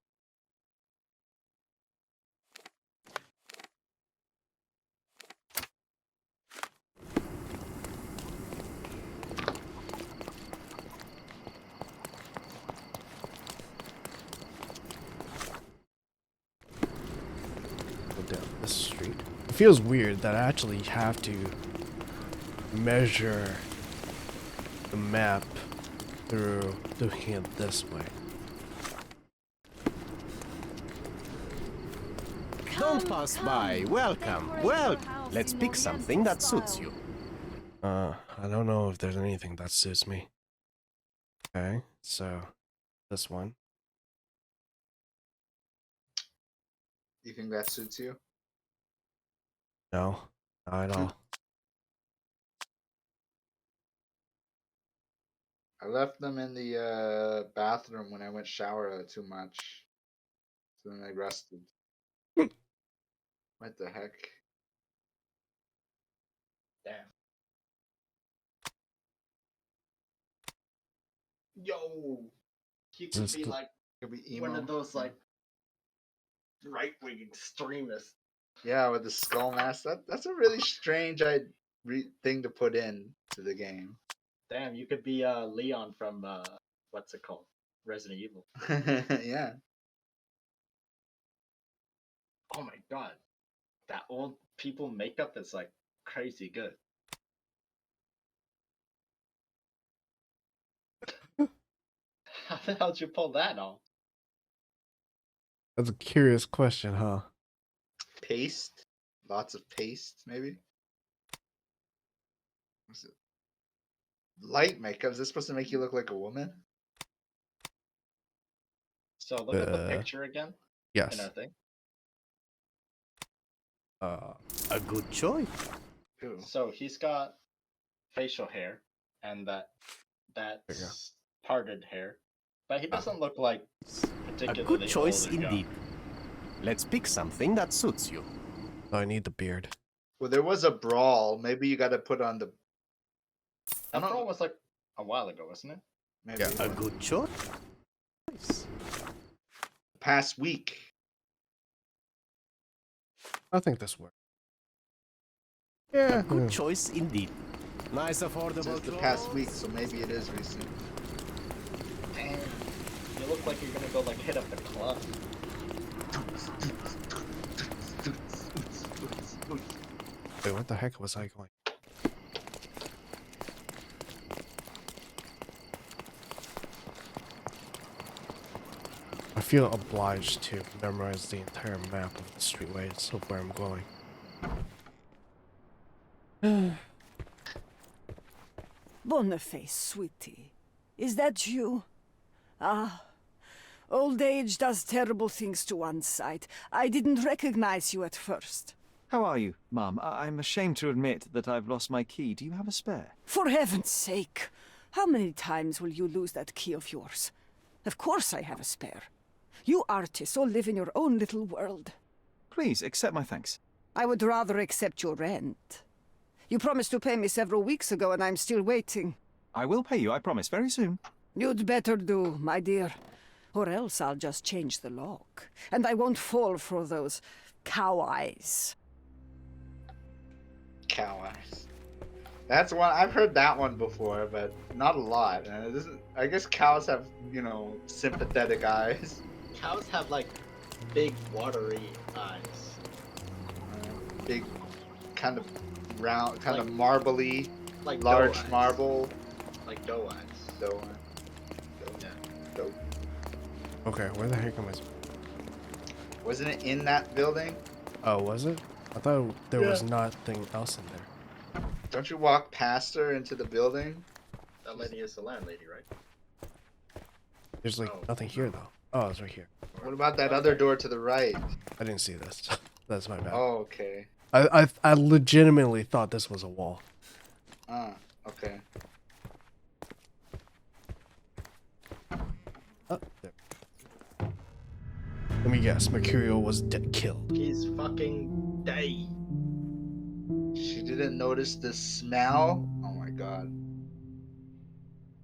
[SPEAKER 3] Go down this street. It feels weird that I actually have to measure the map through doing it this way.
[SPEAKER 10] Don't pass by. Welcome. Well, let's pick something that suits you.
[SPEAKER 3] I don't know if there's anything that suits me. Okay, so this one.
[SPEAKER 2] You think that suits you?
[SPEAKER 3] No, not at all.
[SPEAKER 2] I left them in the bathroom when I went shower too much. So then I rested. What the heck?
[SPEAKER 7] Damn. Yo! He could
[SPEAKER 3] This
[SPEAKER 7] be
[SPEAKER 3] the-
[SPEAKER 7] like
[SPEAKER 2] Could be
[SPEAKER 7] one
[SPEAKER 2] emo.
[SPEAKER 7] of those, like, right-wing extremists.
[SPEAKER 2] Yeah, with the skull mask. That's a really strange thing to put in to the game.
[SPEAKER 7] Damn, you could be Leon from, what's it called? Resident Evil.
[SPEAKER 2] Yeah.
[SPEAKER 7] Oh my god. That old people makeup is, like, crazy good. How the hell did you pull that off?
[SPEAKER 3] That's a curious question, huh?
[SPEAKER 2] Paste. Lots of paste, maybe. What's it? Light makeup. Is this supposed to make you look like a woman?
[SPEAKER 7] So look at the picture again.
[SPEAKER 3] Yes.
[SPEAKER 7] In our thing.
[SPEAKER 10] A good choice.
[SPEAKER 2] Ew.
[SPEAKER 7] So he's got facial hair and that's parted hair, but he doesn't look like
[SPEAKER 10] A
[SPEAKER 7] particularly
[SPEAKER 10] good choice
[SPEAKER 7] old or young.
[SPEAKER 10] indeed. Let's pick something that suits you.
[SPEAKER 3] I need the beard.
[SPEAKER 2] Well, there was a brawl. Maybe you got to put on the.
[SPEAKER 7] That brawl was like a while ago, wasn't it?
[SPEAKER 2] Maybe
[SPEAKER 10] A good choice.
[SPEAKER 2] past week.
[SPEAKER 3] I think this works.
[SPEAKER 10] A
[SPEAKER 3] Yeah.
[SPEAKER 10] good choice indeed. Nice affordable
[SPEAKER 2] Since the past week, so maybe it is recent.
[SPEAKER 7] Damn. You look like you're gonna go like hit up the club.
[SPEAKER 3] Wait, what the heck was I going? I feel obliged to memorize the entire map of the streetways of where I'm going.
[SPEAKER 13] Boniface, sweetie. Is that you? Ah. Old age does terrible things to one's sight. I didn't recognize you at first.
[SPEAKER 6] How are you, Mum? I'm ashamed to admit that I've lost my key. Do you have a spare?
[SPEAKER 13] For heaven's sake! How many times will you lose that key of yours? Of course I have a spare. You artists all live in your own little world.
[SPEAKER 6] Please, accept my thanks.
[SPEAKER 13] I would rather accept your rent. You promised to pay me several weeks ago and I'm still waiting.
[SPEAKER 6] I will pay you, I promise, very soon.
[SPEAKER 13] You'd better do, my dear. Or else I'll just change the lock. And I won't fall for those cow eyes.
[SPEAKER 2] Cow eyes. That's one I've heard that one before, but not a lot. And it isn't. I guess cows have, you know, sympathetic eyes.
[SPEAKER 7] Cows have like big watery eyes.
[SPEAKER 2] Big, kind of round, kind
[SPEAKER 7] Like-
[SPEAKER 2] of marbly,
[SPEAKER 7] Like
[SPEAKER 2] large
[SPEAKER 7] doe eyes.
[SPEAKER 2] marble.
[SPEAKER 7] Like doe eyes.
[SPEAKER 2] Doe.
[SPEAKER 7] Yeah.
[SPEAKER 2] Doe.
[SPEAKER 3] Okay, where the heck am I?
[SPEAKER 2] Wasn't it in that building?
[SPEAKER 3] Oh, was it? I thought there was nothing else in there.
[SPEAKER 2] Don't you walk past her into the building?
[SPEAKER 7] That lady is the landlady, right?
[SPEAKER 3] There's like
[SPEAKER 7] Oh.
[SPEAKER 3] nothing here though. Oh, it's right here.
[SPEAKER 2] What about that other door to the right?
[SPEAKER 3] I didn't see this. That's my bad.
[SPEAKER 2] Oh, okay.
[SPEAKER 3] I legitimately thought this was a wall.
[SPEAKER 2] Ah, okay.
[SPEAKER 3] Oh, there. Let me guess. Mercurial was killed.
[SPEAKER 7] He's fucking dead.
[SPEAKER 2] She didn't notice the smell? Oh my god.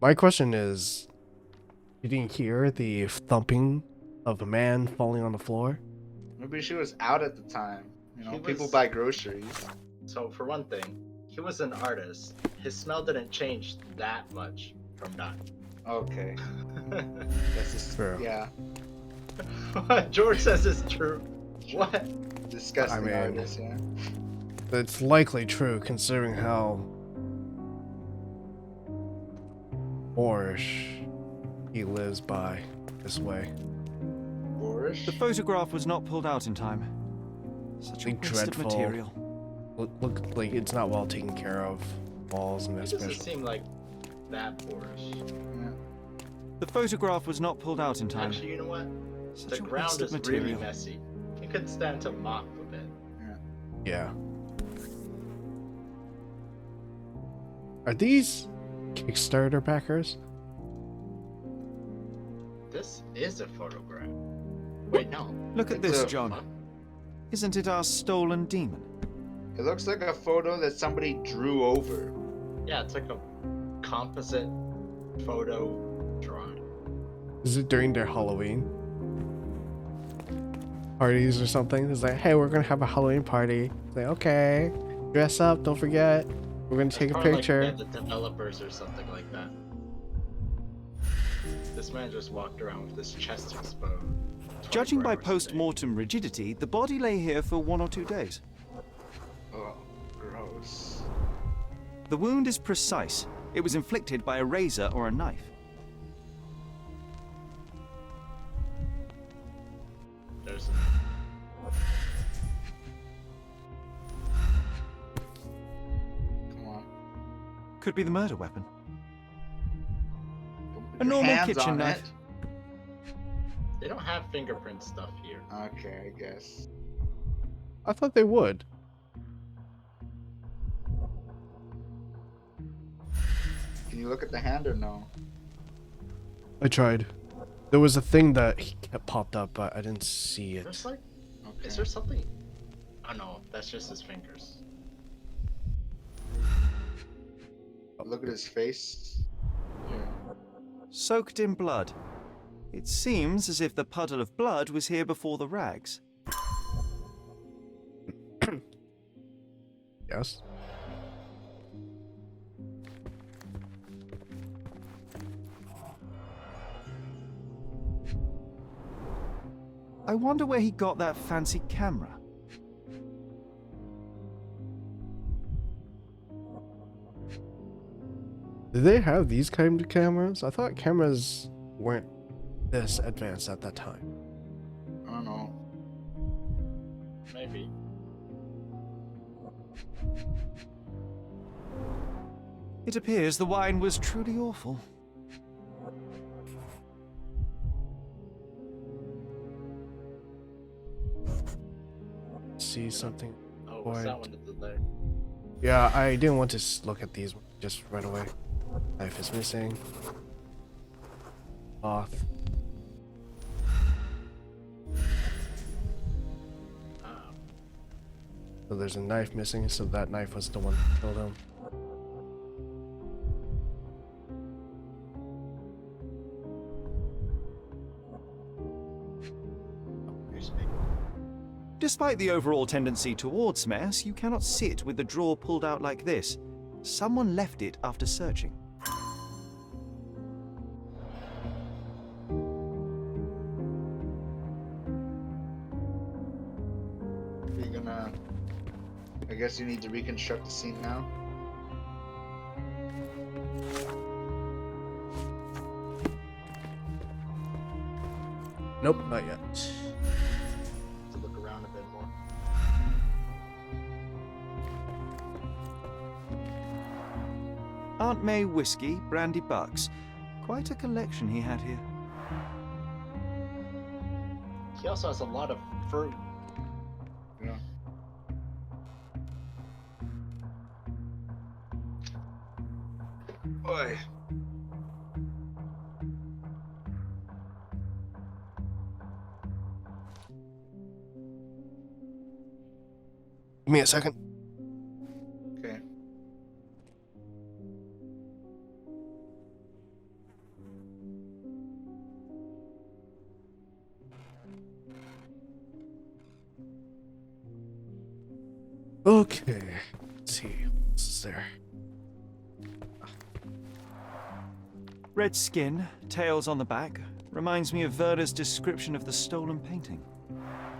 [SPEAKER 3] My question is, you didn't hear the thumping of a man falling on the floor?
[SPEAKER 2] Maybe she was out at the time. You know,
[SPEAKER 7] He
[SPEAKER 2] people
[SPEAKER 7] was-
[SPEAKER 2] buy groceries.
[SPEAKER 7] So for one thing, he was an artist. His smell didn't change that much from dying.
[SPEAKER 2] Okay. That's just,
[SPEAKER 3] True.
[SPEAKER 2] yeah.
[SPEAKER 7] What George says is true. What?
[SPEAKER 2] Disgusting
[SPEAKER 3] I mean-
[SPEAKER 2] artist, yeah.
[SPEAKER 3] It's likely true considering how boorish he lives by this way.
[SPEAKER 2] Boorish?
[SPEAKER 6] The photograph was not pulled out in time. Such a
[SPEAKER 3] Like
[SPEAKER 6] waste of
[SPEAKER 3] dreadful.
[SPEAKER 6] material.
[SPEAKER 3] Look like it's not well taken care of. Walls and
[SPEAKER 7] He doesn't
[SPEAKER 3] especially.
[SPEAKER 7] seem like that boorish.
[SPEAKER 2] Yeah.
[SPEAKER 6] The photograph was not pulled out in time.
[SPEAKER 7] Actually, you know what?
[SPEAKER 6] Such
[SPEAKER 7] The
[SPEAKER 6] a
[SPEAKER 7] ground
[SPEAKER 6] waste of
[SPEAKER 7] is really
[SPEAKER 6] material.
[SPEAKER 7] messy. You could stand to mop with it.
[SPEAKER 3] Yeah. Are these Kickstarter backers?
[SPEAKER 7] This is a photograph. Wait, no.
[SPEAKER 6] Look at
[SPEAKER 2] It's
[SPEAKER 6] this,
[SPEAKER 2] a-
[SPEAKER 6] John. Isn't it our stolen demon?
[SPEAKER 2] It looks like a photo that somebody drew over.
[SPEAKER 7] Yeah, it's like a composite photo drawing.
[SPEAKER 3] Is it during their Halloween parties or something? It's like, hey, we're gonna have a Halloween party. It's like, okay, dress up. Don't forget, we're gonna take a
[SPEAKER 7] Probably
[SPEAKER 3] picture.
[SPEAKER 7] Like the developers or something like that. This man just walked around with his chest exposed.
[SPEAKER 6] Judging
[SPEAKER 7] 24
[SPEAKER 6] by
[SPEAKER 7] hours a day.
[SPEAKER 6] post-mortem rigidity, the body lay here for 1 or 2 days.
[SPEAKER 2] Oh, gross.
[SPEAKER 6] The wound is precise. It was inflicted by a razor or a knife.
[SPEAKER 7] There's
[SPEAKER 2] Come on.
[SPEAKER 6] Could be the murder weapon.
[SPEAKER 2] Put
[SPEAKER 6] A
[SPEAKER 2] your
[SPEAKER 6] normal
[SPEAKER 2] hands
[SPEAKER 6] kitchen
[SPEAKER 2] on
[SPEAKER 6] knife.
[SPEAKER 2] it.
[SPEAKER 7] They don't have fingerprint stuff here.
[SPEAKER 2] Okay, I guess.
[SPEAKER 3] I thought they would.
[SPEAKER 2] Can you look at the hand or no?
[SPEAKER 3] I tried. There was a thing that popped up, but I didn't see it.
[SPEAKER 7] There's like,
[SPEAKER 2] Okay.
[SPEAKER 7] is there something? Oh no, that's just his fingers.
[SPEAKER 2] Look at his face. Here.
[SPEAKER 6] Soaked in blood. It seems as if the puddle of blood was here before the rags.
[SPEAKER 3] Yes.
[SPEAKER 6] I wonder where he got that fancy camera.
[SPEAKER 3] Did they have these kind of cameras? I thought cameras weren't this advanced at that time.
[SPEAKER 2] I don't know.
[SPEAKER 7] Maybe.
[SPEAKER 6] It appears the wine was truly awful.
[SPEAKER 3] see something.
[SPEAKER 7] Oh, what's that one that's there?
[SPEAKER 3] Yeah, I didn't want to look at these just right away. Knife is missing. Cloth. So there's a knife missing, so that knife was the one that killed him.
[SPEAKER 6] Despite the overall tendency towards mess, you cannot sit with the drawer pulled out like this. Someone left it after searching.
[SPEAKER 2] You're gonna... I guess you need to reconstruct the scene now.
[SPEAKER 3] Nope, not yet.
[SPEAKER 7] To look around a bit more.
[SPEAKER 6] Aunt May whiskey, brandy bucks. Quite a collection he had here.
[SPEAKER 7] He also has a lot of fruit.
[SPEAKER 2] Yeah. Boy.
[SPEAKER 3] Give me a second.
[SPEAKER 2] Okay.
[SPEAKER 3] Okay. Let's see. What's there?
[SPEAKER 6] Red skin, tails on the back. Reminds me of Verda's description of the stolen painting.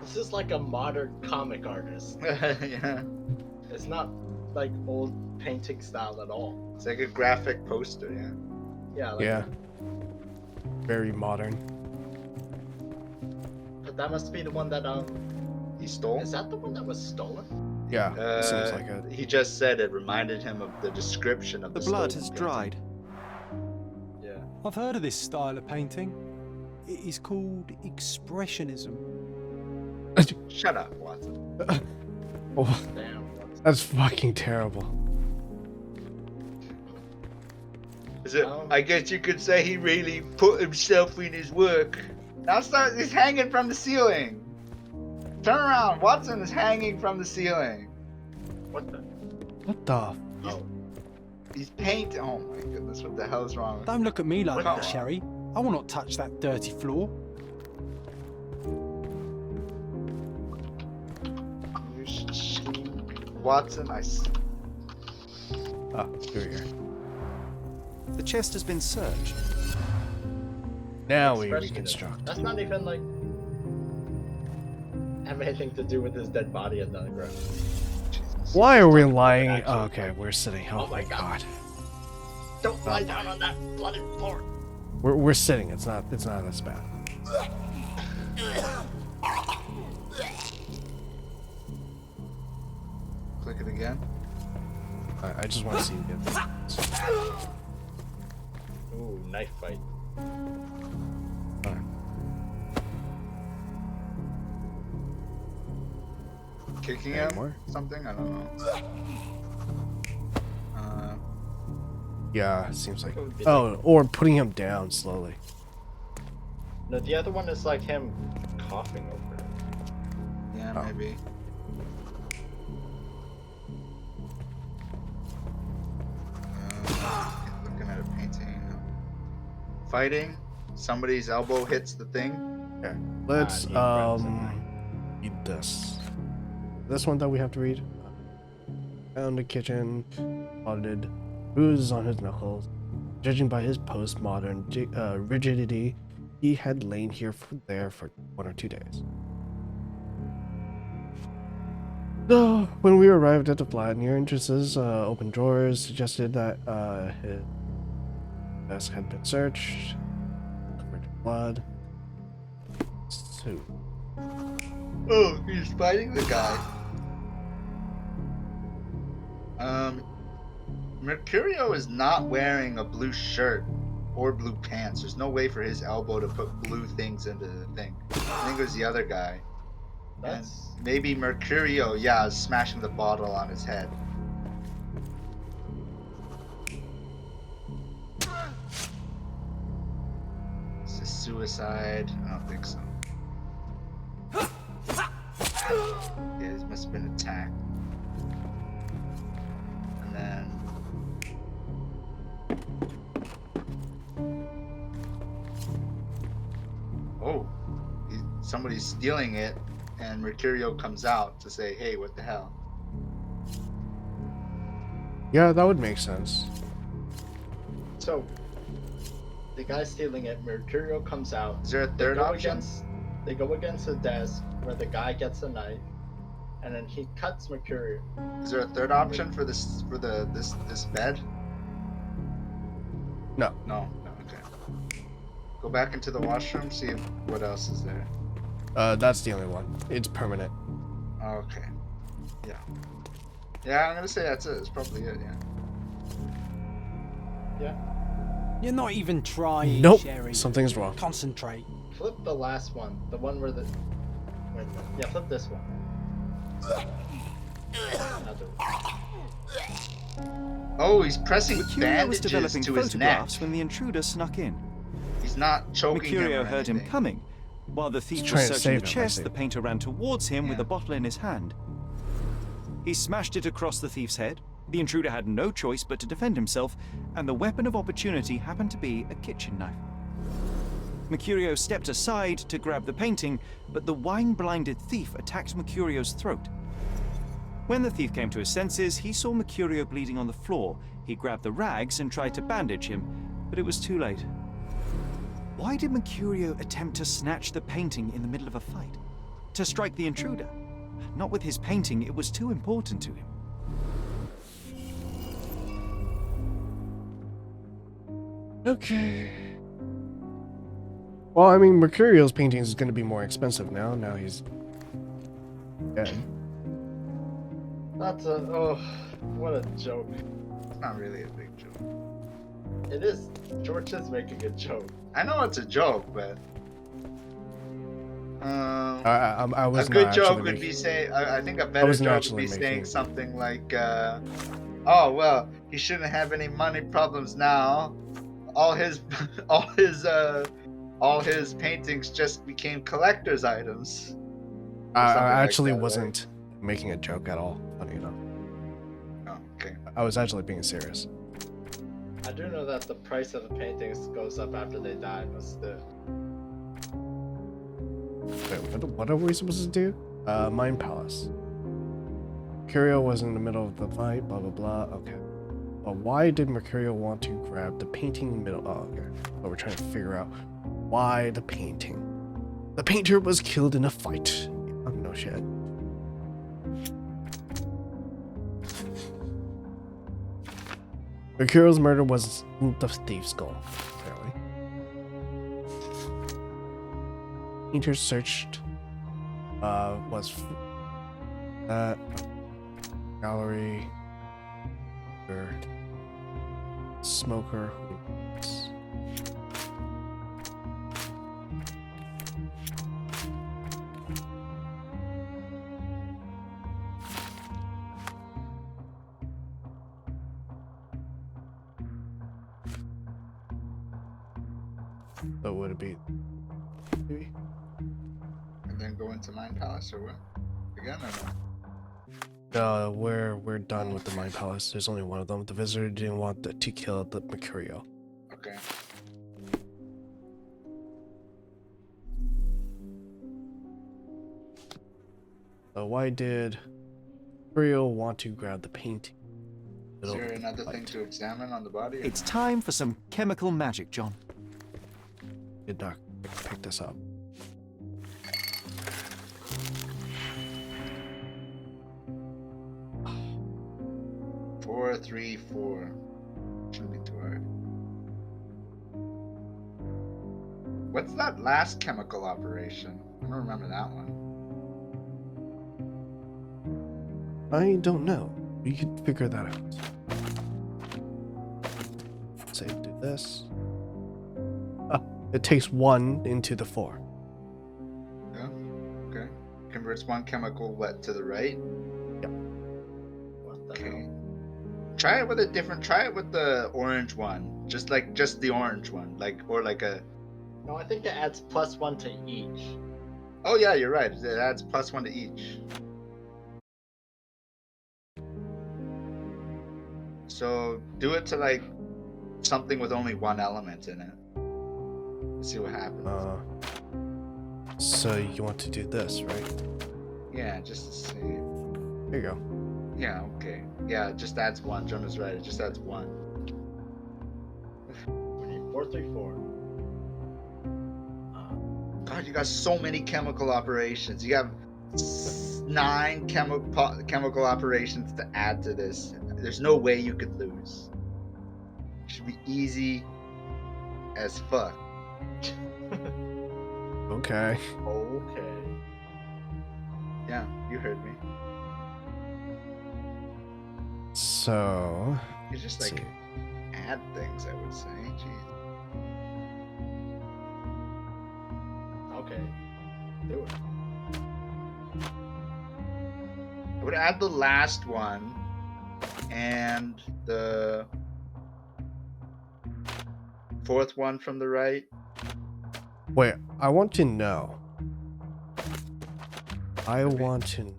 [SPEAKER 7] This is like a modern comic artist.
[SPEAKER 2] Yeah.
[SPEAKER 7] It's not like old painting style at all.
[SPEAKER 2] It's like a graphic poster, yeah.
[SPEAKER 7] Yeah. Like,
[SPEAKER 3] Yeah. Very modern.
[SPEAKER 7] But that must be the one that
[SPEAKER 2] He stole?
[SPEAKER 7] Is that the one that was stolen?
[SPEAKER 3] Yeah, seems like it.
[SPEAKER 2] He just said it reminded him of the description of
[SPEAKER 6] The
[SPEAKER 2] the
[SPEAKER 6] blood
[SPEAKER 2] stolen
[SPEAKER 6] has
[SPEAKER 2] painting.
[SPEAKER 6] dried.
[SPEAKER 7] Yeah.
[SPEAKER 11] I've heard of this style of painting. It is called expressionism.
[SPEAKER 2] Shut up, Watson.
[SPEAKER 3] Oh,
[SPEAKER 7] Damn.
[SPEAKER 3] that's fucking terrible.
[SPEAKER 2] Is it? I guess you could say he really put himself in his work. Now start. He's hanging from the ceiling. Turn around. Watson is hanging from the ceiling.
[SPEAKER 7] What the?
[SPEAKER 3] What the?
[SPEAKER 2] He's painting. Oh my goodness! What the hell is wrong with
[SPEAKER 11] Don't look at me like
[SPEAKER 2] What
[SPEAKER 11] that,
[SPEAKER 2] the-
[SPEAKER 11] Sherry. I will not touch that dirty floor.
[SPEAKER 2] Watson?
[SPEAKER 3] Ah, here we are.
[SPEAKER 6] The chest has been searched.
[SPEAKER 3] Now we
[SPEAKER 7] Expressionism.
[SPEAKER 3] reconstruct.
[SPEAKER 7] That's not even like have anything to do with his dead body at the ground.
[SPEAKER 3] Why are we lying? Oh, okay, we're sitting. Oh, my god.
[SPEAKER 7] Don't lie down on that bloody floor.
[SPEAKER 3] We're sitting. It's not as bad.
[SPEAKER 2] Click it again.
[SPEAKER 3] I just want to see you get this.
[SPEAKER 7] Ooh, knife fight.
[SPEAKER 3] Alright.
[SPEAKER 2] Kicking
[SPEAKER 3] Any
[SPEAKER 2] him?
[SPEAKER 3] more?
[SPEAKER 2] Something? I don't know.
[SPEAKER 3] Yeah, seems like.
[SPEAKER 7] It would be
[SPEAKER 3] Oh, or putting him down slowly.
[SPEAKER 7] No, the other one is like him coughing over it.
[SPEAKER 2] Yeah,
[SPEAKER 3] Oh.
[SPEAKER 2] maybe. Looking at a painting. Fighting. Somebody's elbow hits the thing.
[SPEAKER 3] Okay, let's
[SPEAKER 7] he grabs it.
[SPEAKER 3] read this. This one that we have to read. Found the kitchen, audited, bruises on his knuckles. Judging by his postmodern rigidity, he had lain here for 1 or 2 days. So, when we arrived at the flat, near entrances, open drawers suggested that his desk had been searched, covered in blood. So,
[SPEAKER 2] Oh, he's fighting the guy. Mercurio is not wearing a blue shirt or blue pants. There's no way for his elbow to put blue things into the thing. I think it was the other guy.
[SPEAKER 7] That's
[SPEAKER 2] And maybe Mercurio, yeah, is smashing the bottle on his head. Is this suicide? I don't think so. Yeah, he must have been attacked. And then... Oh, somebody's stealing it, and Mercurio comes out to say, hey, what the hell?
[SPEAKER 3] Yeah, that would make sense.
[SPEAKER 7] so. The guy stealing it, Mercurio comes out.
[SPEAKER 2] Is there a third option?
[SPEAKER 7] They go against the desk where the guy gets a knife, and then he cuts Mercurio.
[SPEAKER 2] Is there a third option for this bed?
[SPEAKER 3] No.
[SPEAKER 2] No, okay. Go back into the washroom, see what else is there.
[SPEAKER 3] That's the only one. It's permanent.
[SPEAKER 2] Okay. Yeah. Yeah, I'm gonna say that's it. It's probably it, yeah.
[SPEAKER 7] Yeah.
[SPEAKER 11] You're not even trying,
[SPEAKER 3] Nope.
[SPEAKER 11] Sherry.
[SPEAKER 3] Something's wrong.
[SPEAKER 11] Concentrate.
[SPEAKER 7] Flip the last one. The one where the... Wait a minute. Yeah, flip this one. Another one.
[SPEAKER 2] Oh, he's pressing
[SPEAKER 6] Mercurio was
[SPEAKER 2] bandages
[SPEAKER 6] developing
[SPEAKER 2] to his neck.
[SPEAKER 6] photographs when the intruder snuck in.
[SPEAKER 2] He's not choking him
[SPEAKER 6] Mercurio
[SPEAKER 2] or
[SPEAKER 6] heard him
[SPEAKER 2] anything.
[SPEAKER 6] coming. While the thief
[SPEAKER 3] trying
[SPEAKER 6] was
[SPEAKER 3] to
[SPEAKER 6] searching the
[SPEAKER 3] save him, I
[SPEAKER 6] chest,
[SPEAKER 3] see.
[SPEAKER 6] the painter ran towards him with
[SPEAKER 2] Yeah.
[SPEAKER 6] a bottle in his hand. He smashed it across the thief's head. The intruder had no choice but to defend himself, and the weapon of opportunity happened to be a kitchen knife. Mercurio stepped aside to grab the painting, but the wine-blinded thief attacked Mercurio's throat. When the thief came to his senses, he saw Mercurio bleeding on the floor. He grabbed the rags and tried to bandage him, but it was too late. Why did Mercurio attempt to snatch the painting in the middle of a fight? To strike the intruder? Not with his painting, it was too important to him.
[SPEAKER 3] Okay. Well, I mean, Mercurio's paintings is going to be more expensive now. Now he's dead.
[SPEAKER 7] That's a... Oh, what a joke.
[SPEAKER 2] It's not really a big joke.
[SPEAKER 7] It is. George is making a joke.
[SPEAKER 2] I know it's a joke, but...
[SPEAKER 3] I was
[SPEAKER 2] a good
[SPEAKER 3] not
[SPEAKER 2] joke
[SPEAKER 3] actually
[SPEAKER 2] would
[SPEAKER 3] making-
[SPEAKER 2] be say. I think a better
[SPEAKER 3] wasn't
[SPEAKER 2] joke would
[SPEAKER 3] actually
[SPEAKER 2] be saying
[SPEAKER 3] making-
[SPEAKER 2] something like, "Oh well, he shouldn't have any money problems now. All his, all his paintings just became collector's items."
[SPEAKER 3] I
[SPEAKER 2] something like
[SPEAKER 3] actually
[SPEAKER 2] that, right?
[SPEAKER 3] wasn't making a joke at all. Funny enough,
[SPEAKER 2] Oh, okay.
[SPEAKER 3] I was actually being serious.
[SPEAKER 7] I do know that the price of the paintings goes up after they die, but still.
[SPEAKER 3] Wait, what are we supposed to do? Mind Palace. Mercurio was in the middle of the fight, blah blah blah. Okay. But why did Mercurio want to grab the painting in the middle? Oh, okay. But we're trying to figure out why the painting. The painter was killed in a fight. Oh, no shit. Mercurio's murder was the thief's goal, apparently. Painter searched was gallery or smoker who knows? So would it be maybe?
[SPEAKER 2] And then go into Mind Palace or what? Again or no?
[SPEAKER 3] We're done with the Mind Palace. There's only one of them. The visitor didn't want to kill the Mercurio.
[SPEAKER 2] Okay.
[SPEAKER 3] So why did Mercurio want to grab the painting?
[SPEAKER 2] Is there another thing to examine on the body? or
[SPEAKER 6] It's
[SPEAKER 2] no?
[SPEAKER 6] time for some chemical magic, John.
[SPEAKER 3] Did not pick this up.
[SPEAKER 2] Four, 3, 4. Shouldn't be too hard. What's that last chemical operation? I don't remember that one.
[SPEAKER 3] I don't know. We could figure that out. Say do this. It takes 1 into the 4.
[SPEAKER 2] Yeah. Okay. converts one chemical to the right.
[SPEAKER 3] Yep.
[SPEAKER 7] What the
[SPEAKER 2] Okay.
[SPEAKER 7] hell?
[SPEAKER 2] Try it with the orange one. Just the orange one. Or like a.
[SPEAKER 7] No, I think it adds +1 to each.
[SPEAKER 2] Oh yeah, you're right. It adds +1 to each. So do it to like something with only one element in it. Let's see what happens.
[SPEAKER 3] So you want to do this, right?
[SPEAKER 2] Yeah, just to see.
[SPEAKER 3] There you go.
[SPEAKER 2] Yeah, okay. Yeah, it just adds 1. Jonah's right. It just adds 1.
[SPEAKER 7] We need 434.
[SPEAKER 2] God, you got so many chemical operations. You have 9 chemical operations to add to this. There's no way you could lose. It should be easy as fuck.
[SPEAKER 3] Okay.
[SPEAKER 7] Okay.
[SPEAKER 2] Yeah, you heard me.
[SPEAKER 3] So.
[SPEAKER 2] You just
[SPEAKER 3] let's
[SPEAKER 2] like
[SPEAKER 3] see.
[SPEAKER 2] add things, I would say. Jeez.
[SPEAKER 7] Okay. Do it.
[SPEAKER 2] I would add the last one and the 4th one from the right.
[SPEAKER 3] Wait, I want to know. Want to know.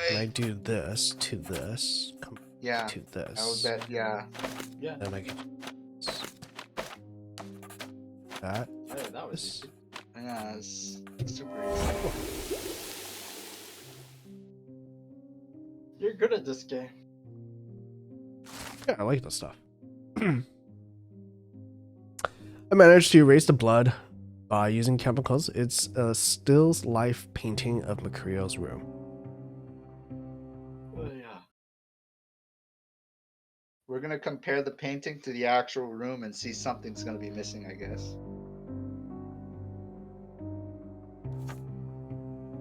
[SPEAKER 3] Can I do this to this? Come
[SPEAKER 2] Yeah,
[SPEAKER 3] to this.
[SPEAKER 2] I would bet. Yeah.
[SPEAKER 7] Yeah.
[SPEAKER 3] Then I can that.
[SPEAKER 7] Hey, that was
[SPEAKER 3] This.
[SPEAKER 7] easy.
[SPEAKER 2] Yeah, it's super easy.
[SPEAKER 7] You're good at this game.
[SPEAKER 3] Yeah, I like this stuff. I managed to erase the blood by using chemicals. It's a stills life painting of Macrio's room.
[SPEAKER 7] Oh, yeah.
[SPEAKER 2] We're gonna compare the painting to the actual room and see something's gonna be missing, I guess.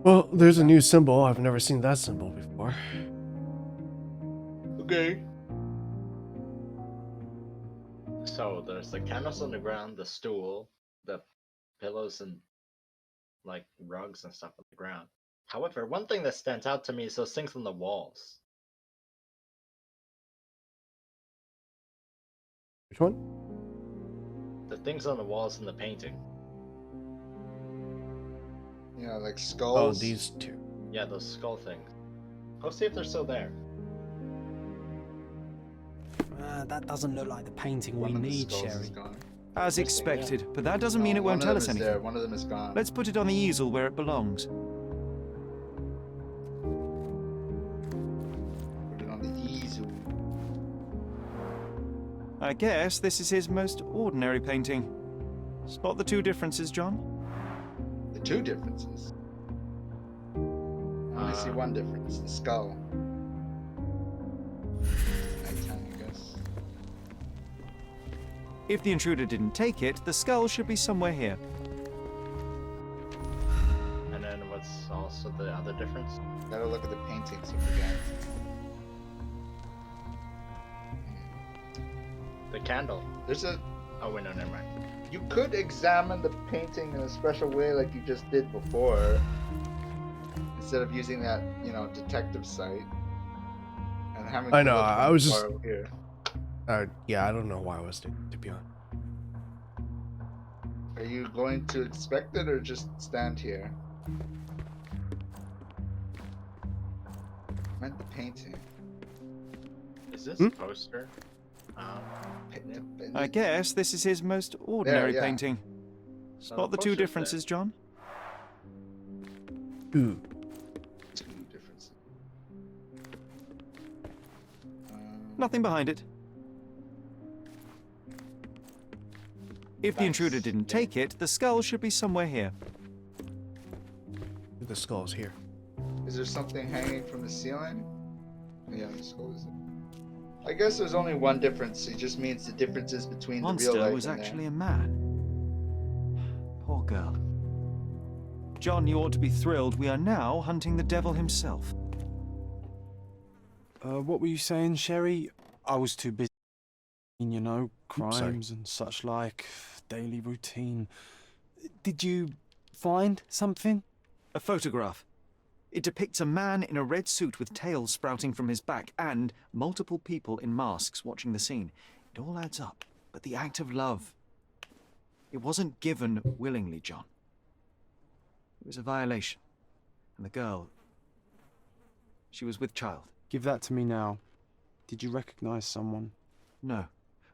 [SPEAKER 3] Well, there's a new symbol. I've never seen that symbol before.
[SPEAKER 2] Okay.
[SPEAKER 7] So there's the candles on the ground, the stool, the pillows and like rugs and stuff on the ground. However, one thing that stands out to me is those things on the walls.
[SPEAKER 3] Which one?
[SPEAKER 7] The things on the walls in the painting.
[SPEAKER 2] Yeah, like
[SPEAKER 3] Oh,
[SPEAKER 2] skulls.
[SPEAKER 3] these two.
[SPEAKER 7] Yeah, those skull things. Go see if they're still there.
[SPEAKER 11] That doesn't look like the painting
[SPEAKER 2] One
[SPEAKER 11] we
[SPEAKER 2] of the
[SPEAKER 11] need,
[SPEAKER 2] skulls
[SPEAKER 11] Sherry.
[SPEAKER 2] is gone.
[SPEAKER 6] As expected, but that doesn't mean it won't tell us anything.
[SPEAKER 2] There. One of them is gone.
[SPEAKER 6] Let's put it on the easel where it belongs.
[SPEAKER 2] Put it on the easel.
[SPEAKER 6] I guess this is his most ordinary painting. Spot the 2 differences, John?
[SPEAKER 2] The 2 differences. I only see one difference. The skull. Nighttime, I guess.
[SPEAKER 6] If the intruder didn't take it, the skull should be somewhere here.
[SPEAKER 7] And then what's also the other difference?
[SPEAKER 2] Gotta look at the paintings again.
[SPEAKER 7] The candle.
[SPEAKER 2] There's a.
[SPEAKER 7] Oh wait, no, never mind.
[SPEAKER 2] You could examine the painting in a special way, like you just did before, instead of using that, detective site and having.
[SPEAKER 3] I know. I was just.
[SPEAKER 2] Here.
[SPEAKER 3] Yeah, I don't know why I was doing it, to be honest.
[SPEAKER 2] Are you going to inspect it or just stand here? I meant the painting.
[SPEAKER 7] Is this a poster?
[SPEAKER 6] I guess this is his most ordinary
[SPEAKER 2] yeah.
[SPEAKER 6] painting. Spot the 2 differences, John?
[SPEAKER 3] Ooh.
[SPEAKER 2] 2 differences.
[SPEAKER 6] Nothing behind it. If the intruder didn't take it, the skull should be somewhere here.
[SPEAKER 3] The skull's here.
[SPEAKER 2] Is there something hanging from the ceiling? Yeah, the skull is there. I guess there's only one difference. It just means the differences between the real
[SPEAKER 6] Monster
[SPEAKER 2] life
[SPEAKER 6] was
[SPEAKER 2] and
[SPEAKER 6] actually a man. Poor girl. John, you ought to be thrilled. We are now hunting the devil himself.
[SPEAKER 5] What were you saying, Sherry? I was too busy, crimes and such like, daily routine. Did you find something?
[SPEAKER 6] A photograph. It depicts a man in a red suit with tails sprouting from his back and multiple people in masks watching the scene. It all adds up. But the act of love, it wasn't given willingly, John. It was a violation. And the girl, she was with child.
[SPEAKER 5] Give that to me now. Did you recognize someone?
[SPEAKER 6] No.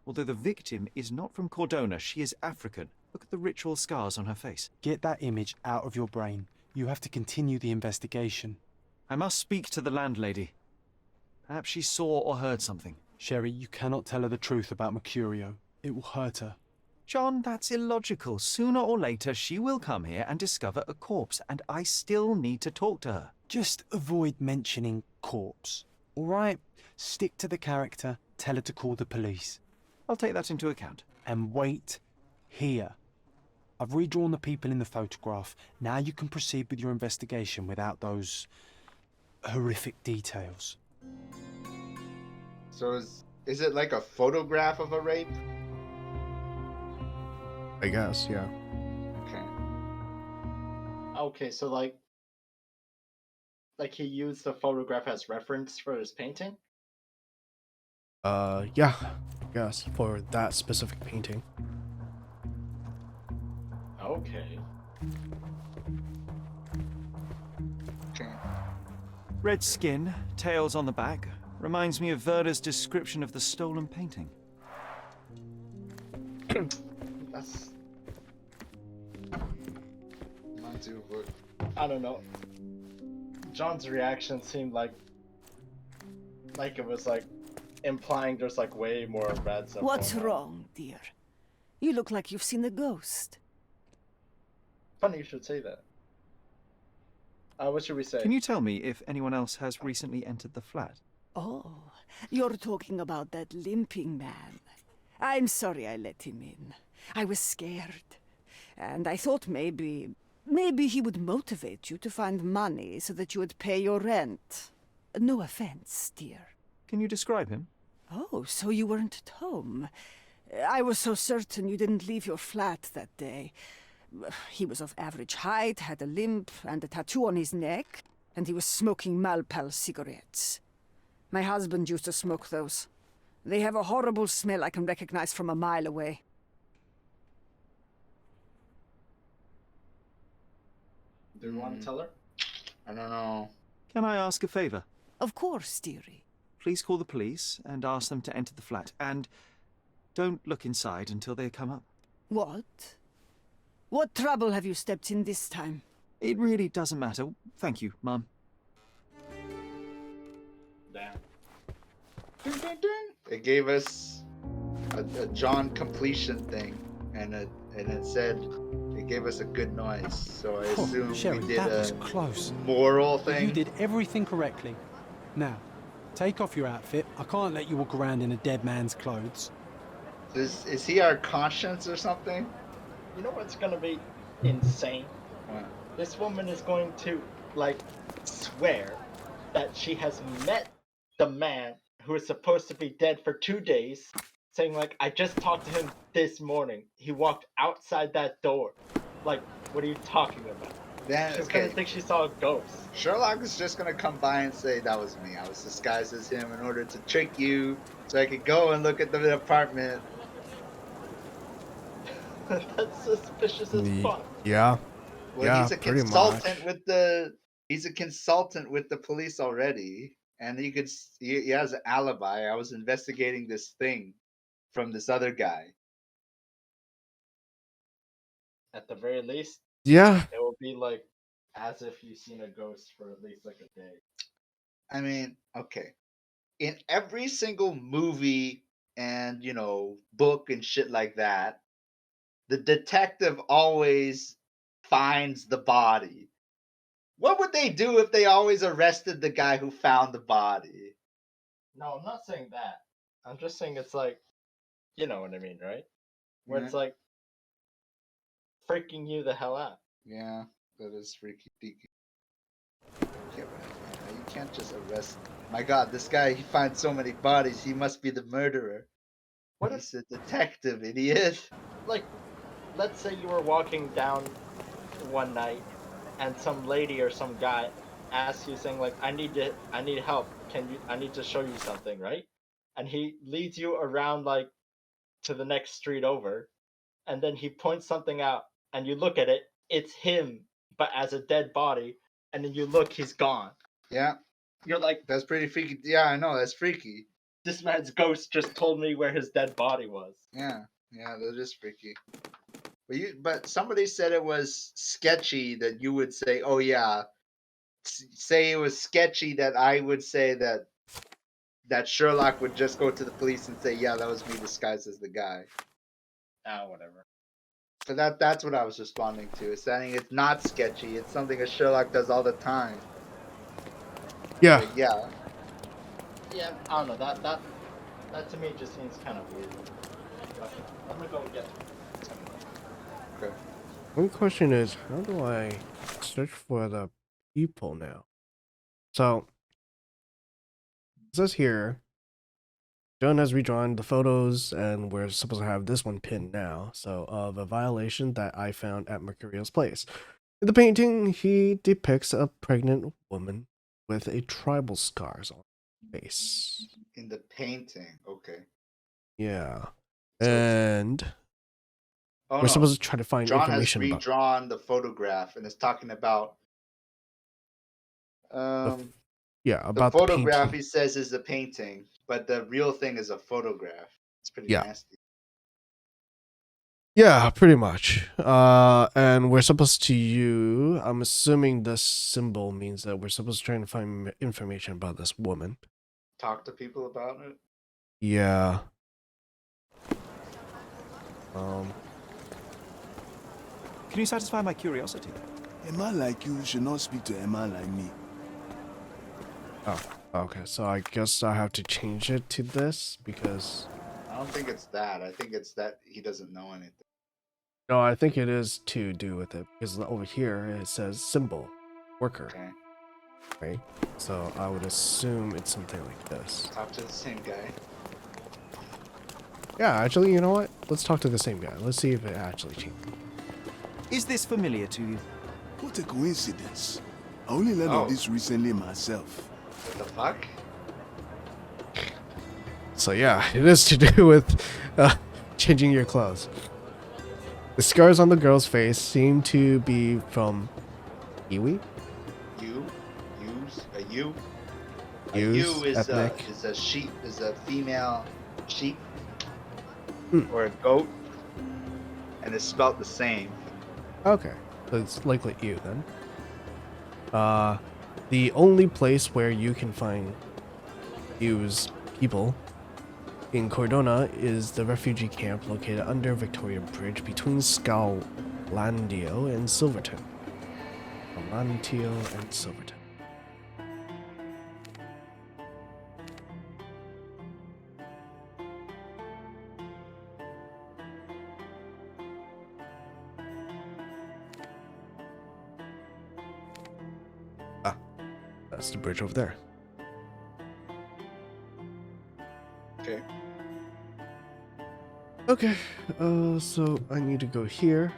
[SPEAKER 6] Although the victim is not from Cordona, she is African. Look at the ritual scars on her face.
[SPEAKER 5] Get that image out of your brain. You have to continue the investigation.
[SPEAKER 6] I must speak to the landlady. Perhaps she saw or heard something.
[SPEAKER 5] Sherry, you cannot tell her the truth about Mercurio. It will hurt her.
[SPEAKER 6] John, that's illogical. Sooner or later, she will come here and discover a corpse, and I still need to talk to her.
[SPEAKER 5] Just avoid mentioning corpse, all right? Stick to the character, tell her to call the police.
[SPEAKER 6] I'll take that into account.
[SPEAKER 5] And wait here. I've redrawn the people in the photograph. Now you can proceed with your investigation without those horrific details.
[SPEAKER 2] So is it like a photograph of a rape?
[SPEAKER 3] I guess, yeah.
[SPEAKER 2] Okay.
[SPEAKER 7] Okay, so like he used the photograph as reference for his painting?
[SPEAKER 3] Yeah, I guess, for that specific painting.
[SPEAKER 7] Okay.
[SPEAKER 2] Okay.
[SPEAKER 6] Red skin, tails on the back. Reminds me of Werder's description of the stolen painting.
[SPEAKER 2] That's not too good.
[SPEAKER 7] I don't know. John's reaction seemed like it was like implying there's like way more bad stuff.
[SPEAKER 13] What's
[SPEAKER 7] going on.
[SPEAKER 13] wrong, dear? You look like you've seen a ghost.
[SPEAKER 7] Funny you should say that. What should we say?
[SPEAKER 6] Can you tell me if anyone else has recently entered the flat?
[SPEAKER 13] Oh, you're talking about that limping man. I'm sorry I let him in. I was scared. And I thought maybe he would motivate you to find money so that you would pay your rent. No offense, dear.
[SPEAKER 6] Can you describe him?
[SPEAKER 13] Oh, so you weren't at home. I was so certain you didn't leave your flat that day. He was of average height, had a limp and a tattoo on his neck, and he was smoking Malpal cigarettes. My husband used to smoke those. They have a horrible smell I can recognize from a mile away.
[SPEAKER 7] Do you want to tell her?
[SPEAKER 2] I don't know.
[SPEAKER 6] Can I ask a favor?
[SPEAKER 13] Of course, dearie.
[SPEAKER 6] Please call the police and ask them to enter the flat. And don't look inside until they come up.
[SPEAKER 13] What? What trouble have you stepped in this time?
[SPEAKER 6] It really doesn't matter. Thank you, Mum.
[SPEAKER 7] Damn.
[SPEAKER 2] It gave us a John completion thing, and it said it gave us a good noise. So I assume
[SPEAKER 5] Sherry,
[SPEAKER 2] we did
[SPEAKER 5] that was
[SPEAKER 2] a
[SPEAKER 5] close.
[SPEAKER 2] moral thing.
[SPEAKER 5] You did everything correctly. Now, take off your outfit. I can't let you walk around in a dead man's clothes.
[SPEAKER 2] Is he our conscience or something?
[SPEAKER 7] You know what's gonna be insane?
[SPEAKER 2] What?
[SPEAKER 7] This woman is going to, like, swear that she has met the man who is supposed to be dead for 2 days, saying, like, I just talked to him this morning. He walked outside that door. Like, what are you talking about?
[SPEAKER 2] Then,
[SPEAKER 7] She's
[SPEAKER 2] okay.
[SPEAKER 7] gonna think she saw a ghost.
[SPEAKER 2] Sherlock is just gonna come by and say that was me. I was disguised as him in order to trick you, so I could go and look at the apartment.
[SPEAKER 7] That's suspicious as fuck.
[SPEAKER 3] Yeah.
[SPEAKER 2] Well,
[SPEAKER 3] Yeah,
[SPEAKER 2] he's a
[SPEAKER 3] pretty
[SPEAKER 2] consultant with the. He's a consultant with the police already, and he has an alibi. I was investigating this thing from this other guy.
[SPEAKER 7] At the very least,
[SPEAKER 3] Yeah.
[SPEAKER 7] it will be like as if you've seen a ghost for at least like a day.
[SPEAKER 2] I mean, okay. In every single movie and, book and shit like that, the detective always finds the body. What would they do if they always arrested the guy who found the body?
[SPEAKER 7] No, I'm not saying that. I'm just saying it's like, you know what I mean, right? Where it's like freaking you the hell out.
[SPEAKER 2] Yeah, that is freaky deaky. Yeah, but you can't just arrest. My God, this guy, he finds so many bodies. He must be the murderer.
[SPEAKER 7] What
[SPEAKER 2] He's a detective, idiot.
[SPEAKER 7] Like, let's say you were walking down one night and some lady or some guy asks you saying like, I need help. I need to show you something, right? And he leads you around like to the next street over, and then he points something out, and you look at it, it's him, but as a dead body, and then you look, he's gone.
[SPEAKER 2] Yeah,
[SPEAKER 7] You're like,
[SPEAKER 2] that's pretty freaky. Yeah, I know, that's freaky.
[SPEAKER 7] this man's ghost just told me where his dead body was.
[SPEAKER 2] Yeah, that is freaky. But somebody said it was sketchy that you would say, oh yeah, say it was sketchy that I would say that Sherlock would just go to the police and say, yeah, that was me disguised as the guy.
[SPEAKER 7] Whatever.
[SPEAKER 2] So that's what I was responding to. It's saying it's not sketchy. It's something that Sherlock does all the time.
[SPEAKER 3] Yeah.
[SPEAKER 2] But yeah.
[SPEAKER 7] Yeah, I don't know. That to me just seems kind of weird. Okay, I'm gonna go and get.
[SPEAKER 2] Okay.
[SPEAKER 3] One question is, how do I search for the people now? So, it says here, John has redrawn the photos, and we're supposed to have this one pinned now. So, of a violation that I found at Mercurio's place. In the painting, he depicts a pregnant woman with a tribal scars on her face.
[SPEAKER 2] In the painting, okay.
[SPEAKER 3] Yeah.
[SPEAKER 2] So
[SPEAKER 3] and we're supposed to try to find
[SPEAKER 2] John
[SPEAKER 3] information
[SPEAKER 2] has
[SPEAKER 3] about
[SPEAKER 2] redrawn the photograph and is talking about
[SPEAKER 3] about
[SPEAKER 2] the photograph.
[SPEAKER 3] painting.
[SPEAKER 2] He says is the painting, but the real thing is a photograph. It's pretty nasty.
[SPEAKER 3] Yeah, pretty much. And we're supposed to I'm assuming this symbol means that we're supposed to try and find information about this woman.
[SPEAKER 2] Talk to people about it.
[SPEAKER 3] Yeah.
[SPEAKER 6] Can you satisfy my curiosity?
[SPEAKER 14] Emma like you should not speak to Emma like me.
[SPEAKER 3] Oh, okay. So I guess I have to change it to this because
[SPEAKER 2] I don't think it's that. I think it's that he doesn't know anything.
[SPEAKER 3] no, I think it is to do with it because over here it says symbol worker.
[SPEAKER 2] Okay.
[SPEAKER 3] Right? So I would assume it's something like this.
[SPEAKER 2] Talk to the same guy.
[SPEAKER 3] Yeah, actually, you know what? Let's talk to the same guy. Let's see if it actually changed.
[SPEAKER 6] Is this familiar to you?
[SPEAKER 14] What a coincidence. I only learned of this recently myself.
[SPEAKER 2] What the fuck?
[SPEAKER 3] So yeah, it is to do with changing your clothes. The scars on the girl's face seem to be from Iwi.
[SPEAKER 2] A ewe is
[SPEAKER 3] ethnic.
[SPEAKER 2] a sheep, is a female sheep
[SPEAKER 3] Hmm.
[SPEAKER 2] or a goat, and it's spelled the same.
[SPEAKER 3] Okay, so it's likely you then. The only place where you can find use people in Cordona is the refugee camp located under Victoria Bridge between Scallandio and Silverton. Scallandio and Silverton. That's the bridge over there.
[SPEAKER 2] Okay.
[SPEAKER 3] Okay, so I need to go here.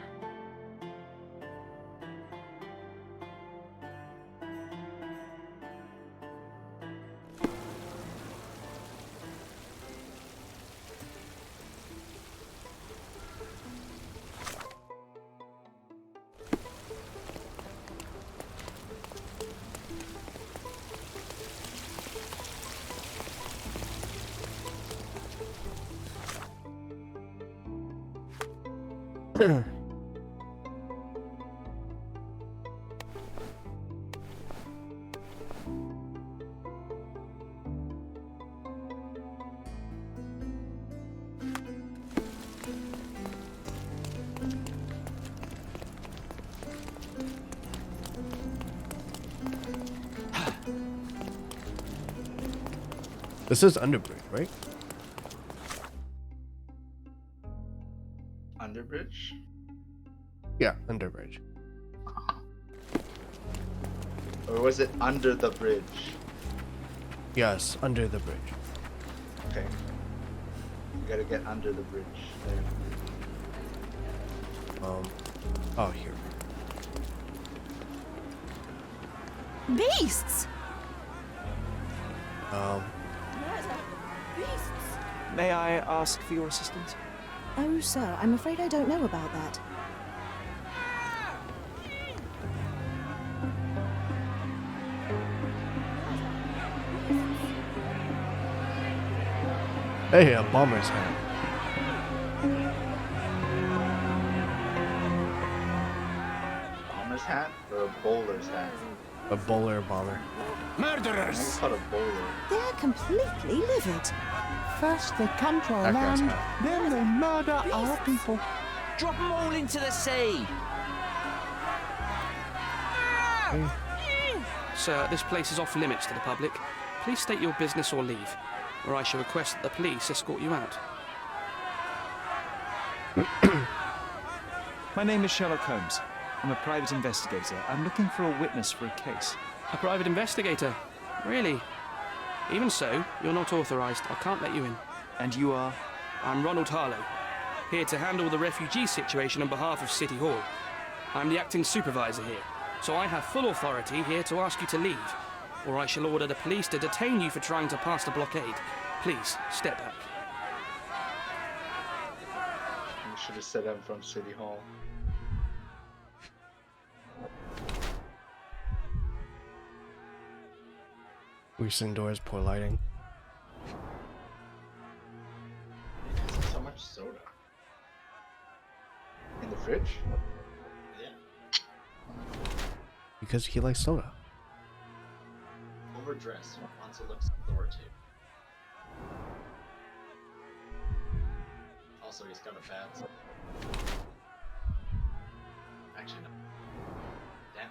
[SPEAKER 3] This is Underbridge, right?
[SPEAKER 2] Underbridge?
[SPEAKER 3] Yeah, Underbridge.
[SPEAKER 2] Or was it under the bridge?
[SPEAKER 3] Yes, under the bridge.
[SPEAKER 2] Okay. You gotta get under the bridge. There.
[SPEAKER 3] Oh, here.
[SPEAKER 13] Beasts!
[SPEAKER 8] Beasts!
[SPEAKER 6] May I ask for your assistance?
[SPEAKER 15] Oh, sir, I'm afraid I don't know about that.
[SPEAKER 3] Hey, a bomber's hat.
[SPEAKER 2] Bomber's hat or a bowler's hat?
[SPEAKER 3] A bowler bomber.
[SPEAKER 2] Murderers! Called a bowler.
[SPEAKER 15] They're completely livid.
[SPEAKER 16] First they come to our
[SPEAKER 3] That guy's
[SPEAKER 16] land,
[SPEAKER 3] hat.
[SPEAKER 16] then they murder our people.
[SPEAKER 6] Drop them all into the sea!
[SPEAKER 17] Sir, this place is off limits to the public. Please state your business or leave, or I shall request that the police escort you out.
[SPEAKER 6] My name is Sherlock Holmes. I'm a private investigator. I'm looking for a witness for a case.
[SPEAKER 17] A private investigator? Really? Even so, you're not authorized. I can't let you in.
[SPEAKER 6] And you are?
[SPEAKER 17] I'm Ronald Harlow, here to handle the refugee situation on behalf of City Hall. I'm the acting supervisor here, so I have full authority here to ask you to leave, or I shall order the police to detain you for trying to pass the blockade. Please, step back.
[SPEAKER 2] You should have said I'm from City Hall.
[SPEAKER 3] Recent doors, poor lighting.
[SPEAKER 7] So much soda.
[SPEAKER 2] In the fridge?
[SPEAKER 7] Yeah.
[SPEAKER 3] Because he likes soda.
[SPEAKER 7] Overdressed. Wants to look authoritative. Also, he's got a bad. Actually, no. Damn.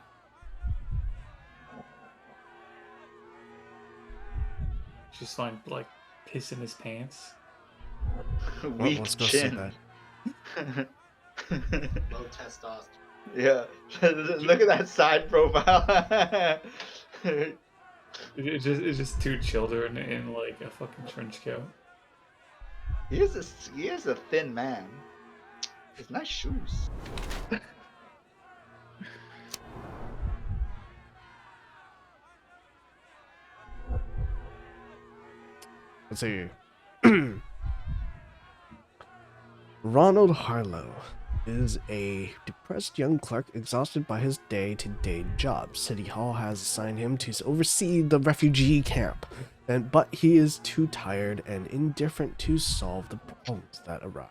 [SPEAKER 4] Just like piss in his pants.
[SPEAKER 2] Weak
[SPEAKER 3] let's go see
[SPEAKER 2] chin.
[SPEAKER 3] that.
[SPEAKER 7] Low testosterone.
[SPEAKER 2] Yeah. Look at that side profile.
[SPEAKER 4] It's just two children in like a fucking trench coat.
[SPEAKER 2] He is a thin man. He has nice shoes.
[SPEAKER 3] Let's see. Ronald Harlow is a depressed young clerk exhausted by his day-to-day job. City Hall has assigned him to oversee the refugee camp, but he is too tired and indifferent to solve the problems that arise.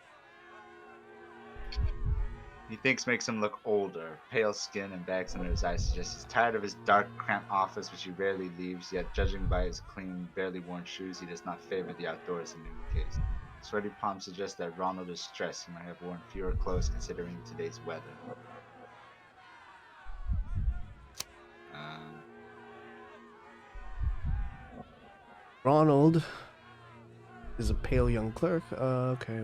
[SPEAKER 2] He thinks makes him look older. Pale skin and bags under his eyes suggests he's tired of his dark, cramped office, which he rarely leaves, yet judging by his clean, barely worn shoes, he does not favor the outdoors in any case. Sweaty palms suggest that Ronald is stressed. He might have worn fewer clothes considering today's weather.
[SPEAKER 3] Ronald is a pale young clerk. Okay.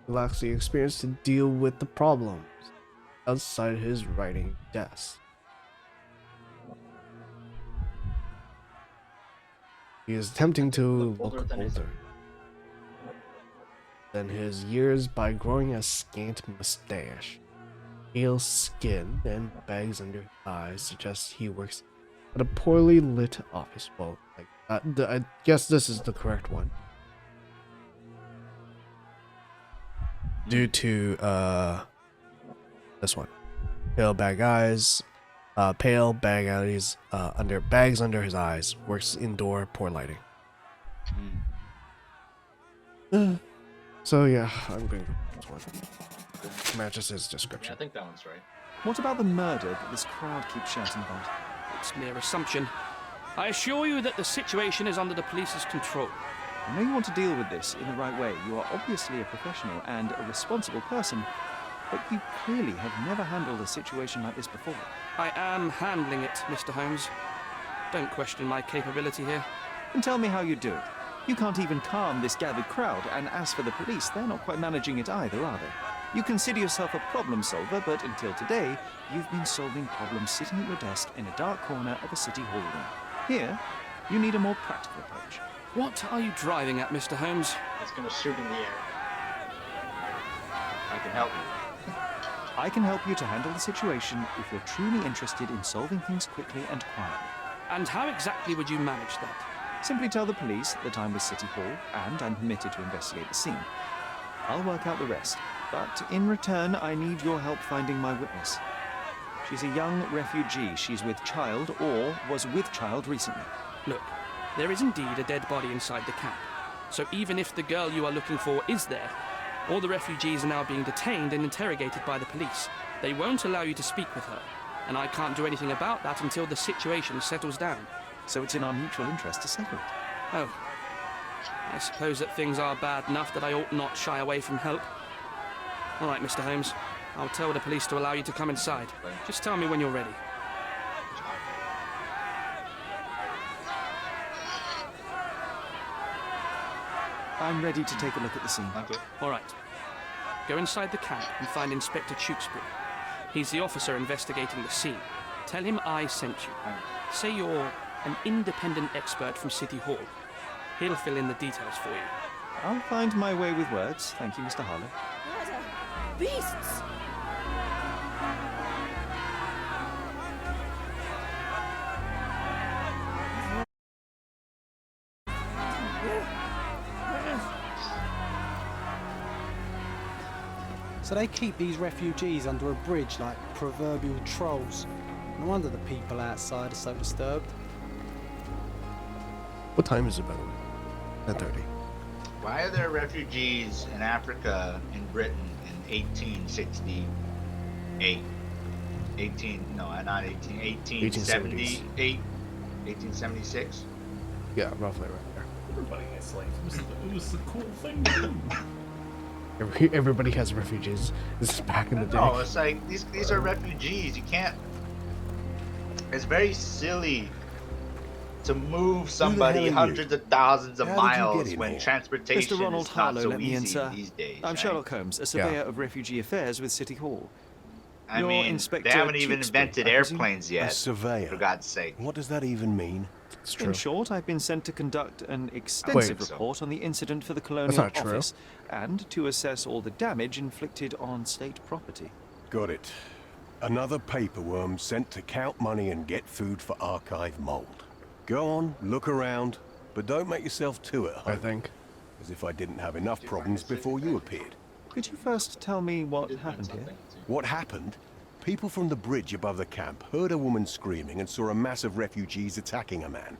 [SPEAKER 3] He lacks the experience to deal with the problems outside his writing desk. He is attempting to look older than his years by growing a scant mustache. Pale skin and bags under his eyes suggest he works at a poorly lit office. Well, I guess this is the correct one. Due to this one, pale bag eyes, bags under his eyes, works indoor, poor lighting. So yeah, I'm going to go with this one. Matches his description.
[SPEAKER 7] I think that one's right.
[SPEAKER 6] What about the murder that this crowd keeps shouting about?
[SPEAKER 17] It's mere assumption. I assure you that the situation is under the police's control.
[SPEAKER 6] I know you want to deal with this in the right way. You are obviously a professional and a responsible person, but you clearly have never handled a situation like this before.
[SPEAKER 17] I am handling it, Mr. Holmes. Don't question my capability here.
[SPEAKER 6] And tell me how you do it. You can't even calm this gathered crowd, and as for the police, they're not quite managing it either, are they? You consider yourself a problem solver, but until today, you've been solving problems sitting at your desk in a dark corner of a city hall room. Here, you need a more practical approach.
[SPEAKER 17] What are you driving at, Mr. Holmes?
[SPEAKER 7] He's gonna shoot in the air.
[SPEAKER 2] I can help you.
[SPEAKER 6] I can help you to handle the situation if you're truly interested in solving things quickly and quietly.
[SPEAKER 17] And how exactly would you manage that?
[SPEAKER 6] Simply tell the police that I'm with City Hall and I'm permitted to investigate the scene. I'll work out the rest, but in return, I need your help finding my witness. She's a young refugee. She's with child or was with child recently.
[SPEAKER 17] Look, there is indeed a dead body inside the camp. So even if the girl you are looking for is there, all the refugees are now being detained and interrogated by the police. They won't allow you to speak with her, and I can't do anything about that until the situation settles down.
[SPEAKER 6] So it's in our mutual interest to settle it.
[SPEAKER 17] Oh. I suppose that things are bad enough that I ought not shy away from help. All right, Mr. Holmes. I'll tell the police to allow you to come inside. Just tell me when you're ready.
[SPEAKER 6] I'm ready to take a look at the scene.
[SPEAKER 17] All right. Go inside the camp and find Inspector Tewkesbury. He's the officer investigating the scene. Tell him I sent you. Say you're an independent expert from City Hall. He'll fill in the details for you.
[SPEAKER 6] I'll find my way with words. Thank you, Mr. Harlow.
[SPEAKER 13] Beasts!
[SPEAKER 11] So they keep these refugees under a bridge like proverbial trolls. No wonder the people outside are so disturbed.
[SPEAKER 3] What time is it, by the way? 10:30.
[SPEAKER 2] Why are there refugees in Africa in Britain in 1868? 1878? 1876?
[SPEAKER 3] Yeah, roughly right there.
[SPEAKER 4] Everybody had slaves. It was a cool thing to do.
[SPEAKER 3] Everybody has refugees. This is back in the day.
[SPEAKER 2] No, it's like these are refugees. You can't. It's very silly to move somebody hundreds of thousands of miles when transportation
[SPEAKER 6] Mr. Ronald
[SPEAKER 2] is not
[SPEAKER 6] Harlow,
[SPEAKER 2] so
[SPEAKER 6] let me
[SPEAKER 2] easy
[SPEAKER 6] enter.
[SPEAKER 2] these days.
[SPEAKER 6] I'm
[SPEAKER 2] right?
[SPEAKER 6] Sherlock Holmes, a surveyor of refugee affairs with City Hall.
[SPEAKER 2] I
[SPEAKER 6] Your
[SPEAKER 2] mean,
[SPEAKER 6] Inspector
[SPEAKER 2] they haven't even
[SPEAKER 6] Tewkesbury,
[SPEAKER 2] invented
[SPEAKER 6] I presume?
[SPEAKER 2] airplanes yet.
[SPEAKER 10] A surveyor.
[SPEAKER 2] For God's sake.
[SPEAKER 10] What does that even mean?
[SPEAKER 3] It's true.
[SPEAKER 6] In short, I've been sent to conduct an extensive report on the incident for the Colonial
[SPEAKER 3] not true.
[SPEAKER 6] Office and to assess all the damage inflicted on state property.
[SPEAKER 10] Got it. Another paperworm sent to count money and get food for archive mold. Go on, look around, but don't make yourself too at home.
[SPEAKER 3] I think.
[SPEAKER 10] As if I didn't have enough problems before you appeared.
[SPEAKER 6] Could you first tell me what happened here?
[SPEAKER 10] What happened? People from the bridge above the camp heard a woman screaming and saw a mass of refugees attacking a man.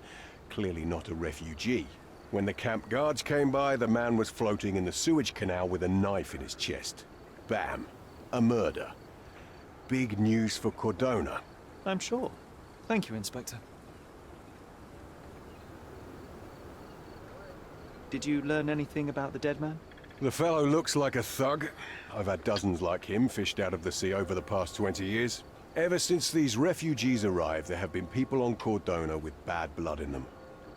[SPEAKER 10] Clearly not a refugee. When the camp guards came by, the man was floating in the sewage canal with a knife in his chest. Bam. A murder. Big news for Cordona.
[SPEAKER 6] I'm sure. Thank you, Inspector. Did you learn anything about the dead man?
[SPEAKER 10] The fellow looks like a thug. I've had dozens like him fished out of the sea over the past 20 years. Ever since these refugees arrived, there have been people on Cordona with bad blood in them.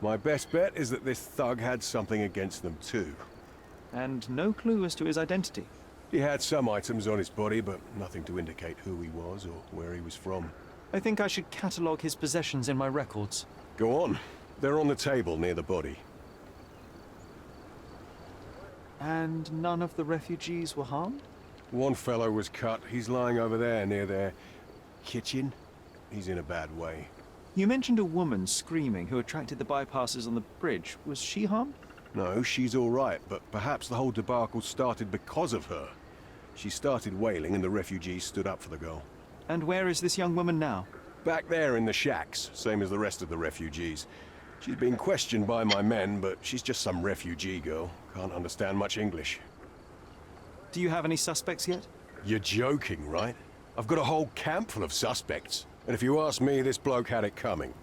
[SPEAKER 10] My best bet is that this thug had something against them too.
[SPEAKER 6] And no clue as to his identity?
[SPEAKER 10] He had some items on his body, but nothing to indicate who he was or where he was from.
[SPEAKER 6] I think I should catalogue his possessions in my records.
[SPEAKER 10] Go on. They're on the table near the body.
[SPEAKER 6] And none of the refugees were harmed?
[SPEAKER 10] One fellow was cut. He's lying over there near their kitchen. He's in a bad way.
[SPEAKER 6] You mentioned a woman screaming who attracted the bypassers on the bridge. Was she harmed?
[SPEAKER 10] No, she's all right, but perhaps the whole debacle started because of her. She started wailing and the refugees stood up for the girl.
[SPEAKER 6] And where is this young woman now?
[SPEAKER 10] Back there in the shacks, same as the rest of the refugees. She's been questioned by my men, but she's just some refugee girl. Can't understand much English.
[SPEAKER 6] Do you have any suspects yet?
[SPEAKER 10] You're joking, right? I've got a whole camp full of suspects. And if you ask me, this bloke had it coming.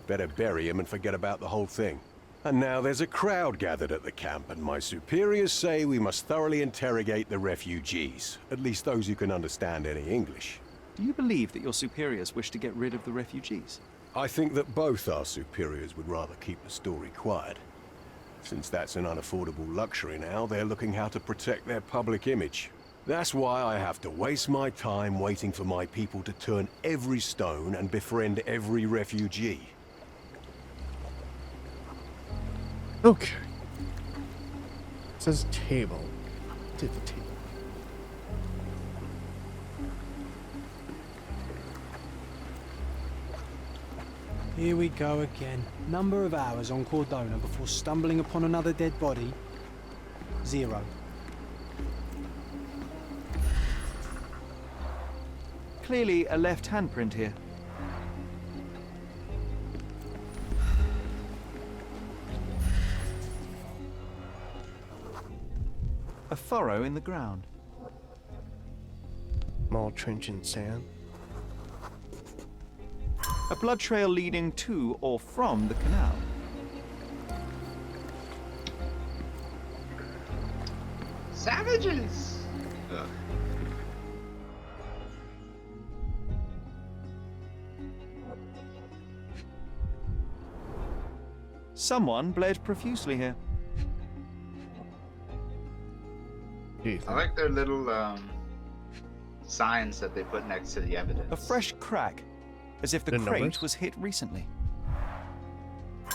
[SPEAKER 10] Better bury him and forget about the whole thing. And now there's a crowd gathered at the camp, and my superiors say we must thoroughly interrogate the refugees. At least those who can understand any English.
[SPEAKER 6] Do you believe that your superiors wish to get rid of the refugees?
[SPEAKER 10] I think that both our superiors would rather keep the story quiet. Since that's an unaffordable luxury now, they're looking how to protect their public image. That's why I have to waste my time waiting for my people to turn every stone and befriend every refugee.
[SPEAKER 3] Okay. It says table. Did the table.
[SPEAKER 11] Here we go again. Number of hours on Cordona before stumbling upon another dead body? 0.
[SPEAKER 6] Clearly a left handprint here. A furrow in the ground.
[SPEAKER 3] Small trench in sand.
[SPEAKER 6] A blood trail leading to or from the canal.
[SPEAKER 2] Savages! Ugh.
[SPEAKER 6] Someone bled profusely here.
[SPEAKER 2] I like their little signs that they put next to the evidence.
[SPEAKER 6] A fresh crack, as if the crate
[SPEAKER 3] numbers?
[SPEAKER 6] was hit recently.
[SPEAKER 2] I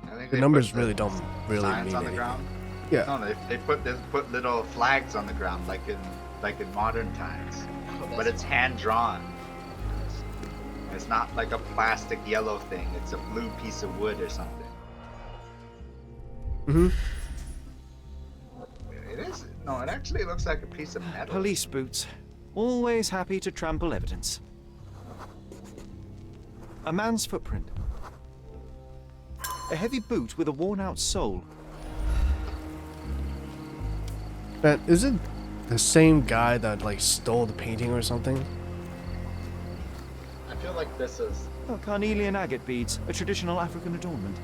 [SPEAKER 2] think
[SPEAKER 3] The
[SPEAKER 2] they
[SPEAKER 3] numbers
[SPEAKER 2] put
[SPEAKER 3] really don't really
[SPEAKER 2] signs
[SPEAKER 3] mean
[SPEAKER 2] on the
[SPEAKER 3] anything.
[SPEAKER 2] ground.
[SPEAKER 3] Yeah.
[SPEAKER 2] No, they put little flags on the ground like in modern times, but it's hand drawn. It's not like a plastic yellow thing. It's a blue piece of wood or something.
[SPEAKER 3] Mm-hmm.
[SPEAKER 2] It is. No, it actually looks like a piece of metal.
[SPEAKER 6] Police boots. Always happy to trample evidence. A man's footprint. A heavy boot with a worn-out sole.
[SPEAKER 3] Man, is it the same guy that like stole the painting or something?
[SPEAKER 7] I feel like this is.
[SPEAKER 6] Oh, carnelian agate beads, a traditional African adornment.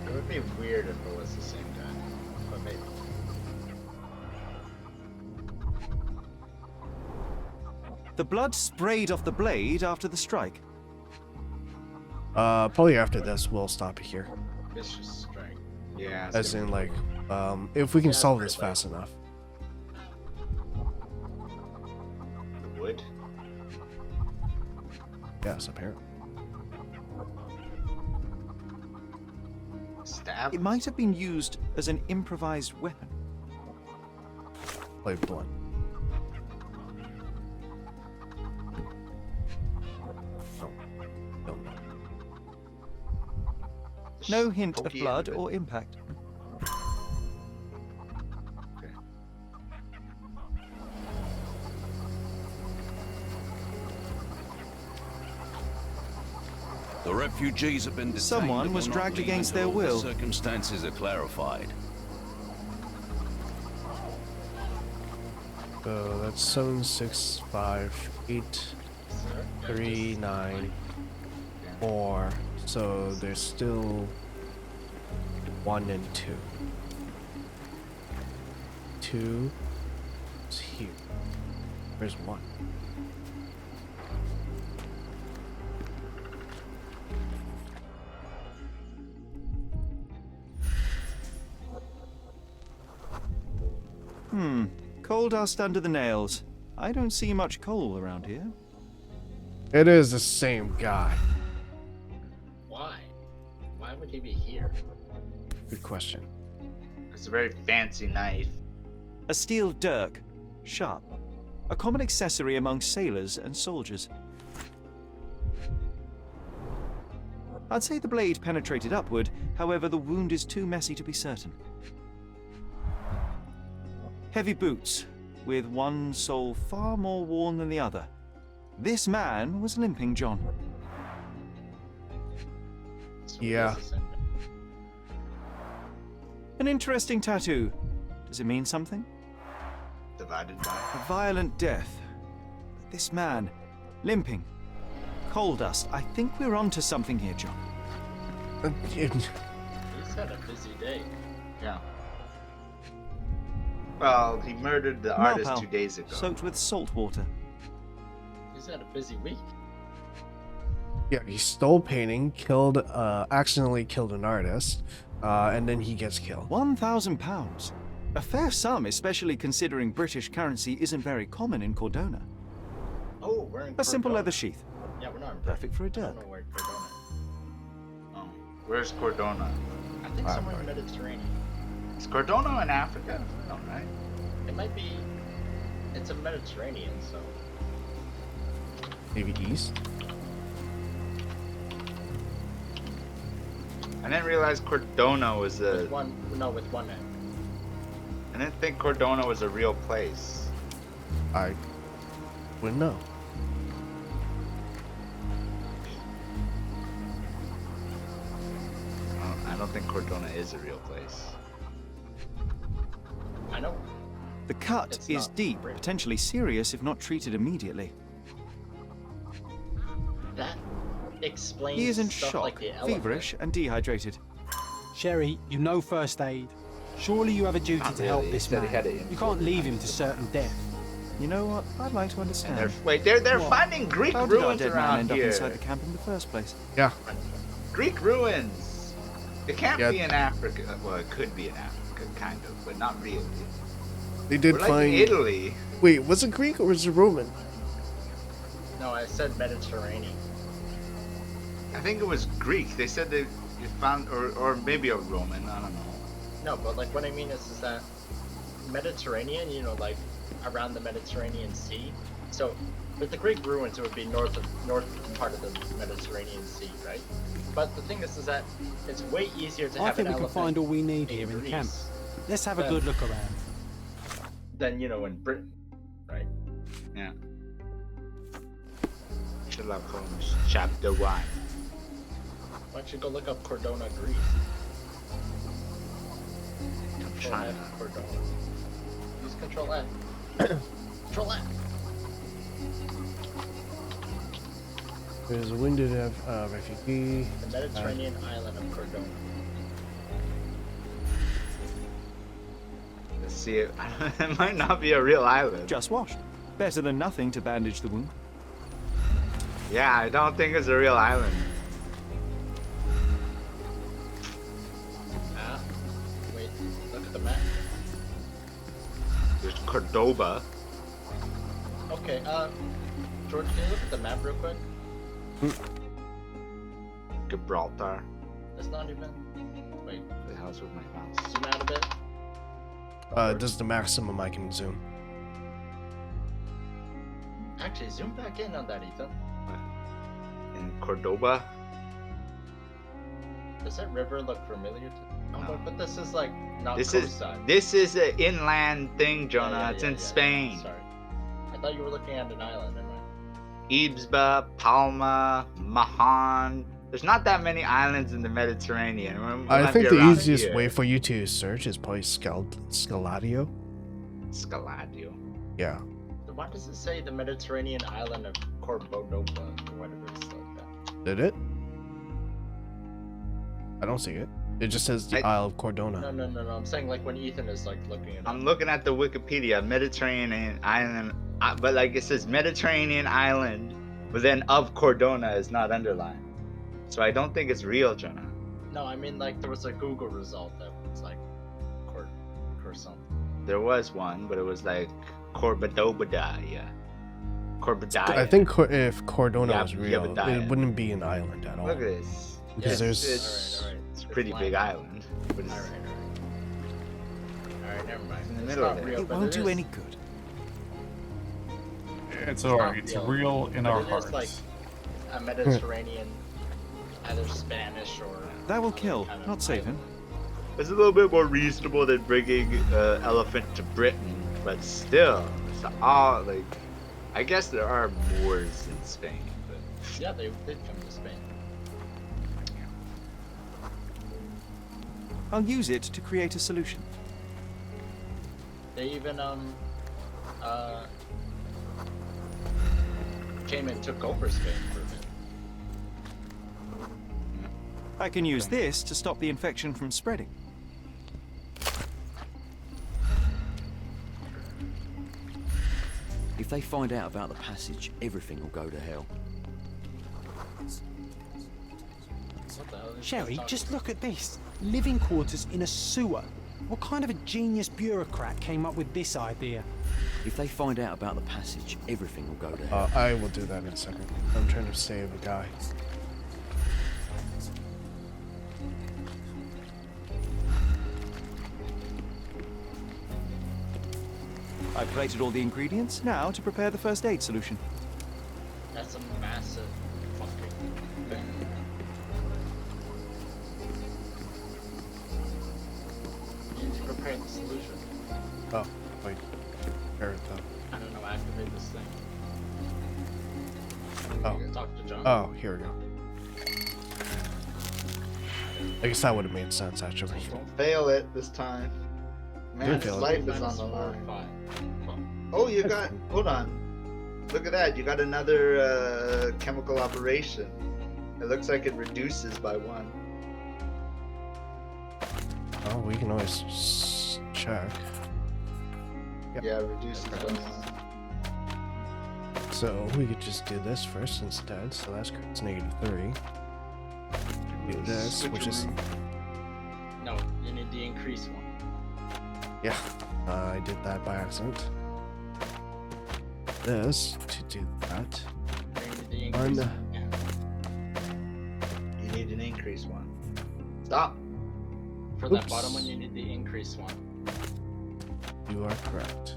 [SPEAKER 7] It would be weird if it was the same guy, but maybe.
[SPEAKER 6] The blood sprayed off the blade after the strike.
[SPEAKER 3] Probably after this we'll stop here.
[SPEAKER 7] Vicious strike.
[SPEAKER 2] Yeah.
[SPEAKER 3] As in like, if we can solve this fast enough.
[SPEAKER 2] The wood.
[SPEAKER 3] Yes, apparently.
[SPEAKER 2] Stab.
[SPEAKER 6] It might have been used as an improvised weapon.
[SPEAKER 3] Like blood.
[SPEAKER 6] No hint of blood or impact.
[SPEAKER 18] The refugees have been detained.
[SPEAKER 6] Someone was
[SPEAKER 18] and will not
[SPEAKER 6] dragged
[SPEAKER 18] leave
[SPEAKER 6] against
[SPEAKER 18] until
[SPEAKER 6] their
[SPEAKER 18] all
[SPEAKER 6] will.
[SPEAKER 18] the circumstances are clarified.
[SPEAKER 3] So that's 7, 6, 5, 8, 3, 9, 4. So there's still 1 and 2. 2 is here. Where's 1?
[SPEAKER 6] Coal dust under the nails. I don't see much coal around here.
[SPEAKER 3] It is the same guy.
[SPEAKER 7] Why? Why would he be here?
[SPEAKER 3] Good question.
[SPEAKER 2] It's a very fancy knife.
[SPEAKER 6] A steel dirk. Sharp. A common accessory among sailors and soldiers. I'd say the blade penetrated upward, however the wound is too messy to be certain. Heavy boots, with one sole far more worn than the other. This man was limping John.
[SPEAKER 3] Yeah.
[SPEAKER 6] An interesting tattoo. Does it mean something?
[SPEAKER 2] Divided by.
[SPEAKER 6] A violent death. But this man, limping. Coal dust. I think we're onto something here, John.
[SPEAKER 7] He's had a busy day.
[SPEAKER 2] Yeah. Well, he murdered the artist
[SPEAKER 6] Malpal,
[SPEAKER 2] 2 days ago.
[SPEAKER 6] soaked with salt water.
[SPEAKER 7] He's had a busy week.
[SPEAKER 3] Yeah, he stole painting, accidentally killed an artist, and then he gets killed.
[SPEAKER 6] £1,000. A fair sum, especially considering British currency isn't very common in Cordona.
[SPEAKER 7] Oh, we're in
[SPEAKER 6] A simple
[SPEAKER 7] Cordona.
[SPEAKER 6] leather sheath.
[SPEAKER 7] Yeah, we're not in
[SPEAKER 6] Perfect for a
[SPEAKER 7] I
[SPEAKER 6] dirk.
[SPEAKER 7] don't know where Cordona.
[SPEAKER 2] Oh, where's Cordona?
[SPEAKER 7] I think somewhere in the Mediterranean.
[SPEAKER 2] Is Cordona in Africa? No, right?
[SPEAKER 7] It might be. It's a Mediterranean, so.
[SPEAKER 3] Maybe east?
[SPEAKER 2] I didn't realize Cordona was a...
[SPEAKER 7] with one N.
[SPEAKER 2] I didn't think Cordona was a real place.
[SPEAKER 3] I wouldn't know.
[SPEAKER 2] I don't think Cordona is a real place.
[SPEAKER 7] I know.
[SPEAKER 6] The cut
[SPEAKER 7] It's
[SPEAKER 6] is
[SPEAKER 7] not
[SPEAKER 6] deep,
[SPEAKER 7] real.
[SPEAKER 6] potentially serious if not treated immediately.
[SPEAKER 7] That explains
[SPEAKER 6] He is in
[SPEAKER 7] stuff
[SPEAKER 6] shock,
[SPEAKER 7] like the elephant.
[SPEAKER 6] feverish, and dehydrated.
[SPEAKER 11] Sherry, you know first aid. Surely you have a duty
[SPEAKER 2] Not
[SPEAKER 11] to help
[SPEAKER 2] really.
[SPEAKER 11] this
[SPEAKER 2] He said
[SPEAKER 11] man.
[SPEAKER 2] he had it
[SPEAKER 11] You can't leave him to certain death.
[SPEAKER 6] You know what? I'd like to understand.
[SPEAKER 2] They're
[SPEAKER 6] What?
[SPEAKER 2] finding Greek
[SPEAKER 6] How did our
[SPEAKER 2] ruins
[SPEAKER 6] dead man
[SPEAKER 2] around
[SPEAKER 6] end
[SPEAKER 2] here.
[SPEAKER 6] up inside the camp in the first place?
[SPEAKER 3] Yeah.
[SPEAKER 2] Greek ruins. It can't
[SPEAKER 3] Yeah.
[SPEAKER 2] be in Africa. Well, it could be in Africa, kind of, but not really.
[SPEAKER 3] They did
[SPEAKER 2] We're like
[SPEAKER 3] find.
[SPEAKER 2] Italy.
[SPEAKER 3] Wait, was it Greek or was it Roman?
[SPEAKER 7] No, I said Mediterranean.
[SPEAKER 2] I think it was Greek. They said they found, or maybe a Roman. I don't know.
[SPEAKER 7] No, but like what I mean is that Mediterranean, you know, like around the Mediterranean Sea. So with the Greek ruins, it would be north part of the Mediterranean Sea, right? But the thing is that it's way easier to
[SPEAKER 11] I
[SPEAKER 7] have
[SPEAKER 11] think
[SPEAKER 7] an
[SPEAKER 11] we can
[SPEAKER 7] elephant
[SPEAKER 11] find all we need here in
[SPEAKER 7] Greece
[SPEAKER 11] camp. Let's have a
[SPEAKER 7] than-
[SPEAKER 11] good look around.
[SPEAKER 7] than, you know, in Britain, right?
[SPEAKER 2] Yeah. Sherlock Holmes, Chapter 1.
[SPEAKER 7] Why don't you go look up Cordona, Greece? Control
[SPEAKER 2] trying
[SPEAKER 7] F, Cordona. Use Control F. Control F.
[SPEAKER 3] There's a wounded refugee.
[SPEAKER 7] The Mediterranean island of Cordona.
[SPEAKER 2] Let's see it. It might not be a real island.
[SPEAKER 6] Just washed. Better than nothing to bandage the wound.
[SPEAKER 2] Yeah, I don't think it's a real island.
[SPEAKER 7] Ah, wait, look at the map.
[SPEAKER 2] There's Cordoba.
[SPEAKER 7] Okay, George, can you look at the map real quick?
[SPEAKER 2] Gibraltar.
[SPEAKER 7] That's not even. Wait,
[SPEAKER 2] The house with my mouse.
[SPEAKER 7] zoom out a bit.
[SPEAKER 3] Does the maximum I can zoom.
[SPEAKER 7] Actually, zoom back in on that, Ethan.
[SPEAKER 2] In Cordoba.
[SPEAKER 7] Does that river look familiar to? Oh, but this is like not
[SPEAKER 2] This
[SPEAKER 7] coastside.
[SPEAKER 2] is an inland thing, Jonah.
[SPEAKER 7] Yeah,
[SPEAKER 2] it's
[SPEAKER 7] yeah,
[SPEAKER 2] in
[SPEAKER 7] yeah,
[SPEAKER 2] Spain.
[SPEAKER 7] Sorry, I thought you were looking at an island. Never mind.
[SPEAKER 2] Ibsba, Palma, Mahan. There's not that many islands in the Mediterranean. We
[SPEAKER 3] I
[SPEAKER 2] might
[SPEAKER 3] think
[SPEAKER 2] be
[SPEAKER 3] the
[SPEAKER 2] around
[SPEAKER 3] easiest
[SPEAKER 2] here.
[SPEAKER 3] way for you to search is probably Scaladio.
[SPEAKER 2] Scaladio.
[SPEAKER 3] Yeah.
[SPEAKER 7] So why does it say the Mediterranean island of Cordoba or whatever it's like that?
[SPEAKER 3] Did it? I don't see it. It just says the Isle of Cordona.
[SPEAKER 7] No. I'm saying like when Ethan is like looking at.
[SPEAKER 2] I'm looking at the Wikipedia, Mediterranean island, but like it says Mediterranean island, but then of Cordona is not underlined. So I don't think it's real, Jonah.
[SPEAKER 7] No, I mean like there was a Google result that was like Cord or something.
[SPEAKER 2] There was one, but it was like Corbadobada. Corbadaya.
[SPEAKER 3] I think if Cordona
[SPEAKER 2] Yeah,
[SPEAKER 3] was real,
[SPEAKER 2] Yabadaya.
[SPEAKER 3] it wouldn't be an island at all.
[SPEAKER 2] Look at this.
[SPEAKER 3] Because there's
[SPEAKER 2] it's a pretty big island. But it's,
[SPEAKER 7] Alright, never mind.
[SPEAKER 2] in the
[SPEAKER 7] It's
[SPEAKER 2] middle
[SPEAKER 7] not
[SPEAKER 2] of it.
[SPEAKER 7] real,
[SPEAKER 6] It
[SPEAKER 7] but
[SPEAKER 6] won't do
[SPEAKER 7] is.
[SPEAKER 6] any good.
[SPEAKER 4] It's alright. It's real in our
[SPEAKER 7] But it
[SPEAKER 4] hearts.
[SPEAKER 7] is like a Mediterranean, either Spanish or.
[SPEAKER 6] That will kill, not save him.
[SPEAKER 2] It's a little bit more reasonable than bringing elephant to Britain, but still, it's all like. I guess there are Moors in Spain, but
[SPEAKER 7] Yeah, they did come to Spain.
[SPEAKER 6] I'll use it to create a solution.
[SPEAKER 7] They even came and took over Spain for a bit.
[SPEAKER 6] I can use this to stop the infection from spreading.
[SPEAKER 18] If they find out about the passage, everything will go to hell.
[SPEAKER 7] What the hell is
[SPEAKER 11] Sherry,
[SPEAKER 7] this
[SPEAKER 11] just look at this. Living quarters in a sewer. What kind of a genius bureaucrat came up with this idea?
[SPEAKER 18] If they find out about the passage, everything will go to hell.
[SPEAKER 3] I will do that in a second. I'm trying to save a guy.
[SPEAKER 6] I've created all the ingredients, now to prepare the first aid solution.
[SPEAKER 7] That's a massive fucking thing. You need to prepare the solution.
[SPEAKER 3] Oh, wait. Prepare it though.
[SPEAKER 7] I don't know, activate this thing.
[SPEAKER 3] Oh.
[SPEAKER 7] Talk to John.
[SPEAKER 3] Oh, here we go. I guess that would have made sense actually.
[SPEAKER 2] Don't fail it this time. Man, his life is on the line. Oh, you got. Hold on. Look at that. You got another chemical operation. It looks like it reduces by 1.
[SPEAKER 3] Oh, we can always check. Yep.
[SPEAKER 2] Yeah, it reduces by 1.
[SPEAKER 3] So we could just do this first instead. So that's it's -3. Do this, which is
[SPEAKER 7] No, you need the increased one.
[SPEAKER 3] yeah. I did that by accident. This to do that.
[SPEAKER 7] You need the
[SPEAKER 3] And,
[SPEAKER 7] increased one.
[SPEAKER 2] You need an increased one. Stop.
[SPEAKER 7] For that bottom one, you need the increased one.
[SPEAKER 3] You are correct.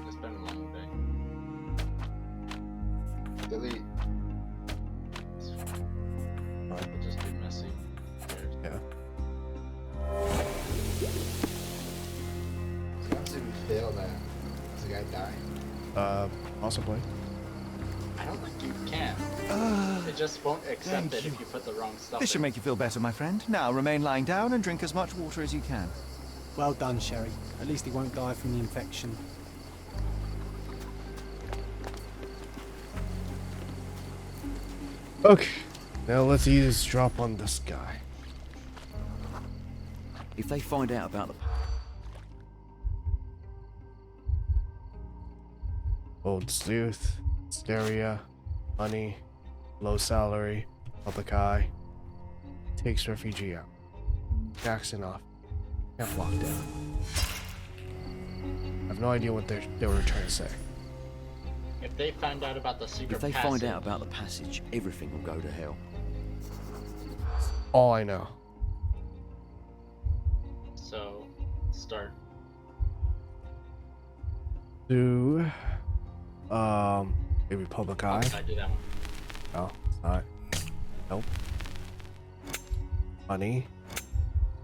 [SPEAKER 7] It's been a long day.
[SPEAKER 2] Delete.
[SPEAKER 7] It'll just be messy.
[SPEAKER 3] Yeah.
[SPEAKER 2] So once we fail that, is the guy dying?
[SPEAKER 3] Possibly.
[SPEAKER 7] I don't think you can. It just won't accept it if you put the wrong stuff
[SPEAKER 6] This should
[SPEAKER 7] in.
[SPEAKER 6] make you feel better, my friend. Now remain lying down and drink as much water as you can.
[SPEAKER 11] Well done, Sherry. At least he won't die from the infection.
[SPEAKER 3] Okay. Now let's eavesdrop on this guy.
[SPEAKER 18] If they find out about the...
[SPEAKER 3] Old sleuth, hysteria, money, low salary, public eye, takes refugee out. Jackson off. Camp lockdown. I have no idea what they were trying to say.
[SPEAKER 7] If they find out about the secret
[SPEAKER 18] If they
[SPEAKER 7] passage,
[SPEAKER 18] find out about the passage, everything will go to hell.
[SPEAKER 3] All I know.
[SPEAKER 7] so start.
[SPEAKER 3] Do maybe public eye.
[SPEAKER 7] I do that one.
[SPEAKER 3] No, it's not. Nope. Money.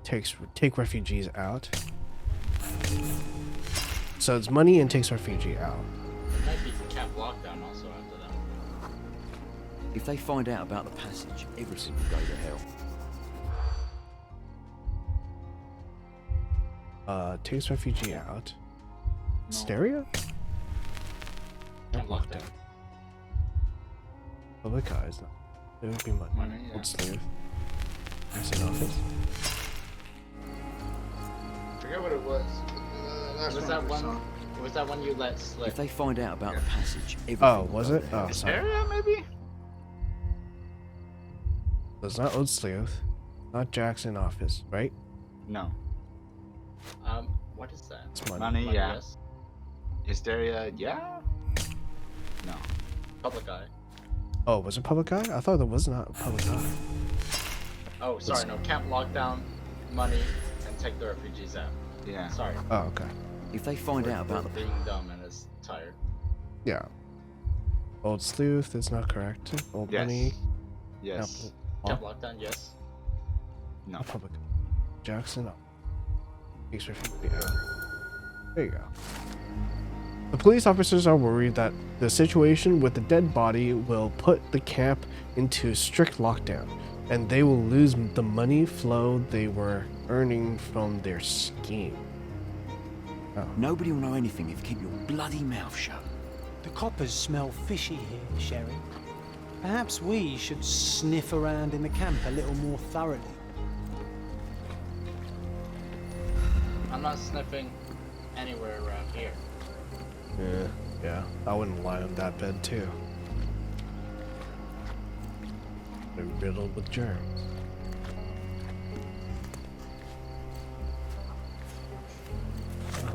[SPEAKER 3] Take refugees out. So it's money and takes refugee out.
[SPEAKER 7] It might be camp lockdown also after that.
[SPEAKER 18] If they find out about the passage, everything will go to hell.
[SPEAKER 3] Takes refugee out. Hysteria?
[SPEAKER 7] Camp lockdown.
[SPEAKER 3] Public eyes. No. It would be money.
[SPEAKER 7] Yeah.
[SPEAKER 3] Old slave. Nursing office.
[SPEAKER 2] Forget what it was.
[SPEAKER 7] Was that one? Was that one you let slip?
[SPEAKER 18] If they find out about the passage, everything
[SPEAKER 3] Oh,
[SPEAKER 18] will
[SPEAKER 3] was
[SPEAKER 18] go
[SPEAKER 3] it?
[SPEAKER 18] to hell.
[SPEAKER 3] Oh, sorry.
[SPEAKER 2] Area, maybe?
[SPEAKER 3] So it's not Old Sleuth. Not Jackson office, right?
[SPEAKER 2] No.
[SPEAKER 7] What is that?
[SPEAKER 3] It's money.
[SPEAKER 2] Money, yeah.
[SPEAKER 7] Yes.
[SPEAKER 2] Hysteria, yeah? No.
[SPEAKER 7] Public eye.
[SPEAKER 3] Oh, was it public eye? I thought it was not public eye.
[SPEAKER 7] Oh, sorry, no. Camp lockdown, money, and take the refugees out.
[SPEAKER 2] Yeah.
[SPEAKER 7] Sorry.
[SPEAKER 3] Oh, okay.
[SPEAKER 18] If they find out about the
[SPEAKER 7] being dumb and is tired.
[SPEAKER 3] Yeah. Old Sleuth is not correct. Old
[SPEAKER 2] Yes.
[SPEAKER 3] Money.
[SPEAKER 2] Yes.
[SPEAKER 7] Camp lockdown, yes.
[SPEAKER 2] No.
[SPEAKER 3] Not public. Jackson. No. Takes refugee out. There you go. The police officers are worried that the situation with the dead body will put the camp into strict lockdown, and they will lose the money flow they were earning from their scheme. Oh.
[SPEAKER 18] Nobody will know anything if you keep your bloody mouth shut.
[SPEAKER 11] The coppers smell fishy here, Sherry. Perhaps we should sniff around in the camp a little more thoroughly.
[SPEAKER 7] I'm not sniffing anywhere around here.
[SPEAKER 3] Yeah, I wouldn't lie on that bed too. They're riddled with germs.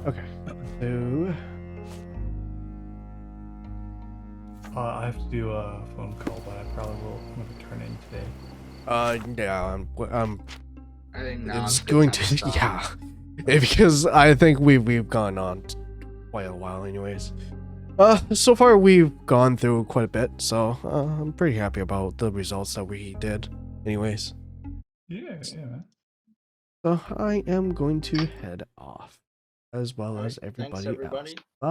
[SPEAKER 3] Okay, so
[SPEAKER 4] I have to do a phone call, but I probably will turn in today.
[SPEAKER 3] yeah,
[SPEAKER 2] I think now
[SPEAKER 3] it's
[SPEAKER 2] I'm
[SPEAKER 3] going
[SPEAKER 2] good
[SPEAKER 3] to,
[SPEAKER 2] time stop.
[SPEAKER 3] yeah, because I think we've gone on quite a while, anyways. So far we've gone through quite a bit, so I'm pretty happy about the results that we did. Anyways.
[SPEAKER 4] Yeah, man.
[SPEAKER 3] So I am going to head off, as well as
[SPEAKER 7] Thanks,
[SPEAKER 3] everybody
[SPEAKER 7] everybody.
[SPEAKER 3] else. Bye.